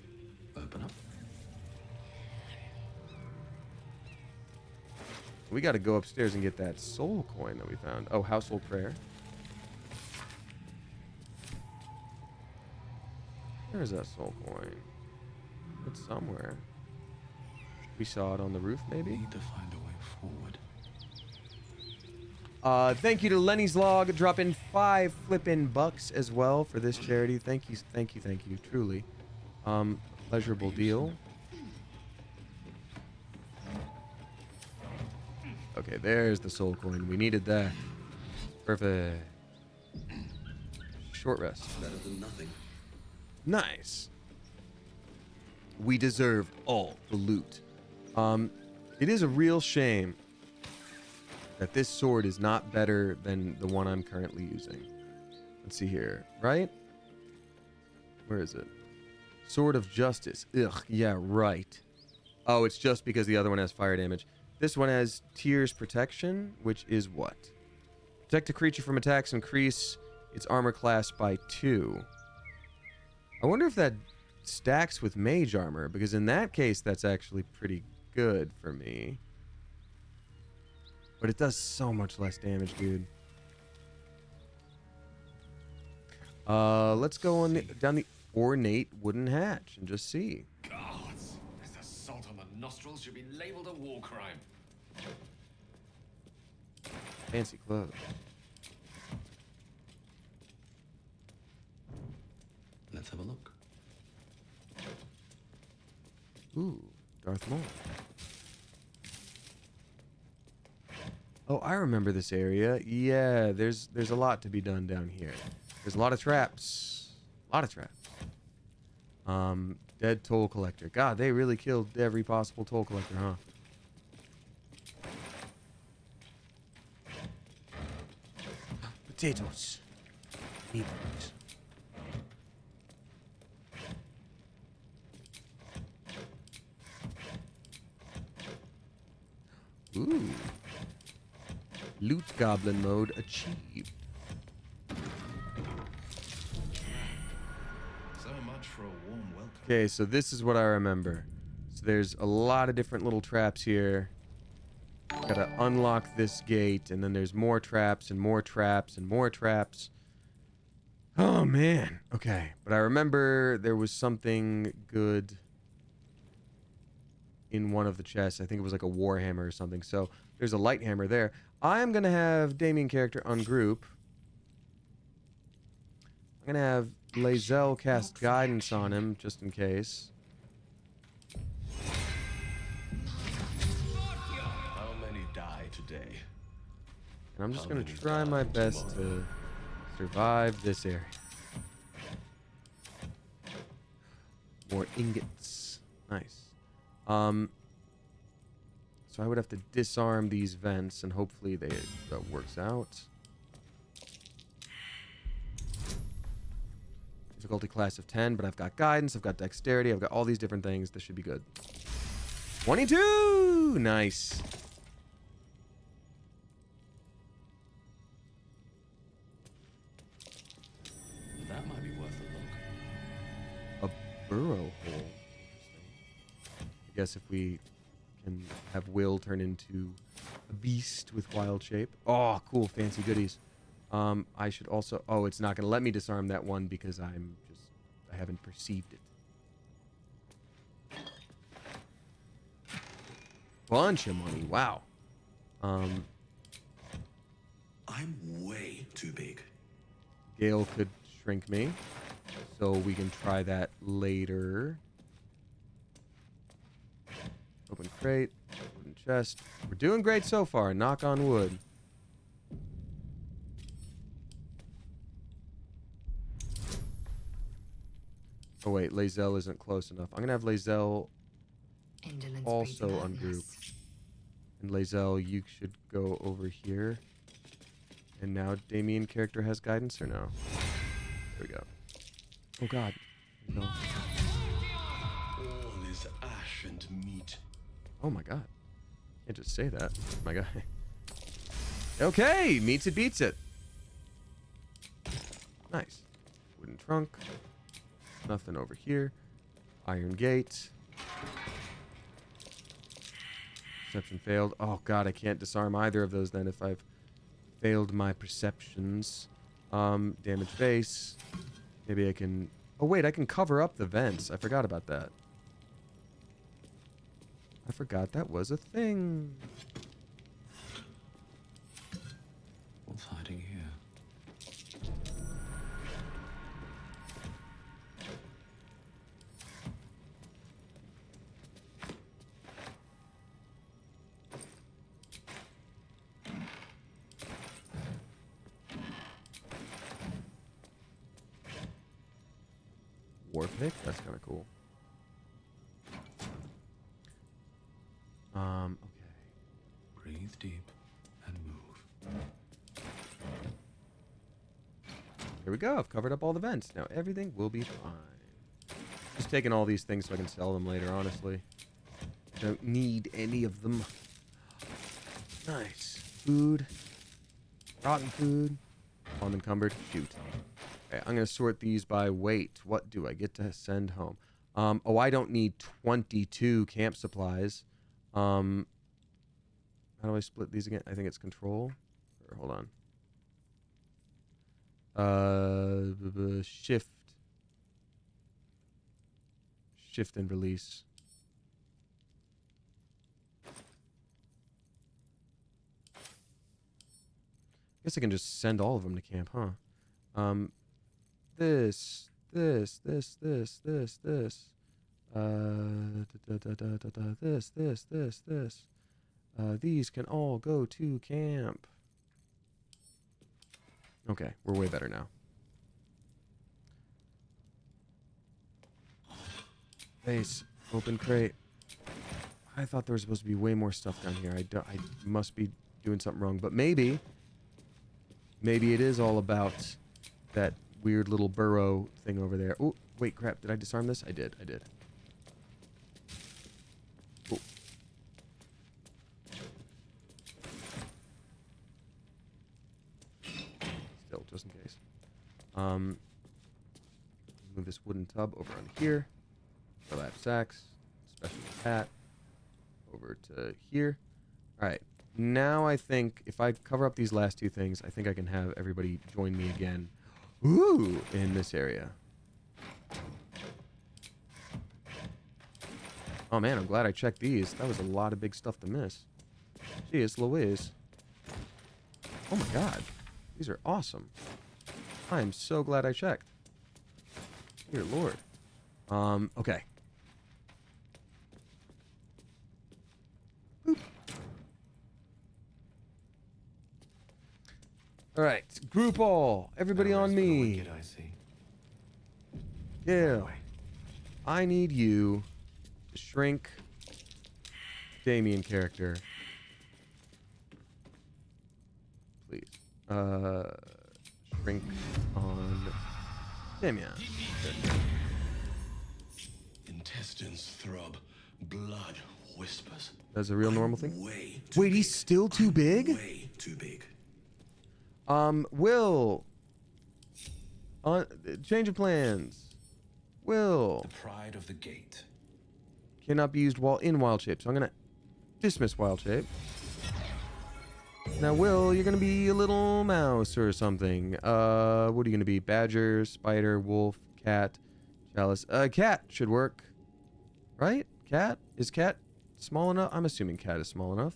Open up. We got to go upstairs and get that soul coin that we found. Oh, household prayer. Where is that soul coin? It's somewhere. We saw it on the roof, maybe? Need to find a way forward. Thank you to Lenny's Log, dropping 5 flippin' bucks as well for this charity. Thank you, truly. Pleasurable deal. Okay, there's the soul coin. We needed that. Perfect. Short rest. Better than nothing. Nice. We deserve all the loot. It is a real shame that this sword is not better than the one I'm currently using. Let's see here, right? Where is it? Sword of Justice. Ugh, yeah, right. Oh, it's just because the other one has fire damage. This one has Tears Protection, which is what? Protect a creature from attacks, increase its armor class by 2. I wonder if that stacks with mage armor, because in that case, that's actually pretty good for me. But it does so much less damage, dude. Let's go on down the ornate wooden hatch and just see. God, this assault on the nostrils should be labeled a war crime. Fancy clothes. Let's have a look. Ooh, Darth Maul. Oh, I remember this area. Yeah, there's a lot to be done down here. There's a lot of traps. Dead toll collector. God, they really killed every possible toll collector, huh? Potatoes. Need those. Ooh. Loot goblin mode achieved. So much for a warm welcome. Okay, so this is what I remember. So there's a lot of different little traps here. Gotta unlock this gate, and then there's more traps and more traps and more traps. Oh, man. Okay, but I remember there was something good in one of the chests. I think it was like a warhammer or something. So there's a light hammer there. I'm going to have Damien character ungroup. I'm going to have Lae'zel cast guidance on him, just in case. How many die today? And I'm just going to try my best to survive this area. More ingots. Nice. So I would have to disarm these vents, and hopefully that works out. Difficulty class of 10, but I've got guidance, I've got dexterity, I've got all these different things. This should be good. 22! Nice. That might be worth a look. A burrow hole. I guess if we can have Will turn into a beast with wild shape. Oh, cool. Fancy goodies. I should also... Oh, it's not going to let me disarm that one because I haven't perceived it. Bunch of money. Wow. I'm way too big. Gale could shrink me, so we can try that later. Open crate, wooden chest. We're doing great so far, knock on wood. Oh wait, Lae'zel isn't close enough. I'm gonna have Lae'zel also ungroup. And Lae'zel, you should go over here. And now Damien character has guidance or no? There we go. Oh god. No. All Oh my god. Can't just say that. My guy. Okay, meets it, beats it. Nice. Wooden trunk. Nothing over here. Iron gate. Perception failed. Oh god, I can't disarm either of those then if I've failed my perceptions. Damaged face. Maybe I can... Oh wait, I can cover up the vents. I forgot about that. I forgot that was a thing. What's hiding here? War pick? That's kind of cool. Okay. Breathe deep and move. Here we go. I've covered up all the vents. Now everything will be fine. Just taking all these things so I can sell them later, honestly. Don't need any of them. Nice. Food. Rotten food. Unencumbered. Shoot. Okay, I'm going to sort these by weight. What do I get to send home? Oh, I don't need 22 camp supplies. How do I split these again? I think it's control. Or hold on. Shift. Shift and release. Guess I can just send all of them to camp, huh? This. This. This. These can all go to camp. Okay, we're way better now. Base, open crate. I thought there was supposed to be way more stuff down here. I must be doing something wrong, but maybe it is all about that weird little burrow thing over there. Oh, wait, crap. Did I disarm this? I did. Oh. Still, just in case. Move this wooden tub over on here. Burlap sacks. Special hat. Over to here. Alright. Now I think if I cover up these last two things, I think I can have everybody join me again. Ooh, in this area. Oh man, I'm glad I checked these. That was a lot of big stuff to miss. Jeez Louise. Oh my god. These are awesome. I am so glad I checked. Dear Lord. Okay. Boop. All right, group all. Everybody on me. Yeah. I need you to shrink Damien character. Please. Shrink on Damien. Intestines throb, blood whispers. That's a real normal thing? Wait, he's still too big? Way too big. Will. Change of plans. Will. The pride of the gate. Cannot be used while in wild shape. So I'm going to dismiss wild shape. Now, Will, you're going to be a little mouse or something. What are you going to be? Badger, spider, wolf, cat, chalice. Cat should work. Right? Cat? Is cat small enough? I'm assuming cat is small enough.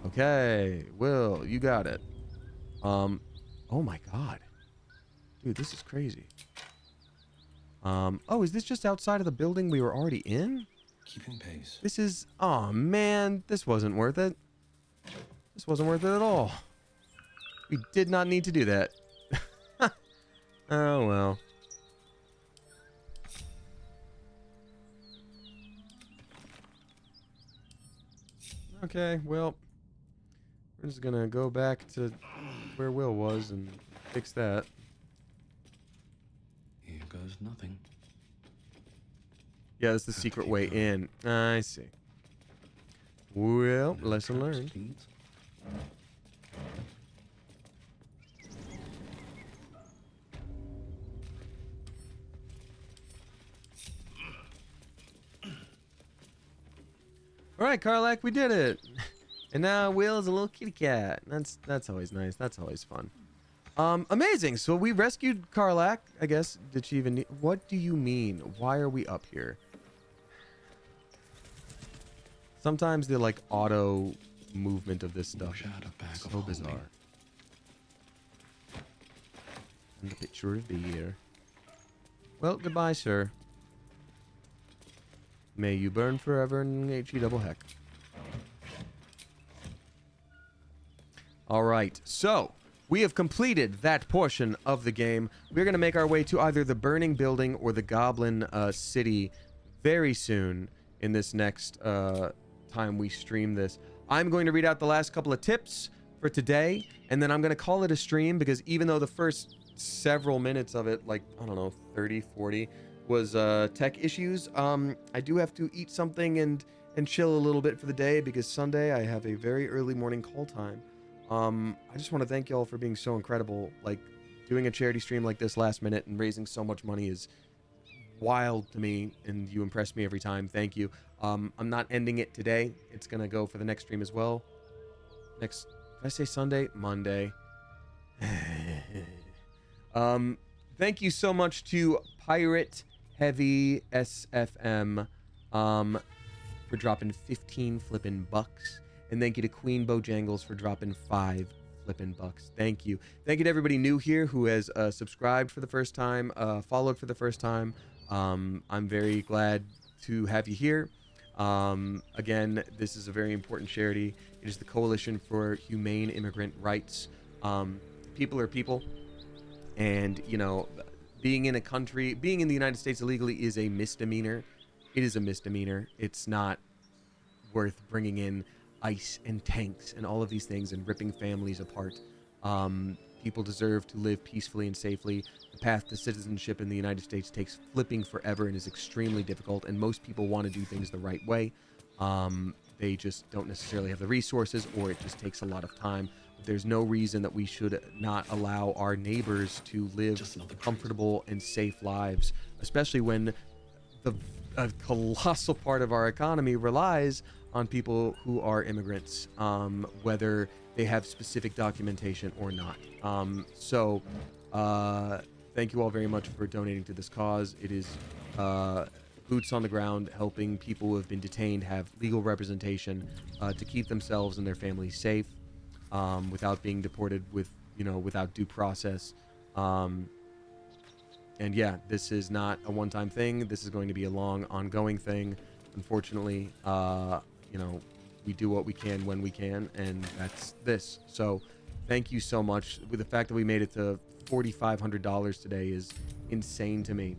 Okay, Will, you got it. Oh my god. Dude, this is crazy. Oh, is this just outside of the building we were already in? Keeping pace. This is... Oh, man, this wasn't worth it. This wasn't worth it at all. We did not need to do that. Oh, well. Okay, well... We're just gonna go back to where Will was and fix that. nothing. Yeah, that's the secret way in. I see. Well, lesson learned. All right, Karlak, we did it. And now Will's a little kitty cat. That's always nice. That's always fun. Amazing. So we rescued Karlak. I guess. Did she even need... What do you mean? Why are we up here? Sometimes the like auto movement of this stuff is so bizarre. And the picture of beer. Well, goodbye, sir. May you burn forever in HE double heck. All right, so we have completed that portion of the game. We're going to make our way to either the burning building or the goblin city very soon in this next time we stream this. I'm going to read out the last couple of tips for today, and then I'm going to call it a stream because even though the first several minutes of it, like, I don't know, 30, 40, was tech issues, I do have to eat something and chill a little bit for the day because Sunday I have a very early morning call time. I just want to thank y'all for being so incredible. Like, doing a charity stream like this last minute and raising so much money is wild to me, and you impress me every time. Thank you. I'm not ending it today. It's gonna go for the next stream as well. Did I say Sunday? Monday. Thank you so much to Pirate Heavy SFM for dropping 15 flippin' bucks. And thank you to Queen Bojangles for dropping 5 flippin' bucks. Thank you. Thank you to everybody new here who has subscribed for the first time, followed for the first time. I'm very glad to have you here. Again, this is a very important charity. It is the Coalition for Humane Immigrant Rights. People are people. And, you know, being in the United States illegally is a misdemeanor. It is a misdemeanor. It's not worth bringing in ice and tanks and all of these things and ripping families apart. People deserve to live peacefully and safely. The path to citizenship in the United States takes flipping forever and is extremely difficult, and most people want to do things the right way. They just don't necessarily have the resources, or it just takes a lot of time. There's no reason that we should not allow our neighbors to live comfortable and safe lives, especially when a colossal part of our economy relies on people who are immigrants, whether they have specific documentation or not. Thank you all very much for donating to this cause. It is boots on the ground, helping people who have been detained have legal representation to keep themselves and their families safe without being deported without due process. And yeah, this is not a one-time thing. This is going to be a long, ongoing thing. Unfortunately, we do what we can when we can, and that's this. So thank you so much. With the fact that we made it to $4,500 today is insane to me.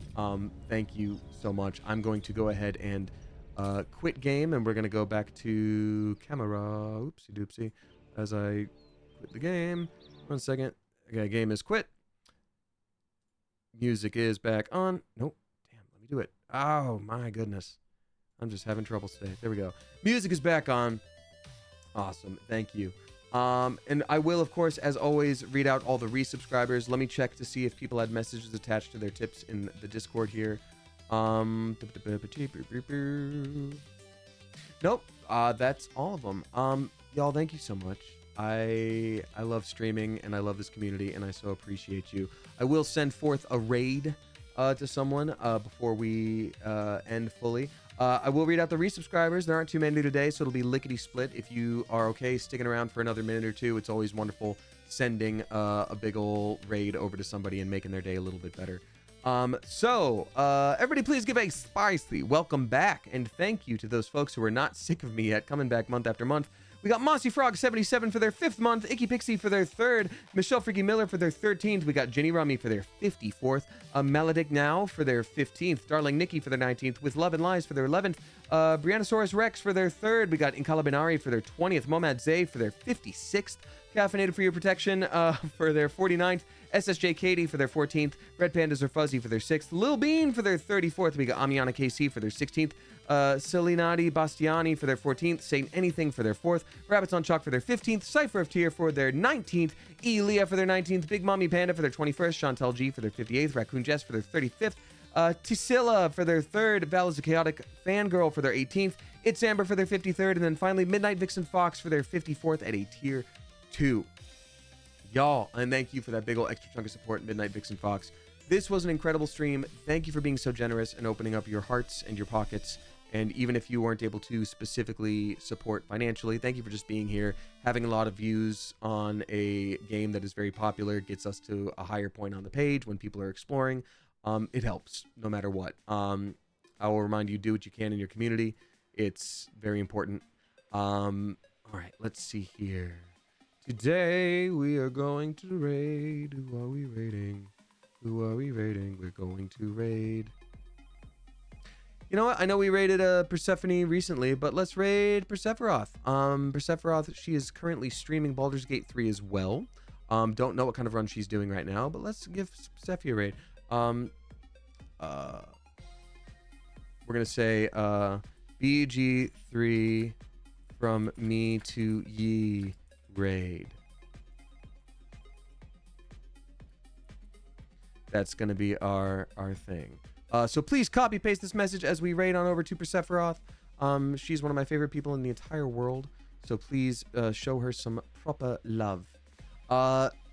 Thank you so much. I'm going to go ahead and quit game, and we're going to go back to camera. Oopsie doopsie. As I quit the game. 1 second. Okay, game is quit. Music is back on. Nope. Damn, let me do it. Oh, my goodness. I'm just having trouble today. There we go. Music is back on. Awesome. Thank you. And I will, of course, as always, read out all the resubscribers. Let me check to see if people had messages attached to their tips in the Discord here. Nope. That's all of them. Y'all, thank you so much. I love streaming, and I love this community, and I so appreciate you. I will send forth a raid to someone before we end fully. I will read out the resubscribers. There aren't too many today, so it'll be lickety-split. If you are okay sticking around for another minute or two, it's always wonderful sending a big ol' raid over to somebody and making their day a little bit better. Everybody please give a spicy welcome back, and thank you to those folks who are not sick of me yet, coming back month after month. We got Mossy Frog 77 for their 5th month, Icky Pixie for their 3rd, Michelle Freaky Miller for their 13th. We got Jenny Rummy for their 54th, Melodic Now for their 15th, Darling Nikki for their 19th, With Love and Lies for their 11th, Briannosaurus Rex for their 3rd. We got Incalabinari for their 20th, Momad Zay for their 56th, Caffeinated for Your Protection for their 49th, SSJ Katie for their 14th, Red Pandas Are Fuzzy for their 6th, Lil Bean for their 34th. We got Amiana KC for their 16th, Celinati Bastiani for their 14th, Saint Anything for their 4th, Rabbits on Chalk for their 15th, Cypher of Tear for their 19th, Elia for their 19th, Big Mommy Panda for their 21st, Chantel G for their 58th, Raccoon Jess for their 35th, Tisilla for their 3rd, Val is a Chaotic Fangirl for their 18th, It's Amber for their 53rd, and then finally Midnight Vixen Fox for their 54th at a tier 2. Y'all, and thank you for that big ol' extra chunk of support, Midnight Vixen Fox. This was an incredible stream. Thank you for being so generous and opening up your hearts and your pockets. And even if you weren't able to specifically support financially, thank you for just being here. Having a lot of views on a game that is very popular gets us to a higher point on the page when people are exploring. It helps no matter what. I will remind you, do what you can in your community. It's very important. All right, let's see here. Today we are going to raid. Who are we raiding? Who are we raiding? We're going to raid. You know what? I know we raided Persephone recently, but let's raid Persephoroth. Persephoroth, she is currently streaming Baldur's Gate 3 as well. Don't know what kind of run she's doing right now, but let's give Persephone a raid. We're gonna say BG3 from me to ye raid. That's gonna be our thing. So please copy paste this message as we raid on over to Persephoroth. She's one of my favorite people in the entire world, so please show her some proper love.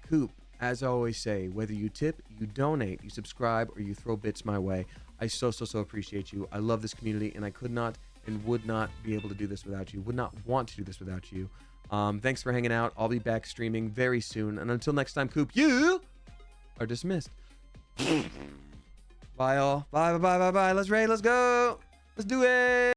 Coop, as I always say, whether you tip, you donate, you subscribe, or you throw bits my way, I so appreciate you. I love this community, and I could not and would not be able to do this without you, would not want to do this without you. Thanks for hanging out. I'll be back streaming very soon, and until next time, Coop, you are dismissed. Bye all. Bye. Let's raid. Let's go. Let's do it.